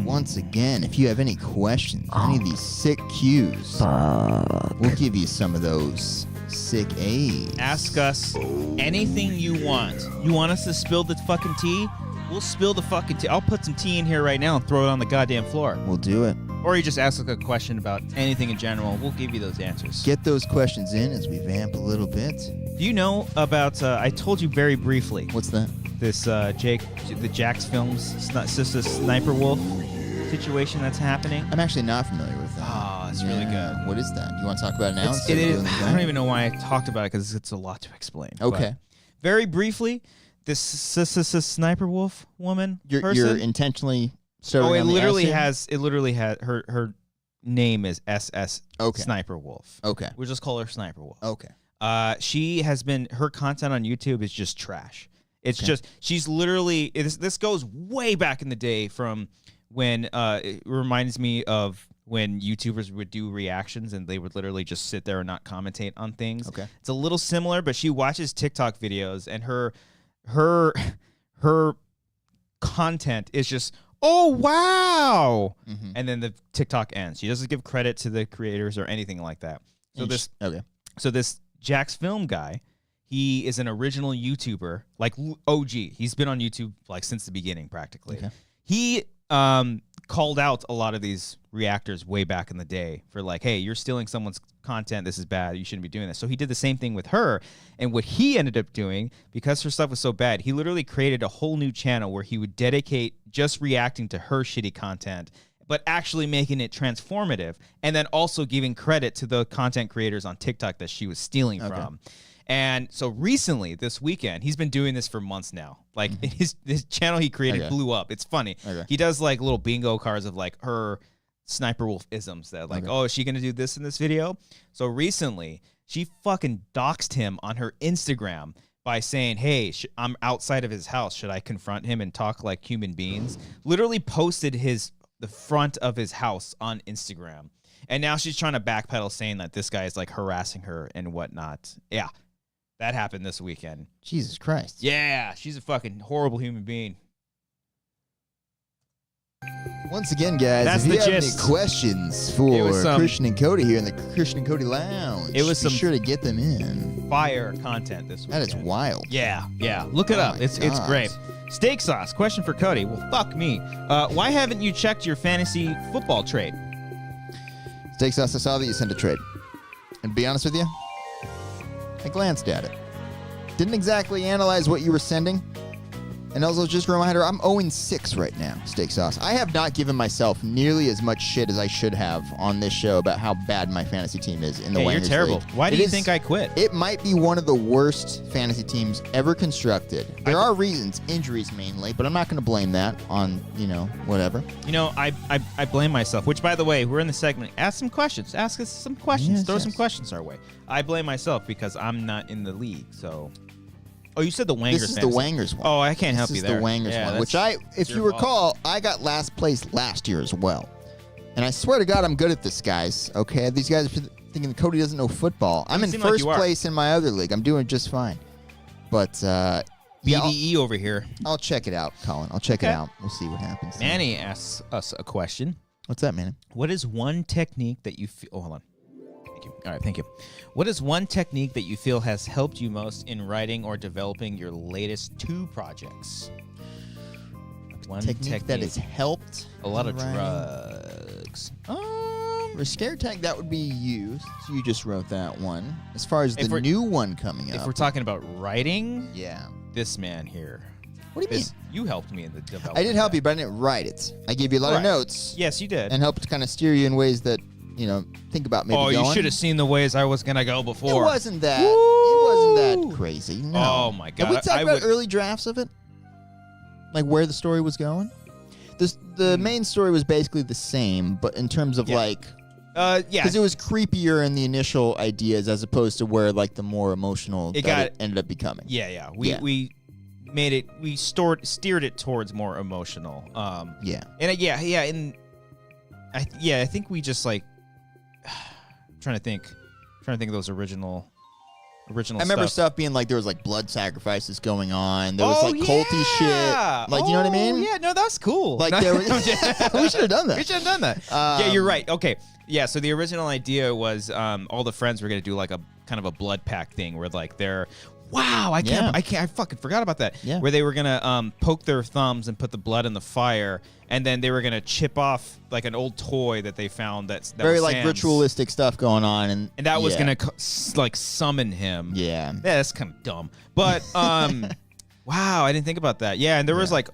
once again, if you have any questions, any of these sick cues, we'll give you some of those sick A's. Ask us anything you want. You want us to spill the fucking tea? We'll spill the fucking tea. I'll put some tea in here right now and throw it on the goddamn floor. We'll do it. Or you just ask like a question about anything in general. We'll give you those answers. Get those questions in as we vamp a little bit. Do you know about, I told you very briefly. What's that? This the Jax Films Sister Sniper Wolf situation that's happening. I'm actually not familiar with that. Oh, it's really good. What is that? You want to talk about it now? It is. I don't even know why I talked about it because it's a lot to explain. Okay. But very briefly, this Sniper Wolf woman You're intentionally starting it literally has her name is SS Sniper Wolf. Okay. We'll just call her Sniper Wolf. Okay. She has been, her content on YouTube is just trash. It's just, she's literally, this goes way back in the day from when, it reminds me of when YouTubers would do reactions and they would literally just sit there and not commentate on things. Okay. It's a little similar, but she watches TikTok videos and her content is just, oh, wow. Mm-hmm. And then the TikTok ends. She doesn't give credit to the creators or anything like that. So this Jax Film guy, he is an original YouTuber, like OG. He's been on YouTube like since the beginning, practically. Okay. He called out a lot of these reactors way back in the day for like, hey, you're stealing someone's content. This is bad. You shouldn't be doing this. So he did the same thing with her. And what he ended up doing, because her stuff was so bad, he literally created a whole new channel where he would dedicate just reacting to her shitty content, but actually making it transformative, and then also giving credit to the content creators on TikTok that she was stealing from. And so recently, this weekend, he's been doing this for months now. Like his channel he created blew up. It's funny. He does like little bingo cards of like her Sniper Wolf isms that like, oh, is she gonna do this in this video? So recently, she fucking doxed him on her Instagram by saying, hey, I'm outside of his house. Should I confront him and talk like human beings? Literally posted the front of his house on Instagram. And now she's trying to backpedal saying that this guy is like harassing her and whatnot. Yeah. That happened this weekend. Jesus Christ. Yeah, she's a fucking horrible human being. Once again, guys, that's if you the have gist. Any questions for Christian and Cody here in the Christian and Cody Lounge, be sure to get them in. Fire content this weekend. That is wild. Yeah. Look it up. It's great. Steak sauce. Question for Cody. Well, fuck me. Why haven't you checked your fantasy football trade? Steak sauce, I saw that you sent a trade. And to be honest with you, I glanced at it. Didn't exactly analyze what you were sending. And also, just a reminder, I'm 0-6 right now, Steak Sauce. I have not given myself nearly as much shit as I should have on this show about how bad my fantasy team is in the Wangers You're terrible. League. Why do you think I quit? It might be one of the worst fantasy teams ever constructed. There are reasons, injuries mainly, but I'm not going to blame that on, whatever. I blame myself, which, by the way, we're in the segment. Ask some questions. Ask us some questions. Throw some questions our way. I blame myself because I'm not in the league, so... Oh, you said the Wangers. This is the Wangers one. Oh, I can't help you there. This is the Wangers one, which if you recall, I got last place last year as well. And I swear to God, I'm good at this, guys. Okay, these guys are thinking Cody doesn't know football. I'm in first place in my other league. I'm doing just fine. But BDE over here. I'll check it out, Colin. I'll check it out. We'll see what happens. Manny asks us a question. What's that, Manny? What is one technique that you feel... Oh, hold on. Thank you. All right, thank you. What is one technique that you feel has helped you most in writing or developing your latest 2 projects? One technique that has helped. A lot of drugs. For Scare Tag, that would be you. So you just wrote that one. As far as the new one coming up. If we're talking about writing, yeah, this man here. What do you mean? You helped me in the development. I did help you, but I didn't write it. I gave you a lot of notes. Yes, you did. And helped kind of steer you in ways that, think about maybe going. Oh, you should have seen the ways I was going to go before. It wasn't that. Woo! It wasn't that crazy. No. Oh, my God. Have we talked about early drafts of it? Like where the story was going? The main story was basically the same, but in terms of yeah, because it was creepier in the initial ideas as opposed to where like the more emotional it ended up becoming. Yeah. We made it. We steered it towards more emotional. Yeah. And I think we just like trying to think of those original. I remember stuff being like there was like blood sacrifices going on. There was like culty shit. Like you know what I mean? Yeah, no, that's cool. Like there was, we should have done that. We should have done that. Yeah, you're right. Okay. Yeah, so the original idea was all the friends were gonna do like a kind of a blood pact thing where like they're I fucking forgot about that. Yeah. Where they were gonna poke their thumbs and put the blood in the fire, and then they were gonna chip off like an old toy that they found that very was like Sam's. Ritualistic stuff going on, and that was gonna like summon him. Yeah, that's kind of dumb. But wow, I didn't think about that. Yeah, and there was like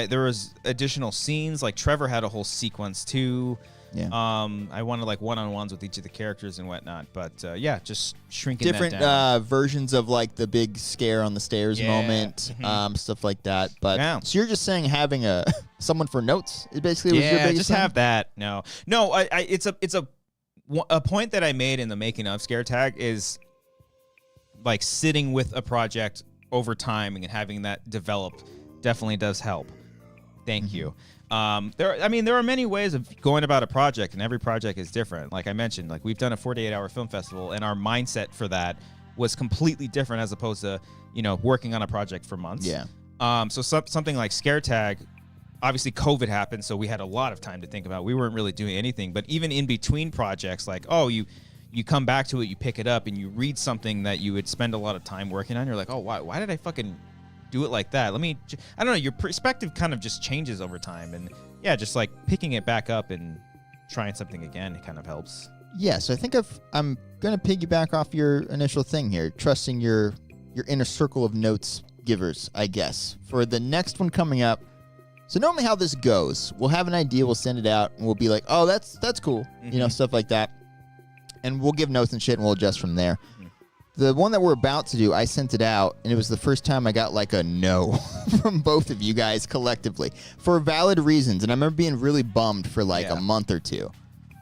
there was additional scenes. Like Trevor had a whole sequence too. Yeah. I wanted like one-on-ones with each of the characters and whatnot, but just shrinking different that down. Versions of like the big scare on the stairs moment, stuff like that. But so you're just saying having someone for notes is basically was your biggest just thing? have that. No, it's a point that I made in the making of Scare Tag is like sitting with a project over time and having that develop definitely does help. Thank you. There are many ways of going about a project, and every project is different. Like I mentioned, like we've done a 48-hour film festival, and our mindset for that was completely different as opposed to working on a project for months. Yeah. So something like Scare Tag, obviously COVID happened, so we had a lot of time to think about. We weren't really doing anything, but even in between projects, like you come back to it, you pick it up, and you read something that you would spend a lot of time working on. You're like, oh, why did I fucking do it like that? I don't know, your perspective kind of just changes over time, and just like picking it back up and trying something again, it kind of helps. Yeah, so I think I'm gonna piggyback off your initial thing here, trusting your inner circle of notes givers, I guess, for the next one coming up. So normally how this goes, we'll have an idea, we'll send it out, and we'll be like, oh, that's cool, stuff like that, and we'll give notes and shit, and we'll adjust from there. The one that we're about to do, I sent it out, and it was the first time I got like a no from both of you guys collectively for valid reasons. And I remember being really bummed for like a month or two.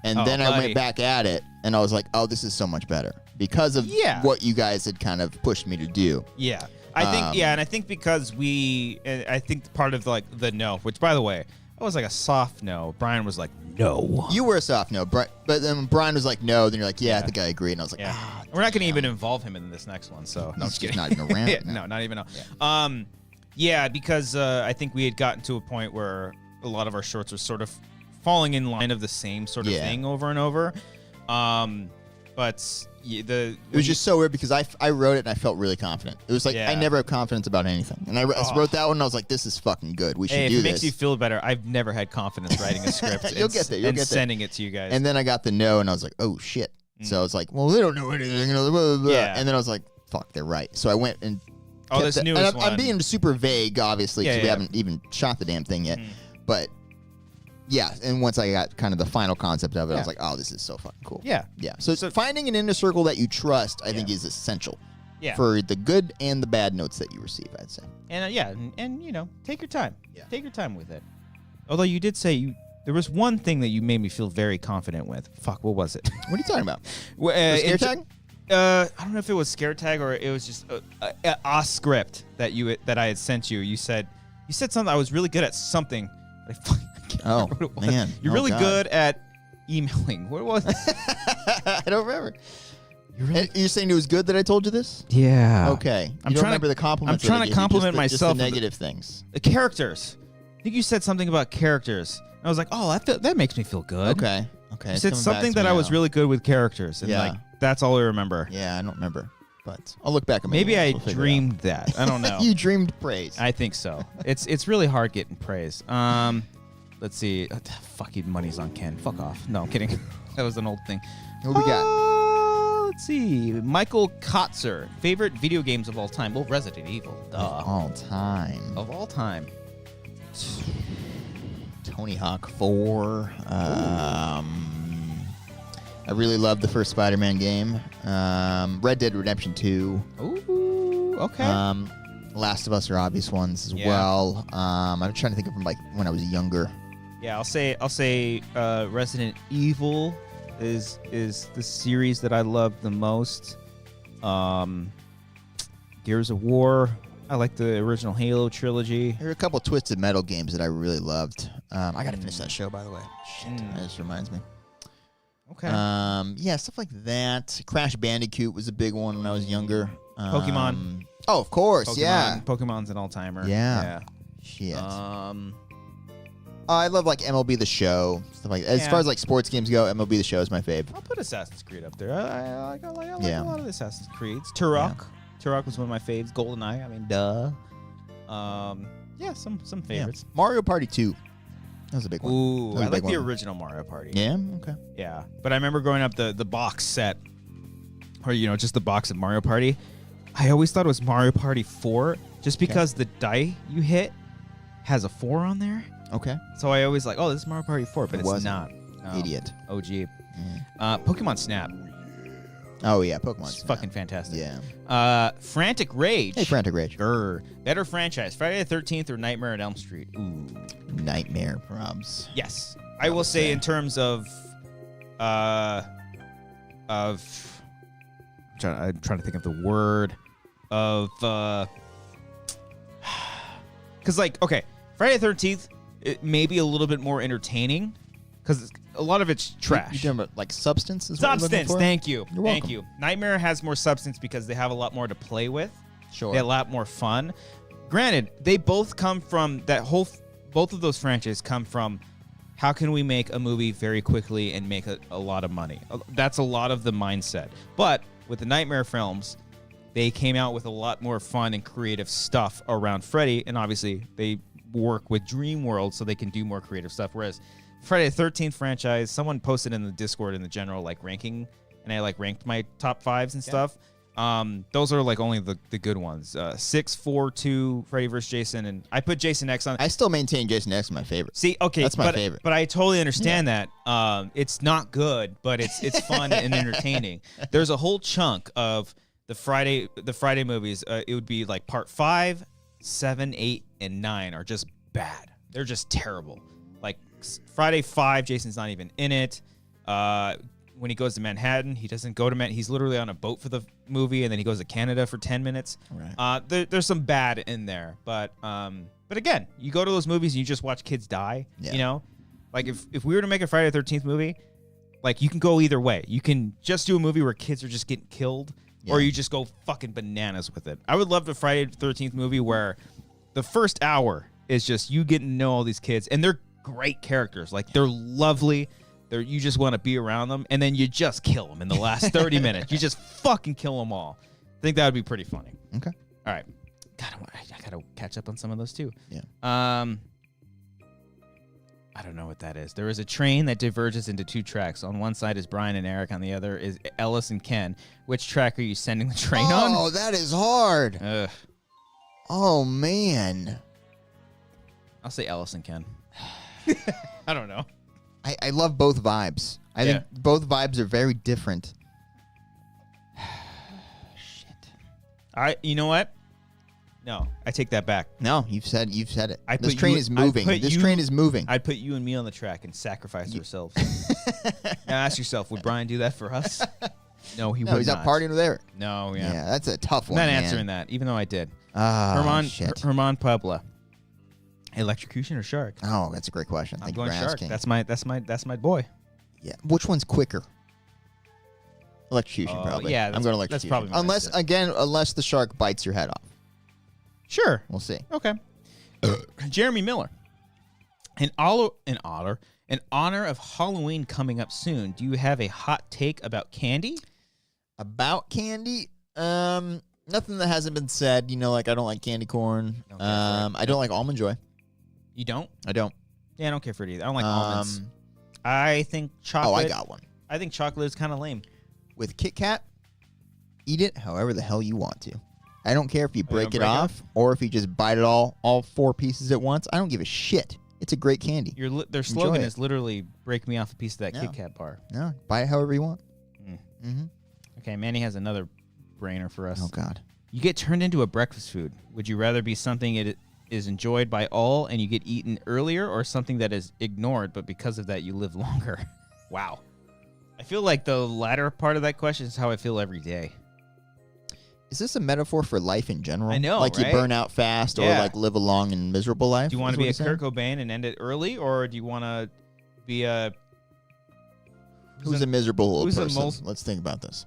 And then I went back at it, and I was like, oh, this is so much better because of what you guys had kind of pushed me to do. Yeah. I think, and I think because I think part of like the no, which by the way, I was like a soft no. Brian was like, no. You were a soft no, but then Brian was like, no. Then you're like, I think I agree. And I was like, we're not going to even involve him in this next one. So no, I'm just kidding. Not even around. No, not even. Because I think we had gotten to a point where a lot of our shorts were sort of falling in line of the same sort of thing over and over. But it was just so weird because I wrote it and I felt really confident. It was like I never have confidence about anything, and I wrote that one and I was like, "This is fucking good. We should do this." If it makes you feel better, I've never had confidence writing a script. You'll get there. You'll get there. Sending it to you guys. And then I got the no, and I was like, "Oh shit!" So I was like, "Well, they don't know anything." Blah, blah, blah. And then I was like, "Fuck, they're right." So I went and this newest one. I'm being super vague, obviously, because we haven't even shot the damn thing yet, but. Yeah, and once I got kind of the final concept of it, I was like, oh, this is so fucking cool. Yeah. So finding an inner circle that you trust, I think, is essential for the good and the bad notes that you receive, I'd say. And, and take your time. Yeah. Take your time with it. Although you did say there was one thing that you made me feel very confident with. Fuck, what was it? What are you talking about? Scare Tag? I don't know if it was Scare Tag or it was just a script that I had sent you. You said something. I was really good at something. Oh, man. You're really good at emailing. What was it? I don't remember. You're saying it was good that I told you this? Yeah. Okay. I'm trying to remember the compliments. I'm trying to compliment myself. Just the negative things. The characters. I think you said something about characters. I was like, oh, that makes me feel good. Okay. You said something that I was really good with characters, and like that's all I remember. Yeah, I don't remember, but I'll look back at maybe I dreamed that. I don't know. You dreamed praise. I think so. It's really hard getting praise. Let's see. Fucking money's on Ken. Fuck off. No, I'm kidding. That was an old thing. What we got? Let's see. Michael Kotzer. Favorite video games of all time? Well, Resident Evil. Duh. Of all time. Tony Hawk 4. I really loved the first Spider-Man game. Red Dead Redemption 2. Ooh, okay. Last of Us are obvious ones as well. I'm trying to think of them like when I was younger. Yeah, I'll say Resident Evil is the series that I love the most. Gears of War. I like the original Halo trilogy. There are a couple Twisted Metal games that I really loved. I gotta finish that show, by the way. Shit, that just reminds me. Okay. Yeah, stuff like that. Crash Bandicoot was a big one when I was younger. Pokemon. Oh, of course, yeah. Pokemon's an all-timer. Yeah. Shit. I love like MLB The Show, stuff like that. As far as like sports games go, MLB The Show is my fave. I'll put Assassin's Creed up there. I like a lot of the Assassin's Creeds. Turok. Yeah. Turok was one of my faves. GoldenEye. I mean, duh. Some favorites. Yeah. Mario Party 2. That was a big one. Ooh, I like the original Mario Party. Yeah. Okay. Yeah, but I remember growing up the box set, or just the box of Mario Party. I always thought it was Mario Party 4, just because the die you hit has a 4 on there. Okay. So I always like, oh, this is Mario Party 4, but it's not. No. Idiot. OG. Pokemon Snap. Oh, yeah, Pokemon Snap. Fucking fantastic. Yeah. Frantic Rage. Hey, Frantic Rage. Better franchise, Friday the 13th or Nightmare on Elm Street? Ooh. Nightmare, probs. Yes. I will say in terms of I'm trying to think of the word of because like, okay, Friday the 13th, it may be a little bit more entertaining because a lot of it's trash. You're talking about like substance? Substance, thank you. You're welcome. Thank you. Nightmare has more substance because they have a lot more to play with. Sure. They have a lot more fun. Granted, they both come from both of those franchises come from how can we make a movie very quickly and make a lot of money? That's a lot of the mindset. But with the Nightmare films, they came out with a lot more fun and creative stuff around Freddy, and obviously they work with Dreamworld so they can do more creative stuff. Whereas Friday the 13th franchise, someone posted in the Discord in the general like ranking, and I like ranked my top 5s and stuff. Those are like only the good ones. 6, 4, 2, Freddy vs. Jason, and I put Jason X on. I still maintain Jason X is my favorite. See, okay, that's my favorite. But I totally understand that. It's not good, but it's fun and entertaining. There's a whole chunk of the Friday movies. It would be like part 5, 7, 8, and 9 are just bad. They're just terrible. Like Friday 5, Jason's not even in it. When he goes to Manhattan, he doesn't go to Manhattan. He's literally on a boat for the movie, and then he goes to Canada for 10 minutes. Right. There's some bad in there, but again, you go to those movies and you just watch kids die. Yeah. You know, like if we were to make a Friday the 13th movie, like you can go either way. You can just do a movie where kids are just getting killed, or you just go fucking bananas with it. I would love the Friday the 13th movie where the first hour is just you getting to know all these kids, and they're great characters. Like they're lovely. You just want to be around them, and then you just kill them in the last 30 minutes. You just fucking kill them all. I think that would be pretty funny. Okay. All right. God, I got to catch up on some of those too. Yeah. I don't know what that is. There is a train that diverges into 2 tracks. On one side is Brian and Eric. On the other is Ellis and Ken. Which track are you sending the train on? Oh, that is hard. Ugh. Oh, man. I'll say Ellis and Ken. I don't know. I love both vibes. I think both vibes are very different. Shit. You know what? No, I take that back. No, you've said it. This train is moving. This train is moving. I'd put you and me on the track and sacrifice ourselves. Now ask yourself, would Brian do that for us? No, he would not. He's not partying with Eric. No, yeah. Yeah, that's a tough one. I'm not answering that, even though I did. Shit. Herman Puebla. Electrocution or shark? Oh, that's a great question. I'm going shark. That's my boy. Yeah. Which one's quicker? Electrocution, probably. Yeah, I'm going electrocution. That's probably unless the shark bites your head off. Sure. We'll see. Okay. Jeremy Miller. In honor of Halloween coming up soon, do you have a hot take about candy? About candy? Nothing that hasn't been said. You know, like I don't like candy corn. I don't like Almond Joy. You don't? I don't. Yeah, I don't care for it either. I don't like almonds. I think chocolate. Oh, I got one. I think chocolate is kind of lame. With Kit Kat, eat it however the hell you want to. I don't care if you break it off or if you just bite it all 4 pieces at once. I don't give a shit. It's a great candy. Their slogan is literally break me off a piece of that Kit Kat bar. No, buy it however you want. Mm-hmm. Okay, Manny has another brainer for us. Oh, God. You get turned into a breakfast food. Would you rather be something it is enjoyed by all and you get eaten earlier, or something that is ignored, but because of that you live longer? Wow. I feel like the latter part of that question is how I feel every day. Is this a metaphor for life in general? I know, like right? you burn out fast or like live a long and miserable life? Do you want to be a Kurt Cobain and end it early, or do you want to be a... Who's a miserable person? Let's think about this.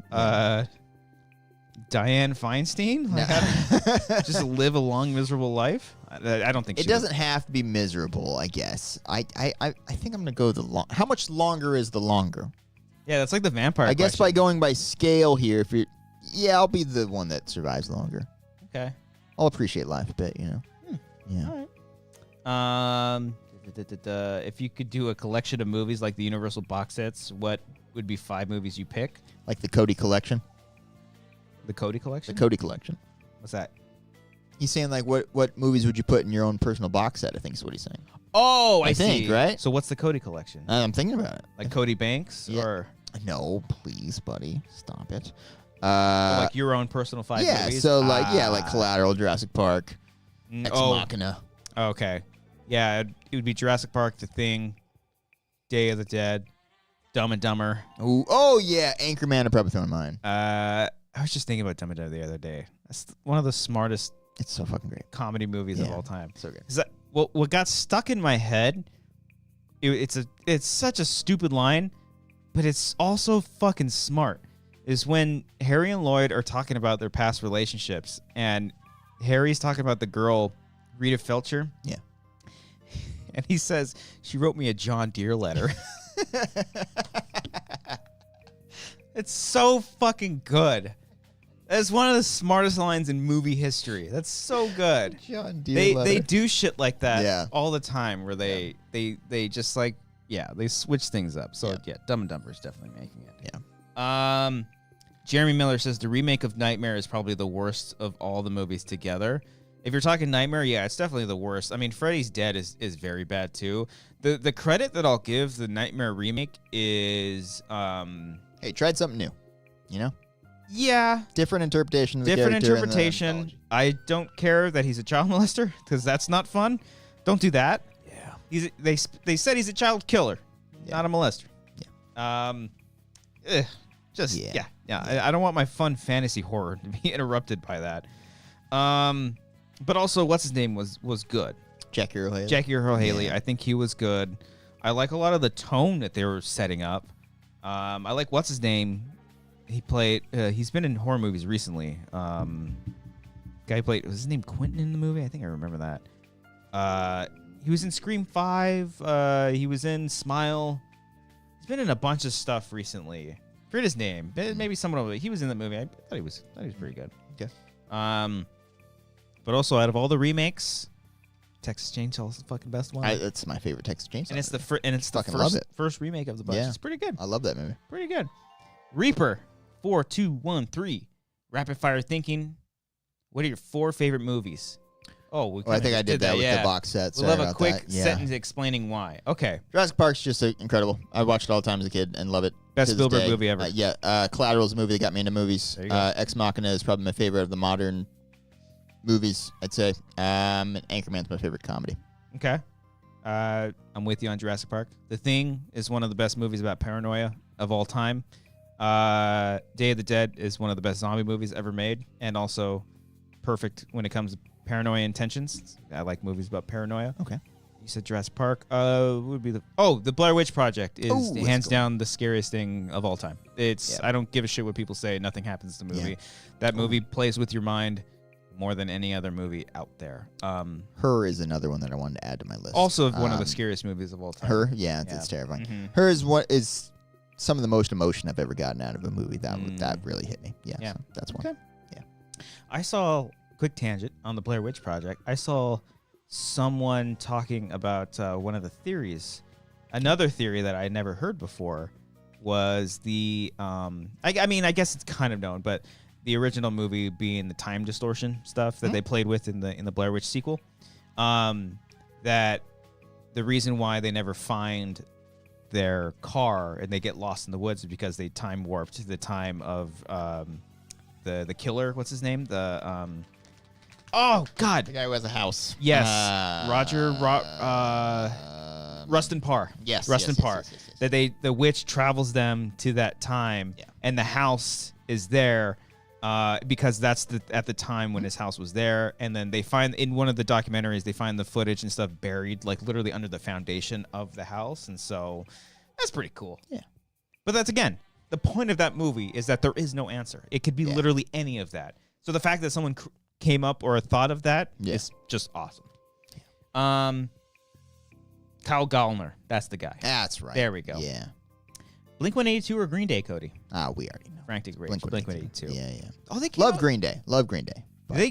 Diane Feinstein? Like, just live a long, miserable life? I don't think it doesn't have to be miserable, I guess. I think I'm going to go the long... How much longer is the longer? Yeah, that's like the vampire guess by going by scale here, if you're... Yeah, I'll be the one that survives longer. Okay. I'll appreciate life a bit, you know? Yeah. All right. If you could do a collection of movies like the Universal box sets, what would be 5 movies you pick? Like the Cody collection? The Cody collection? The Cody collection. What's that? He's saying, like, what movies would you put in your own personal box set, I think is what he's saying. Oh, I think, see. Right? So what's the Cody collection? I'm thinking about it. Like Cody Banks? Or no, please, buddy. Stop it. Like your own personal 5 movies? Yeah, so like Collateral, Jurassic Park, Ex Machina. Okay. Yeah, it would be Jurassic Park, The Thing, Day of the Dead, Dumb and Dumber. Ooh, oh, yeah, Anchorman, I'm probably throwing mine. I was just thinking about Dumb and Dumber the other day. That's one of the smartest it's so fucking great comedy movies of all time. So good. Is that what got stuck in my head? It's such a stupid line, but it's also fucking smart. Is when Harry and Lloyd are talking about their past relationships, and Harry's talking about the girl, Rita Felcher. Yeah. And he says, she wrote me a John Deere letter. It's so fucking good. That's one of the smartest lines in movie history. That's so good. John Deere letter. They do shit like that all the time where they just like, they switch things up. So, Dumb and Dumber is definitely making it. Yeah. Jeremy Miller says the remake of Nightmare is probably the worst of all the movies together. If you're talking Nightmare, it's definitely the worst. I mean, Freddy's Dead is very bad too. The credit that I'll give the Nightmare remake is hey, tried something new, you know? Yeah. Different interpretation of the Different character interpretation. I don't care that he's a child molester because that's not fun. Don't do that. Yeah. They said he's a child killer, not a molester. Yeah. I don't want my fun fantasy horror to be interrupted by that. But also, what's his name was good. Jackie Earle Haley. Yeah. I think he was good. I like a lot of the tone that they were setting up. I like what's his name. He played. He's been in horror movies recently. Guy played. Was his name Quentin in the movie? I think I remember that. He was in Scream 5. He was in Smile. He's been in a bunch of stuff recently. Forget his name. Maybe someone over. He was in that movie. I thought he was pretty good. Okay. But also out of all the remakes, Texas Chainsaw is the fucking best one. That's my favorite Texas Chainsaw. And it's the first remake of the bunch. It's pretty good. I love that movie. Pretty good. Reaper 4213. Rapid fire thinking. What are your 4 favorite movies? Oh, I think I did that with the box set. We'll have a quick sentence explaining why. Okay. Jurassic Park's just incredible. I watched it all the time as a kid and love it. Best Spielberg movie ever. Collateral's a movie that got me into movies. There you go. Ex Machina is probably my favorite of the modern movies, I'd say. And Anchorman's my favorite comedy. Okay. I'm with you on Jurassic Park. The Thing is one of the best movies about paranoia of all time. Day of the Dead is one of the best zombie movies ever made, and also perfect when it comes to paranoia intentions. I like movies about paranoia. Okay. You said Jurassic Park. What would be the Blair Witch Project is hands down the scariest thing of all time. It's I don't give a shit what people say. Nothing happens to the movie. That movie plays with your mind more than any other movie out there. Her is another one that I wanted to add to my list. Also one of the scariest movies of all time. Her, it's terrifying. Mm-hmm. Her is what is some of the most emotion I've ever gotten out of a movie. That really hit me. Yeah. So that's one. Okay. Yeah. I saw, quick tangent on the Blair Witch Project. I saw someone talking about one of the theories. Another theory that I had never heard before was the I guess it's kind of known, but the original movie being the time distortion stuff that they played with in the Blair Witch sequel. That the reason why they never find their car and they get lost in the woods is because they time warped to the time of the killer. What's his name? Oh God! The guy who has a house. Yes, Rustin Parr. Yes, Rustin Parr. Yes. That the witch travels them to that time, and the house is there because that's at the time when his house was there. And then they find in one of the documentaries they find the footage and stuff buried like literally under the foundation of the house, and so that's pretty cool. Yeah, but that's again the point of that movie is that there is no answer. It could be literally any of that. So the fact that someone came up or thought of that is just awesome. Yeah. Kyle Gallner, that's the guy. That's right. There we go. Yeah. Blink-182 or Green Day, Cody? We already know. Frantic Rage. Blink-182. Yeah. Oh, they love Green Day. Love Green Day.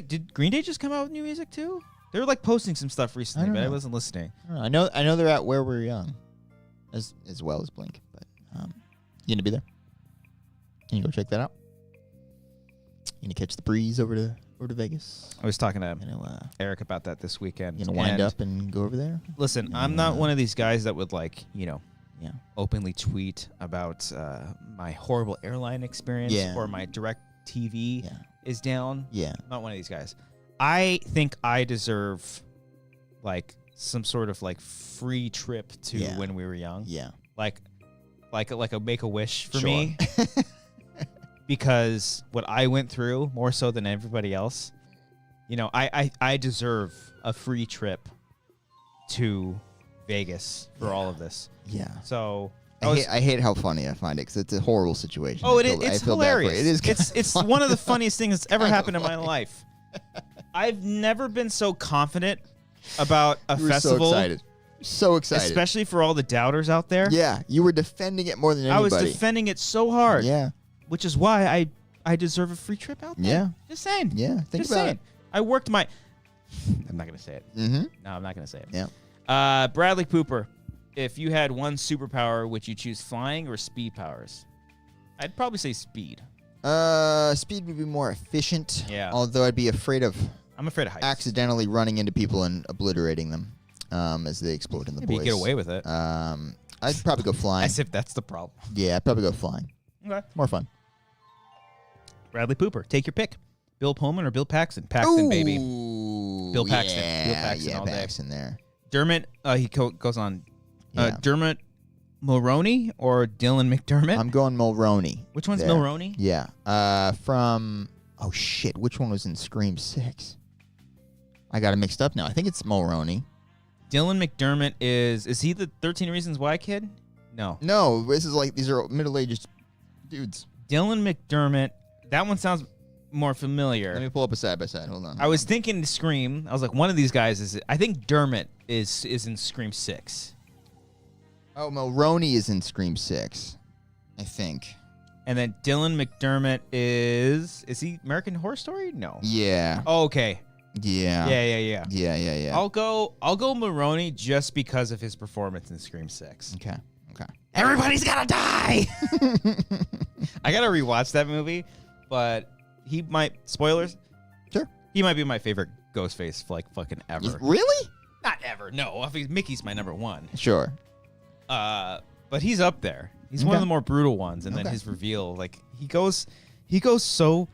Did Green Day just come out with new music too? They were like posting some stuff recently, but I wasn't listening. I know they're at Where We're Young, as well as Blink. But you gonna be there? Can you go check that out? You gonna catch the breeze over to Vegas? I was talking to Eric about that this weekend. You gonna wind up and go over there? Listen, I'm not one of these guys that would openly tweet about my horrible airline experience or my direct TV is down. Yeah. I'm not one of these guys. I think I deserve like some sort of like free trip to when we were young. Yeah. Like a Make-A-Wish for me. Because what I went through more so than everybody else, I deserve a free trip to Vegas for all of this. Yeah. So I hate how funny I find it because it's a horrible situation. Oh, it's hilarious. It's one of the funniest things that's ever happened in my life. I've never been so confident about a festival. So excited. Especially for all the doubters out there. Yeah. You were defending it more than anybody. I was defending it so hard. Yeah. Which is why I deserve a free trip out there. Yeah. Just saying. Yeah. Think about it. I worked my... I'm not going to say it. Mm-hmm. No, I'm not going to say it. Yeah. Bradley Pooper, if you had one superpower, would you choose flying or speed powers? I'd probably say speed. Speed would be more efficient. Yeah. Although I'd be afraid of... I'm afraid of heights. Accidentally running into people and obliterating them as they explode in the Maybe boys. You get away with it. I'd probably go flying. As if that's the problem. Yeah, I'd probably go flying. Okay. More fun. Bradley Pooper, take your pick. Bill Pullman or Bill Paxton? Paxton, baby. Bill Paxton. Yeah, Bill Paxton all day. Paxton there. Dermot, he goes on. Dermot Mulroney or Dylan McDermott? I'm going Mulroney. Which one's Mulroney? Yeah. From, oh shit, which one was in Scream 6? I got it mixed up now. I think it's Mulroney. Dylan McDermott is he the 13 Reasons Why kid? No. No, this is like, these are middle-aged dudes. Dylan McDermott, that one sounds more familiar. Let me pull up a side-by-side. Hold on. I was thinking Scream. I was like, one of these guys is... I think Dermot is in Scream 6. Oh, Mulroney is in Scream 6, I think. And then Dylan McDermott is he American Horror Story? No. Yeah. Oh, okay. Yeah. Yeah. I'll go Mulroney just because of his performance in Scream 6. Okay. Everybody's gotta die! I gotta rewatch that movie, but he might... Spoilers? Sure. He might be my favorite Ghostface, like, fucking ever. Really? Not ever, no. Mickey's my number one. Sure. But he's up there. He's one of the more brutal ones, and then his reveal, like, he goes so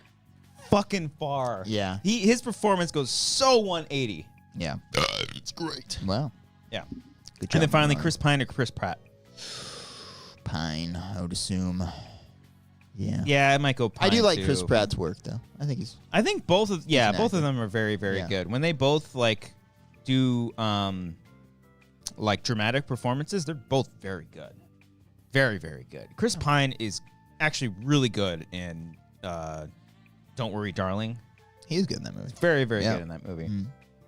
fucking far. Yeah. His performance goes so 180. Yeah. It's great. Wow. Yeah. Good job. And then finally, Chris Pine or Chris Pratt? Pine, I would assume. Yeah. Yeah, I might go Pine. I do like too. Chris Pratt's work, though. I think both of them are very, very good. When they both like do like dramatic performances, they're both very good. Very, very good. Chris Pine is actually really good in Don't Worry, Darling. He's good in that movie. Very, very good in that movie.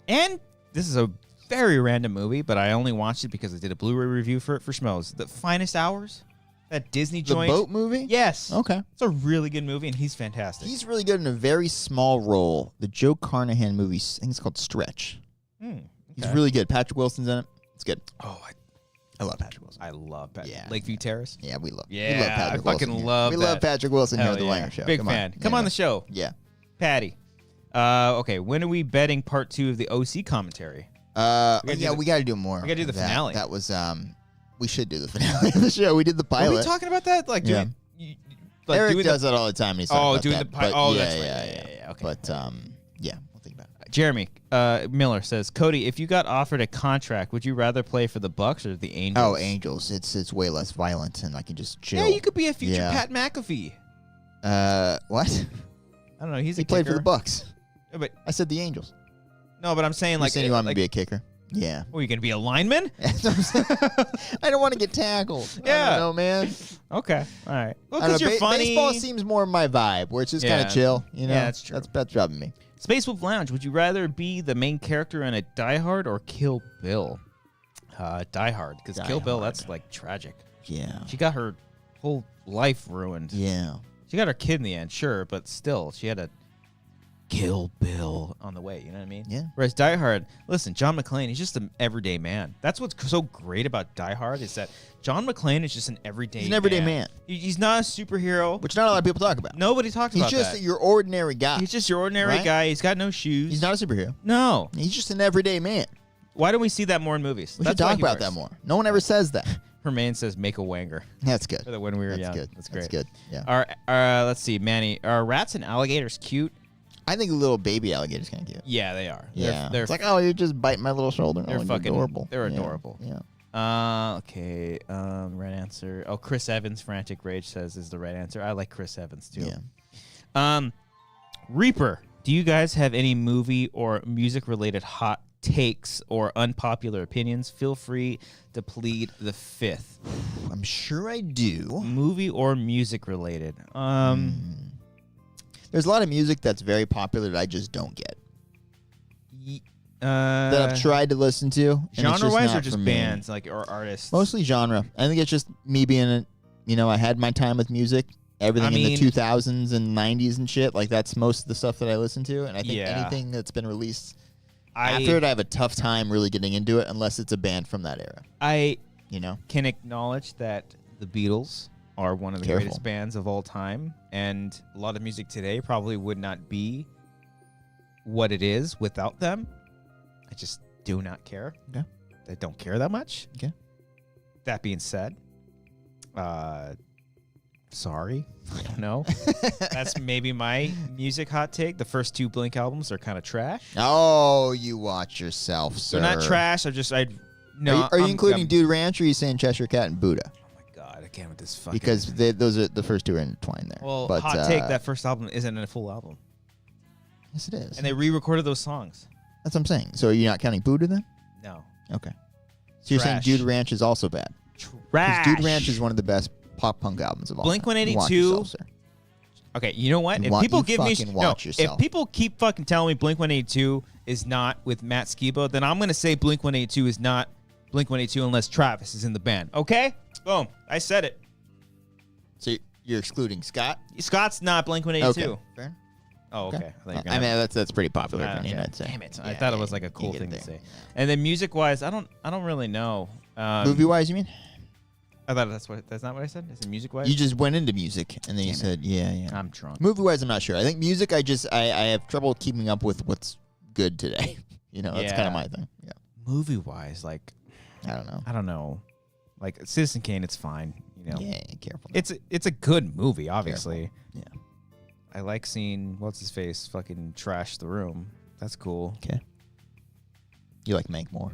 And this is a very random movie, but I only watched it because I did a Blu-ray review for Schmoes. The Finest Hours, that Disney joint. The boat movie? Yes. Okay. It's a really good movie, and he's fantastic. He's really good in a very small role. The Joe Carnahan movie, I think it's called Stretch. He's really good. Patrick Wilson's in it. It's good. Oh, I love Patrick Wilson. I love Patrick. Yeah. Lakeview Terrace? Yeah, we love Yeah, we love Patrick I fucking Wilson. love We that. love Patrick Wilson here Hell at the yeah. Wanger Show. Big Come fan. on. Come on the show. Yeah. Patty. Okay, when are we betting part 2 of the OC commentary? We got to do more. We got to do the finale. That was we should do the finale of the show. We did the pilot. Are we talking about that? Like doing like Eric doing does that all the time. And he's talking about doing that, the pilot. but Oh, yeah, that's right. Yeah. Okay. But yeah, we'll think about it. Jeremy Miller says, Cody, if you got offered a contract, would you rather play for the Bucks or the Angels? Oh, Angels. It's way less violent, and I can just chill. Yeah, you could be a future Yeah. Pat McAfee. What? I don't know. He played for the Bucks. Yeah, but I said the Angels. no, but I'm saying You saying you want me like, to be a kicker? Yeah. Are you going to be a lineman? I don't want to get tackled. Yeah. I don't know, man. Okay. All right. Well, I don't because know, you're funny. Baseball seems more my vibe, where it's just kind Yeah. of chill. You know, Yeah, that's true. That's driving me. Space Wolf Lounge, would you rather be the main character in a Die Hard or Kill Bill? Die Hard, because Die Kill Bill, Hard. that's like tragic. Yeah. She got her whole life ruined. Yeah. She got her kid in the end, sure, but still, she had to kill Bill on the way. You know what I mean? Yeah. Whereas Die Hard, listen, John McClane, he's just an everyday man. That's what's so great about Die Hard is that John McClane is just an everyday man. He's an everyday man. He's not a superhero. Which not a lot of people talk about. Nobody talks about He's just that. your ordinary guy. He's just your ordinary Right? guy. He's got no shoes. He's not a superhero. No. He's just an everyday man. Why don't we see that more in movies? We That's should why talk he about works. that more. No one ever says that. Hermaine says, make a Wanger. That's good. For the when we were That's young. good. That's great. That's good. Yeah. Let's see, Manny. Are rats and alligators cute? I think a little baby alligator's kind of cute. Yeah, they are. Yeah. They're It's like, oh, you just bite my little shoulder. They're Oh, fucking adorable. They're Yeah. adorable. Yeah. Okay. Right answer. Oh, Chris Evans, Frantic Rage says is the right answer. I like Chris Evans too. Yeah. Reaper, do you guys have any movie or music related hot takes or unpopular opinions? Feel free to plead the fifth. I'm sure I do. Movie or music related. There's a lot of music that's very popular that I just don't get. That That I've tried to listen to. and it's genre wise not or just for me. bands like or artists? Mostly genre. I think it's just me being a, I had my time with music. Everything in the 2000s and 90s and shit. Like, that's most of the stuff that I listen to. And I think anything that's been released after it, I have a tough time really getting into it unless it's a band from that era. I can acknowledge that the Beatles are one of the greatest bands of all time, and a lot of music today probably would not be what it is without them. I just do not care. Okay. I don't care that much. Okay. That being said, sorry, I don't know. That's maybe my music hot take. The first 2 Blink albums are kind of trash. Oh, you watch yourself, sir. They're not trash. No. Are you including Dude Ranch, or are you saying Cheshire Cat and Buddha? Oh my god, I can't with this fucking. Because those are the first 2 are intertwined there. Well, but, hot take. That first album isn't a full album. Yes, it is. And they re-recorded those songs. That's what I'm saying. So are you not counting Buddha then? No. Okay. So you're saying Trash. Dude Ranch is also bad? Trash. Dude Ranch is one of the best pop punk albums of all time. Blink-182. Watch yourself, sir. Okay, you know what? If people keep fucking telling me Blink-182 is not with Matt Skiba, then I'm gonna say Blink-182 is not Blink-182 unless Travis is in the band. Okay? Boom. I said it. So you're excluding Scott? Scott's not Blink-182. Okay. Fair. Oh, okay. I mean, that's pretty popular opinion, okay. I'd say. Damn it! Yeah, I thought it was like a cool you thing get to there. say. And then music-wise, I don't really know. Movie-wise, you mean? I thought that's not what I said. Is it music-wise? You just went into music, and then you said, yeah. I'm drunk. Movie-wise, I'm not sure. I think music, I have trouble keeping up with what's good today. That's kind of my thing. Yeah. Movie-wise, like I don't know. I don't know. Like Citizen Kane, it's fine. Yeah, careful. It's a good movie, obviously. Careful. Yeah. I like seeing what's his face fucking trash the room. That's cool. Okay. You like Mank more?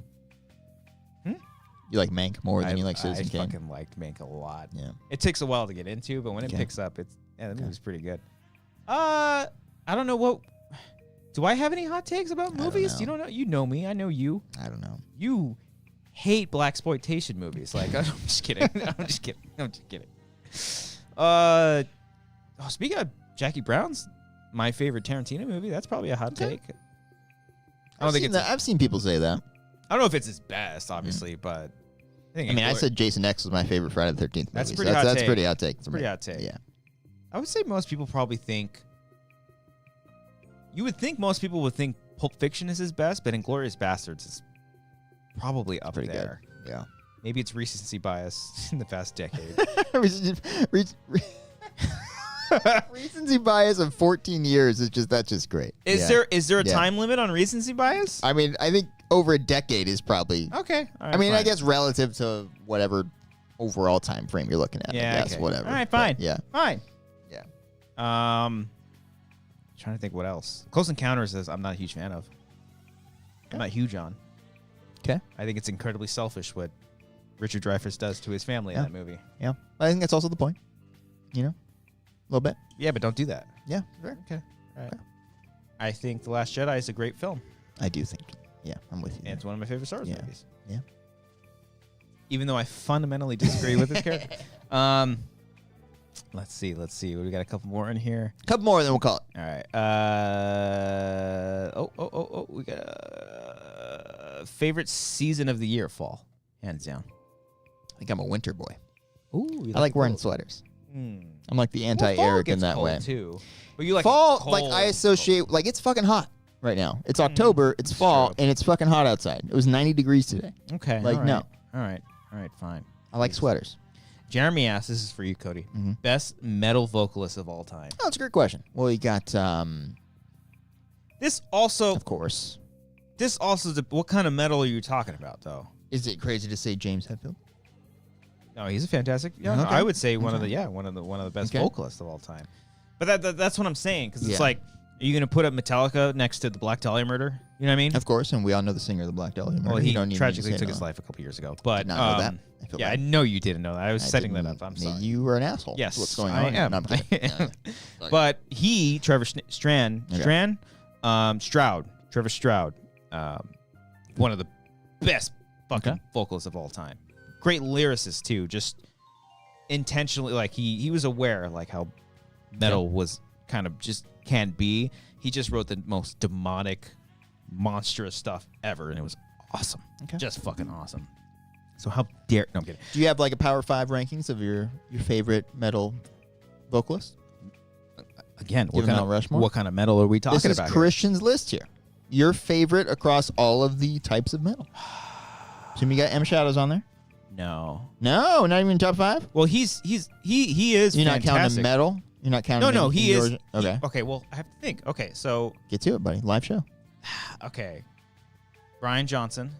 You like Mank more than you like Citizen Kane? I fucking liked Mank a lot. Yeah. It takes a while to get into, but when it picks up, the movie's pretty good. I don't know what. Do I have any hot takes about movies? know. You don't know. You know me. I know you. I don't know. You hate blaxploitation movies. Like, I'm just kidding. I'm just kidding. Speaking of Jackie Brown's my favorite Tarantino movie, that's probably a hot take. I've seen people say that. I don't know if it's his best, obviously, but I said Jason X was my favorite Friday the 13th movie. That's pretty hot take. That's pretty hot take. It's a pretty hot take. Yeah. I would say most people probably think. You would think most people would think Pulp Fiction is his best, but Inglourious Bastards is probably up pretty there. Good. Yeah. Maybe it's recency bias in the past decade. Recency bias of 14 years that's just great. Is there a time limit on recency bias? I mean, I think over a decade is probably okay. Right, I guess relative to whatever overall time frame you're looking at. Yeah, I guess whatever. All right, fine. But, yeah, fine. Yeah. Trying to think what else. Close Encounters is I'm not a huge fan of. I'm not huge on. Okay. I think it's incredibly selfish what Richard Dreyfuss does to his family in that movie. Yeah, I think that's also the point. You know, a little bit. Yeah, but don't do that. Yeah. Sure. Okay. All right. I think The Last Jedi is a great film. I do think. Yeah, I'm with you. And it's one of my favorite Star Wars Yeah. movies. Yeah. Even though I fundamentally disagree with his character. Let's see. We got a couple more in here. Couple more, then we'll call it. All right. We got favorite season of the year, fall, hands down. I think I'm a winter boy. Ooh, I like wearing sweaters. I'm like the anti-Eric in that way. Too. But you like fall, cold, like I associate, like it's fucking hot right now. It's October, it's fall, true. and it's fucking hot outside. It was 90 degrees today. Okay. Like, all right. no. All right, fine. I like sweaters. Jeremy asks, this is for you, Cody. Best metal vocalist of all time. Oh, that's a great question. Well, you got, this also, of course. What kind of metal are you talking about, though? Is it crazy to say James Hetfield? No, he's a fantastic. Yeah, Okay. no, I would say one of the best vocalists of all time. But that's what I'm saying, because it's like, are you going to put up Metallica next to the Black Dahlia murder? You know what I mean? Of course, and we all know the singer of the Black Dahlia murder. Well, he don't need tragically to took say his no. life a couple years ago. But Did not know that. I feel bad. I know you didn't know that. I was setting that up. I'm Yeah, sorry. You were an asshole. Yes, That's what's going I on. am. No, I'm kidding. Yeah. But Trevor Stroud, one of the best fucking vocalists of all time. Great lyricist too. Just intentionally, like he was aware like how metal was kind of just can be. He just wrote the most demonic, monstrous stuff ever, and it was awesome. Okay. Just fucking awesome. So how dare? No, I'm kidding. Do you have like a Power 5 rankings of your favorite metal vocalist? Again, Give him Mount Rushmore? what kind of metal are we talking This is about? Christian's list here. Your favorite across all of the types of metal. So you got M Shadows on there? No, No, not even top 5. well, he is. You're not fantastic. counting metal. You're not counting. No, he is. Okay, Okay, well, I have to think. Okay, so get to it, buddy. Live show. okay, Brian Johnson,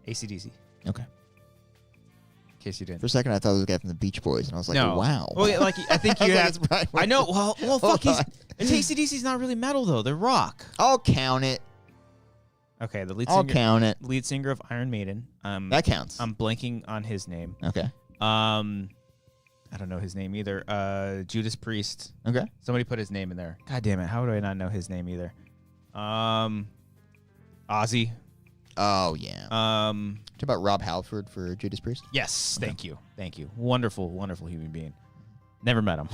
AC/DC. Okay. In case you didn't. For a second, I thought it was a guy from the Beach Boys, and I was like, No. wow. Well, yeah, like I think I you was like, have. it's Brian I know. Well, fuck. Hold on. AC/DC's not really metal though. They're rock. I'll count it. Okay, the I'll count it. lead singer of Iron Maiden. That counts. I'm blanking on his name. Okay. I don't know his name either. Judas Priest. Okay. Somebody put his name in there. God damn it! How do I not know his name either? Ozzy. Oh, yeah. Talk about Rob Halford for Judas Priest. Yes. Thank you. Wonderful, wonderful human being. Never met him.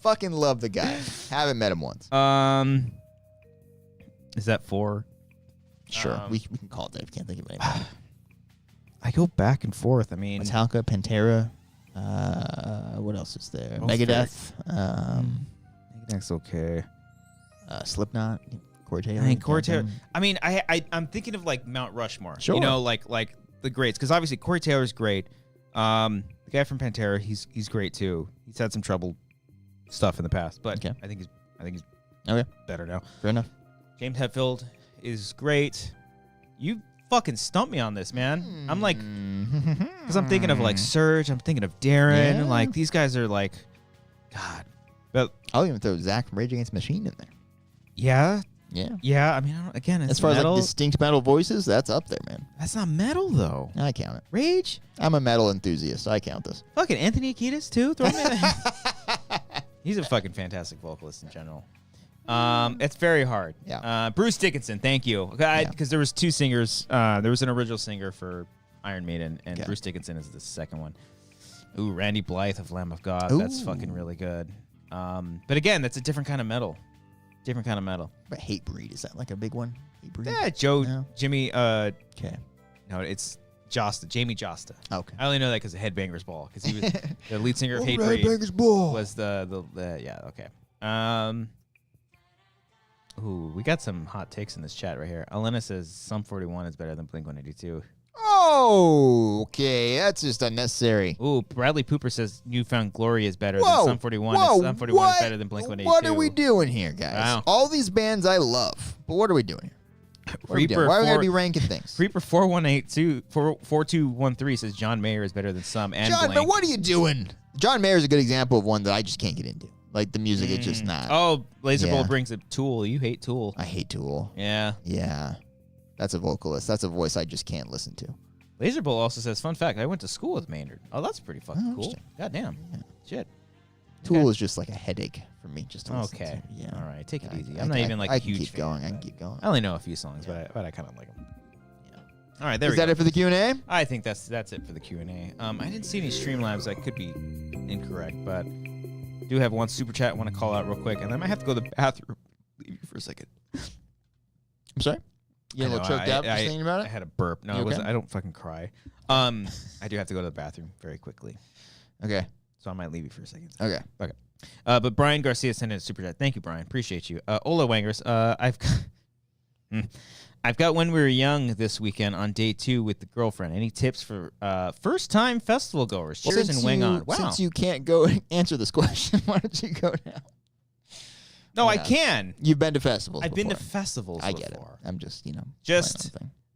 Fucking love the guy. Haven't met him once. Is that 4? Sure. We can call it that. Can't think of anything. I go back and forth. I mean, Metallica, Pantera. What else is there? Oh, Megadeth. Megadeth's okay. Slipknot. Cortez. I mean, Corey I mean, I'm thinking of like Mount Rushmore. Sure. You know, like the greats, because obviously Corey Taylor's great. The guy from Pantera, he's great too. He's had some trouble stuff in the past, but Okay. I think he's Okay. better now. Fair enough. James Hetfield is great. You fucking stumped me on this, man. I'm like, because I'm thinking of like Surge. I'm thinking of Darren. Yeah. Like these guys are like, God. But I'll even throw Zach from Rage Against the Machine in there. yeah. Yeah. I mean, again, it's As far metal. as like distinct metal voices, that's up there, man. That's not metal though. I count it. Rage. I'm a metal enthusiast. I count this. Fucking Anthony Kiedis too. Throw him in there. He's a fucking fantastic vocalist in general. It's very hard. Yeah. Bruce Dickinson, thank you. Because there was 2 singers. There was an original singer for Iron Maiden, and Bruce Dickinson is the second one. Ooh, Randy Blythe of Lamb of God. Ooh. That's fucking really good. But again, that's a different kind of metal. Different kind of metal. But Hatebreed, is that like a big one? Hatebreed? Yeah, Jimmy. Okay. No, it's Josta. Jamie Josta. Okay. I only know that because of Headbangers Ball, because he was the lead singer of Hatebreed. Headbangers Ball was the yeah, okay. Ooh, we got some hot takes in this chat right here. Elena says Sum 41 is better than Blink-182. Oh, okay. That's just unnecessary. Ooh, Bradley Pooper says Newfound Glory is better than Sum 41. Sum 41 is better than Blink-182. What are we doing here, guys? Wow. All these bands I love, but what are we doing here? Why are we going to be ranking things? Reaper 41824213 says John Mayer is better than Sum and John, Blank. but what are you doing? John Mayer is a good example of one that I just can't get into. Like, the music is just not. Oh, Laserbolt brings up Tool. You hate Tool. I hate Tool. Yeah. Yeah. That's a vocalist. That's a voice I just can't listen to. Laserbolt also says, fun fact, I went to school with Maynard. Oh, that's pretty fucking cool. God damn. Yeah. Shit. Tool is just like a headache for me just to listen to. Yeah. All right. Take it easy. I'm not even like a huge fan. I can keep going. I only know a few songs, but I kind of like them. Yeah. All right. There we go. Is that it for the Q&A? I think that's it for the Q&A. I didn't see any Streamlabs. I could be incorrect, but do have one super chat I want to call out real quick, and I might have to go to the bathroom. Leave you for a second. I'm sorry? You a little choked up just thinking about it? I had a burp. No, okay? I don't fucking cry. I do have to go to the bathroom very quickly. Okay. So I might leave you for a second. Okay. But Brian Garcia sent in a super chat. Thank you, Brian. Appreciate you. Ola Wangers, I've got When We Were Young this weekend on day 2 with the girlfriend. Any tips for first-time festival goers? Cheers and wing on. Wow. Since you can't go answer this question, why don't you go now? No, I can. You've been to festivals I've before. been to festivals I before. get it. I'm just,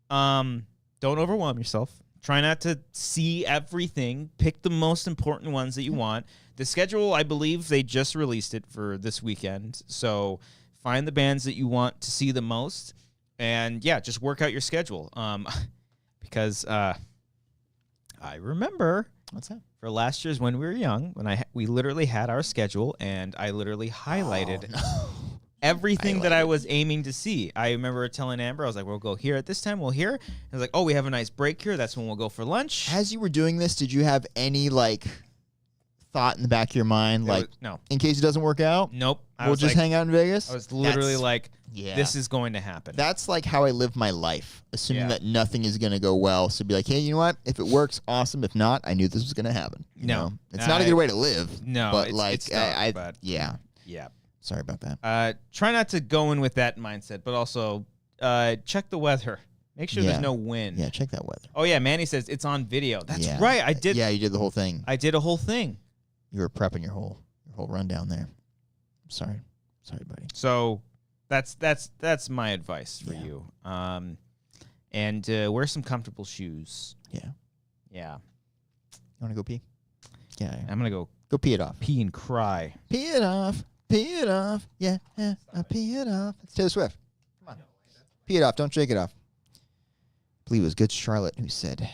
don't overwhelm yourself. Try not to see everything. Pick the most important ones that you want. The schedule, I believe they just released it for this weekend. So find the bands that you want to see the most. And, yeah, just work out your schedule. Because I remember what's that? For last year's When We Were Young, when we literally had our schedule, and I literally highlighted everything that I was aiming to see. I remember telling Amber, I was like, we'll go here at this time, we'll here. I was like, oh, we have a nice break here. That's when we'll go for lunch. As you were doing this, did you have any, thought in the back of your mind, no, in case it doesn't work out? Nope. We'll just hang out in Vegas? I was literally this is going to happen. That's like how I live my life, assuming that nothing is going to go well. So be like, hey, you know what? If it works, awesome. If not, I knew this was going to happen. It's not a good way to live. No, but it's tough, yeah. Sorry about that. Try not to go in with that mindset, but also check the weather. Make sure there's no wind. Yeah, check that weather. Oh, yeah, Manny says it's on video. That's right. I did. Yeah, you did the whole thing. I did a whole thing. You were prepping your whole rundown there. Sorry, buddy. So that's my advice for you. And wear some comfortable shoes. Yeah. You want to go pee? Yeah. I'm gonna go pee it off. Pee and cry. Pee it off. Pee it off. Yeah. Pee it off. It's Taylor Swift. Come on. Pee it off. Don't shake it off. I believe it was Good Charlotte who said,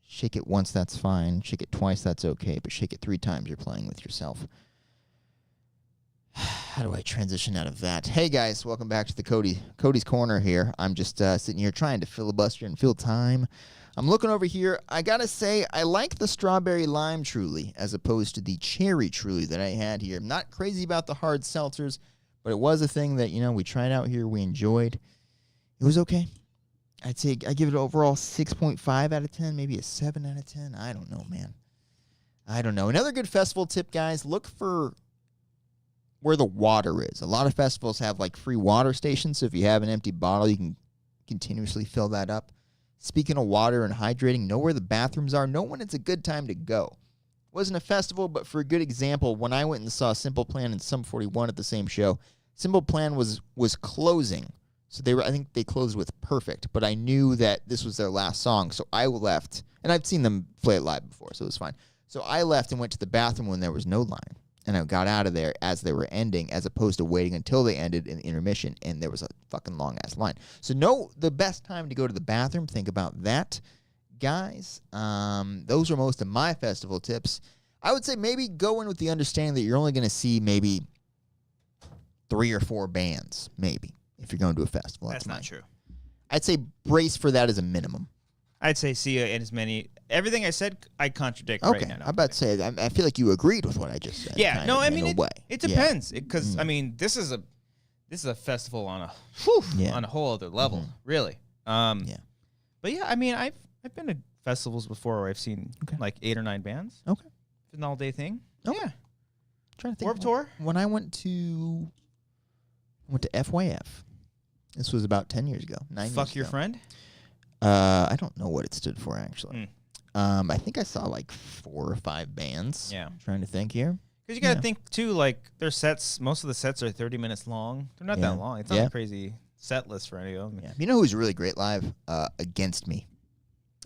shake it once, that's fine. Shake it twice, that's okay. But shake it 3 times, you're playing with yourself. How do I transition out of that? Hey, guys. Welcome back to the Cody's Corner here. I'm just sitting here trying to filibuster and fill time. I'm looking over here. I got to say, I like the strawberry lime Truly as opposed to the cherry Truly that I had here. I'm not crazy about the hard seltzers, but it was a thing that, we tried out here. We enjoyed. It was okay. I'd say I give it overall 6.5 out of 10, maybe a 7 out of 10. I don't know, man. I don't know. Another good festival tip, guys, look for where the water is. A lot of festivals have free water stations, so if you have an empty bottle, you can continuously fill that up. Speaking of water and hydrating, know where the bathrooms are. Know when it's a good time to go. It wasn't a festival, but for a good example, when I went and saw Simple Plan and Sum 41 at the same show, Simple Plan was closing. So I think they closed with Perfect, but I knew that this was their last song, so I left, and I've seen them play it live before, so it was fine. So I left and went to the bathroom when there was no line, and I got out of there as they were ending, as opposed to waiting until they ended in intermission, and there was a fucking long-ass line. So know the best time to go to the bathroom. Think about that, guys. Those are most of my festival tips. I would say maybe go in with the understanding that you're only going to see maybe 3 or 4 bands, maybe, if you're going to a festival. That's not true. I'd say brace for that as a minimum. I'd say see as many. Everything I said, I contradict okay. right now. I'm about to say, I feel like you agreed with what I just said. Yeah, no, I mean, it depends. Because, I mean, this is a festival on a whole other level, really. But yeah, I mean, I've been to festivals before where I've seen like 8 or 9 bands. Okay. It's an all-day thing. Okay. Yeah. Trying to think. Warped Tour? When I went to FYF. This was about 10 years ago. 9 years ago. Fuck your friend? I don't know what it stood for, actually. I think I saw like 4 or 5 bands. Yeah. I'm trying to think here. Because you got to think, too, like, their sets, most of the sets are 30 minutes long. They're not that long. It's not a crazy set list for any of them. Yeah. You know who's really great live? Against Me.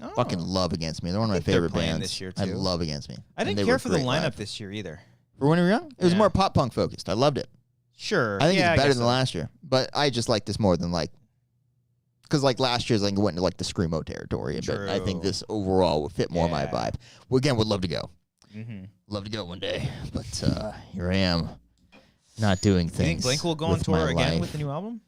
Oh. Fucking love Against Me. They're one of my favorite bands this year, too. I love Against Me. I didn't care for the lineup this year either. For when we were young? It was more pop punk focused. I loved it. Sure. I think it's better than last year. But I just like this more than like... Because like last year's like went into like the Screamo territory. But I think this overall would fit more my vibe. Well, again, would love to go. Love to go one day. But here I am. Not doing things. You think Blink will go on tour again with the new album?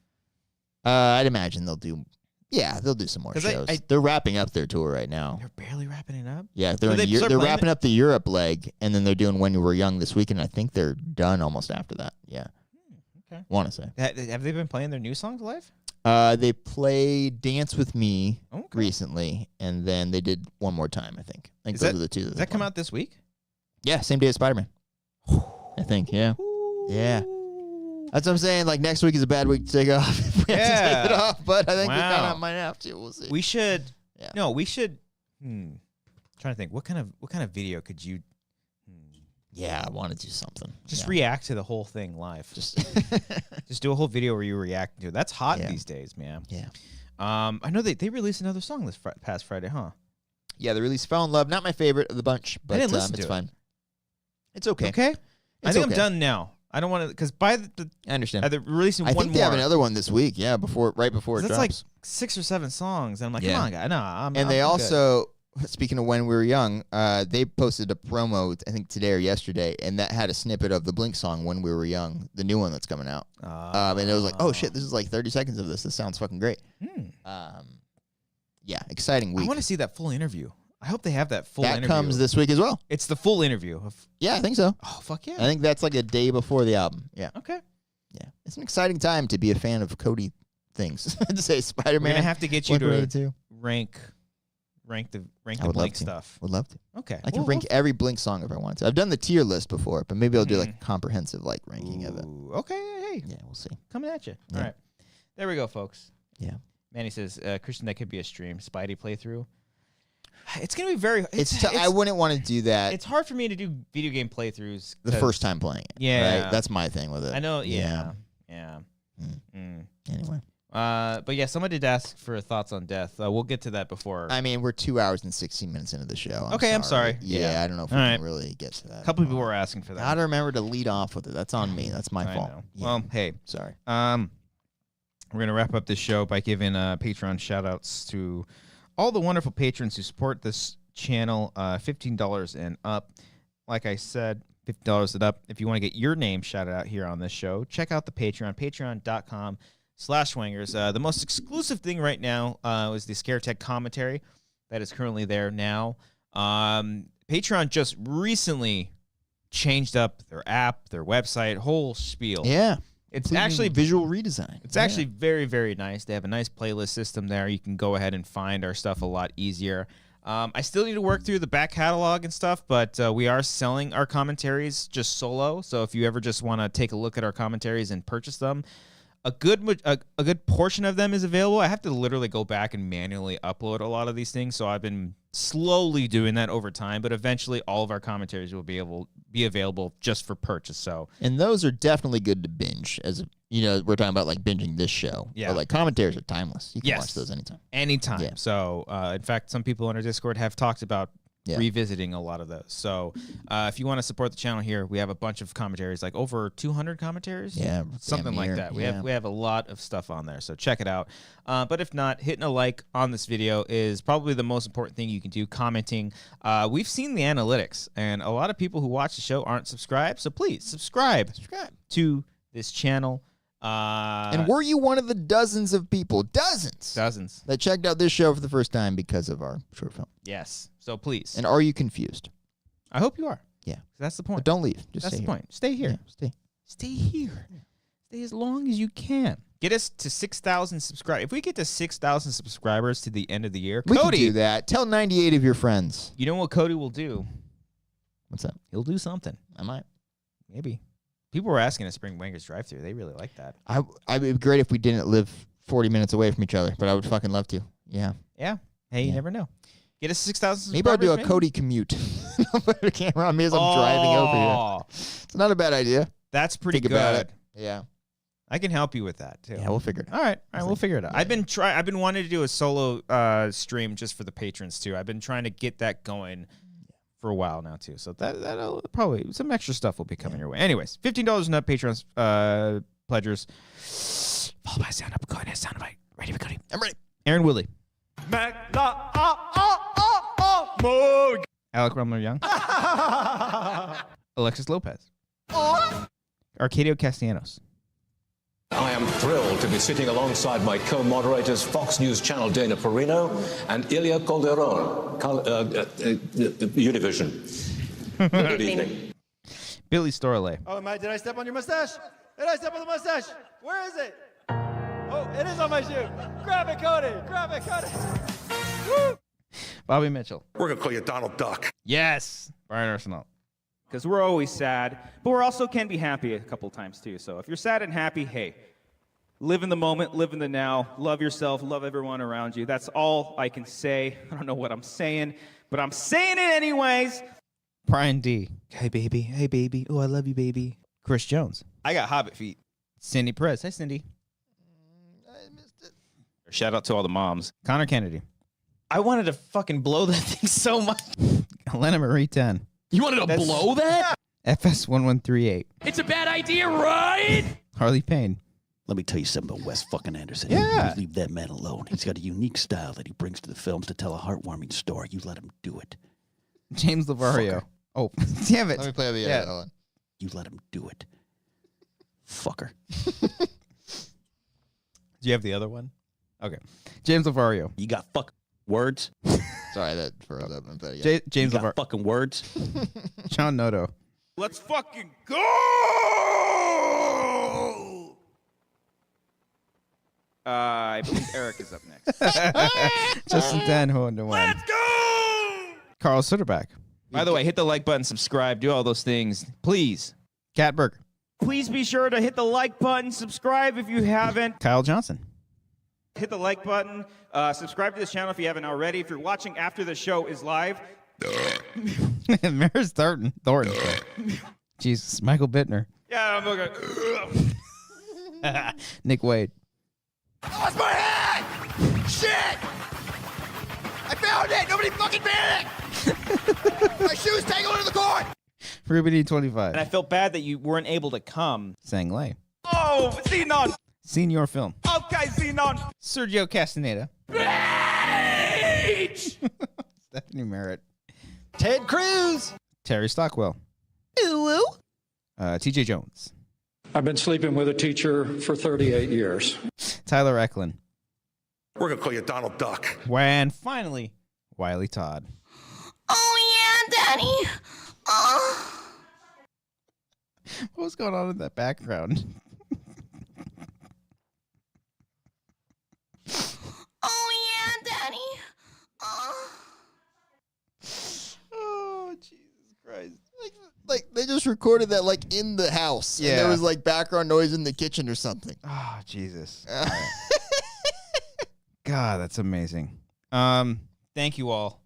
I'd imagine they'll do... Yeah, they'll do some more shows. They're wrapping up their tour right now. They're barely wrapping it up? Yeah, they're wrapping up the Europe leg, and then they're doing When You Were Young this weekend. I think they're done almost after that. Yeah. Okay. Want to say. Have they been playing their new songs live? They played Dance With Me recently, and then they did One More Time, I think. I think those are the two. Does that come out this week? Yeah, same day as Spider-Man. I think, yeah. Yeah. That's what I'm saying. Like, next week is a bad week to take off. If we have to take it off, but I think we kind of might have to. We'll see. We should. Yeah. No, we should. Trying to think. What kind of video could you? Yeah, I want to do something. Just react to the whole thing live. Just do a whole video where you react to it. That's hot these days, man. Yeah. I know they released another song this past Friday, huh? Yeah, they released "Fell in Love." Not my favorite of the bunch, but I didn't listen to it's it. fine. It's okay. Okay. I think I'm done now. I don't want to, because by the I understand. They're releasing one more. I think they have another one this week. Yeah, right before it drops. That's like 6 or 7 songs, and I'm like, come on, guy, And they also, speaking of When We Were Young, they posted a promo, I think today or yesterday, and that had a snippet of the Blink song "When We Were Young," the new one that's coming out. And it was like, oh shit, this is like 30 seconds of this. This sounds fucking great. Yeah, exciting week. I want to see that full interview. I hope they have that full interview. That comes this week as well. It's the full interview. Yeah, I think so. Oh, fuck yeah. I think that's like a day before the album. Yeah. Okay. Yeah. It's an exciting time to be a fan of Cody things. To say Spider-Man. We're going to have to get you to rank the Blink stuff. Would love to. Okay. I can rank every Blink song if I want to. I've done the tier list before, but maybe I'll do like a comprehensive like ranking of it. Okay. Hey. Yeah, we'll see. Coming at you. Yeah. All right. There we go, folks. Yeah. Manny says, Christian, that could be a stream. Spidey playthrough. It's going to be very... I wouldn't want to do that. It's hard for me to do video game playthroughs. The first time playing it. Yeah. Right? That's my thing with it. I know. Yeah. Anyway. But yeah, someone did ask for thoughts on Death. We'll get to that before. I mean, we're 2 hours and 16 minutes into the show. I'm sorry. Yeah, I don't know if we can really get to that. A couple people were asking for that. Gotta remember to lead off with it. That's on me. That's my fault. Yeah. Well, hey. Sorry. We're going to wrap up this show by giving Patreon shout-outs to all the wonderful patrons who support this channel, $15 and up. Like I said, $50 and up. If you want to get your name shouted out here on this show, check out the Patreon, patreon.com/Wangers. The most exclusive thing right now is the Scare Tech commentary that is currently there now. Patreon just recently changed up their app, their website, whole spiel. Yeah. It's actually visual redesign. It's actually very, very nice. They have a nice playlist system there. You can go ahead and find our stuff a lot easier. I still need to work through the back catalog and stuff, but we are selling our commentaries just solo. So if you ever just want to take a look at our commentaries and purchase them, a good portion of them is available. I have to literally go back and manually upload a lot of these things, so I've been slowly doing that over time. But eventually, all of our commentaries will be available just for purchase. So, and those are definitely good to binge. As we're talking about like binging this show. Yeah, but like commentaries are timeless. You can watch those anytime. Yeah. So, in fact, some people on our Discord have talked about revisiting a lot of those. So if you want to support the channel here, we have a bunch of commentaries, like over 200 commentaries. Yeah, something like that. We have a lot of stuff on there. So check it out. But if not, hitting a like on this video is probably the most important thing you can do. Commenting. We've seen the analytics, and a lot of people who watch the show aren't subscribed. So please subscribe to this channel. And were you one of the dozens of people, dozens, that checked out this show for the first time because of our short film? Yes. So please. And are you confused? I hope you are. Yeah. That's the point. But don't leave. Just That's stay the here. point. Stay here. Yeah, stay. Stay here. Yeah. Stay as long as you can. Get us to 6,000 subscribers. If we get to 6,000 subscribers to the end of the year, We Cody, can do that. Tell 98 of your friends. you know what Cody will do? What's that? He'll do something. I might. Maybe. People were asking us to bring Wanger's drive-thru. They really like that. It'd be great if we didn't live 40 minutes away from each other, but I would fucking love to. Yeah. Yeah. Hey, you never know. Get us 6,000 Maybe I'll subscribers. do a Cody commute. Put a camera on me as I'm driving over here. It's not a bad idea. That's pretty Think good. about it. Yeah. I can help you with that too. Yeah, we'll figure it out. All right, we'll figure it out. Yeah. I've been wanting to do a solo stream just for the patrons too. I've been trying to get that going for a while now too. So that'll probably some extra stuff will be coming your way. Anyways, $15 and up Patreon pledgers. Followed by sound up. Go ahead, soundbite. Ready for Cody? I'm ready. Aaron Willie. Alec Rumler Young. Alexis Lopez. Arcadio Castellanos. I am thrilled to be sitting alongside my co-moderators, Fox News Channel Dana Perino and Ilya Calderon, Univision. Good evening. Billy Storley. Oh, did I step on your mustache? Did I step on the mustache? Where is it? Oh, it is on my shoe. Grab it, Cody. Grab it, Cody. Woo! Bobby Mitchell. We're going to call you Donald Duck. Yes. Brian Arsenal. Because we're always sad, but we also can be happy a couple times too. So if you're sad and happy, hey, live in the moment, live in the now, love yourself, love everyone around you. That's all I can say. I don't know what I'm saying, but I'm saying it anyways. Brian D. Hey, baby. Hey, baby. Oh, I love you, baby. Chris Jones. I got hobbit feet. Cindy Perez. Hey, Cindy. I missed it. Shout out to all the moms. Connor Kennedy. I wanted to fucking blow that thing so much. Elena Marie 10. You wanted to blow that? FS1138. It's a bad idea, right? Harley Payne. Let me tell you something about Wes fucking Anderson. Yeah. You leave that man alone. He's got a unique style that he brings to the films to tell a heartwarming story. You let him do it. James Lavario. Oh, damn it. Let me play the Yeah. hold on. You let him do it. Fucker. Do you have the other one? Okay. James Lavario. You got fucking words? Sorry, that froze up. I'm better. Yeah. James You got Lavario. fucking words? John Noto. Let's fucking go! I believe Eric is up next. Justin Danho to one. Let's go! Carl Sutterback. By the way, hit the like button, subscribe, do all those things. Please. Kat Berg. Please be sure to hit the like button, subscribe if you haven't. Kyle Johnson. Hit the like button, subscribe to this channel if you haven't already. If you're watching after the show is live, Maris Thornton. Jesus. Michael Bittner. yeah, I'm looking. Nick Wade. Lost my head! Shit! I found it! Nobody fucking panic! My shoe's tangled in the cord! Ruben And E25. I felt bad that you weren't able to come. Sang Lay. Oh, Xenon! Senior Film. Okay, Xenon! Sergio Castaneda. Rage! Stephanie Merritt. Ted Cruz. Terry Stockwell. TJ Jones. I've been sleeping with a teacher for 38 years. Tyler Eklund. We're going to call you Donald Duck. And finally, Wiley Todd. Oh, yeah, Daddy. What was going on in that background? Oh, yeah, Daddy. Oh, Jesus Christ. Like they just recorded that like in the house. And Yeah. there was like background noise in the kitchen or something. Oh, Jesus. God, that's amazing. Thank you all.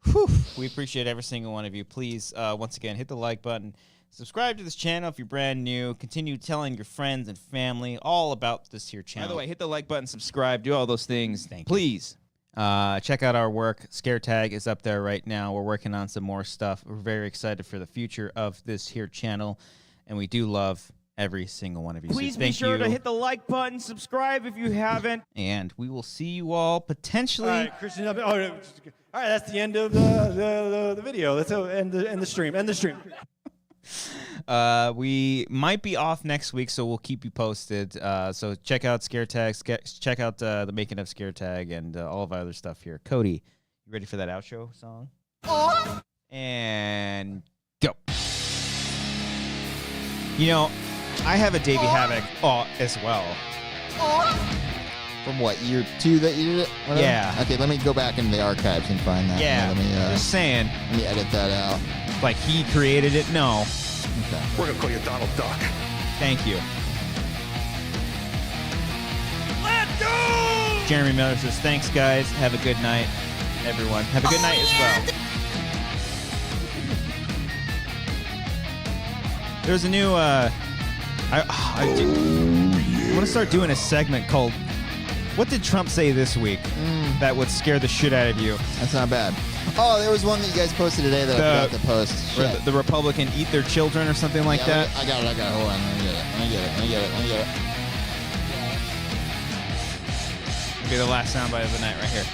Whew. We appreciate every single one of you. Please, once again, hit the like button. Subscribe to this channel if you're brand new. Continue telling your friends and family all about this here channel. By the way, hit the like button, subscribe, do all those things. Thank you. Please. Check out our work. Scare Tag is up there right now. We're working on some more stuff. We're very excited for the future of this here channel, and we do love every single one of you. Please so be thank sure you. to hit the like button, subscribe if you haven't. And we will see you all potentially. All right, Christian. Oh, all right, that's the end of the video. Let's end the stream. End the stream. We might be off next week, so we'll keep you posted. So check out Scare Tag, check out the making of Scare Tag, and all of our other stuff here. Cody, you ready for that outro song? And go. You know, I have a Davey Havoc as well. From what, year 2 that you did it? Whatever? Yeah. Okay, let me go back into the archives and find that. Yeah, Let me, just saying. Let me edit that out. Like he created it? No. Okay. We're gonna call you Donald Duck. Thank you. Let's go! Jeremy Miller says, thanks, guys. Have a good night, everyone. Have a good night as well. There's a new, I want to start doing a segment called What Did Trump Say This Week that would scare the shit out of you? That's not bad. Oh, there was one that you guys posted today that I forgot to post. Where the Republican eat their children or something like that. I got it. Hold on. Let me get it. It'll be the last soundbite of the night right here.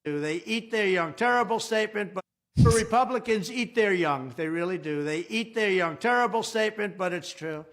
They eat their young. Terrible statement, but Republicans eat their young. They really do. They eat their young. Terrible statement, but it's true.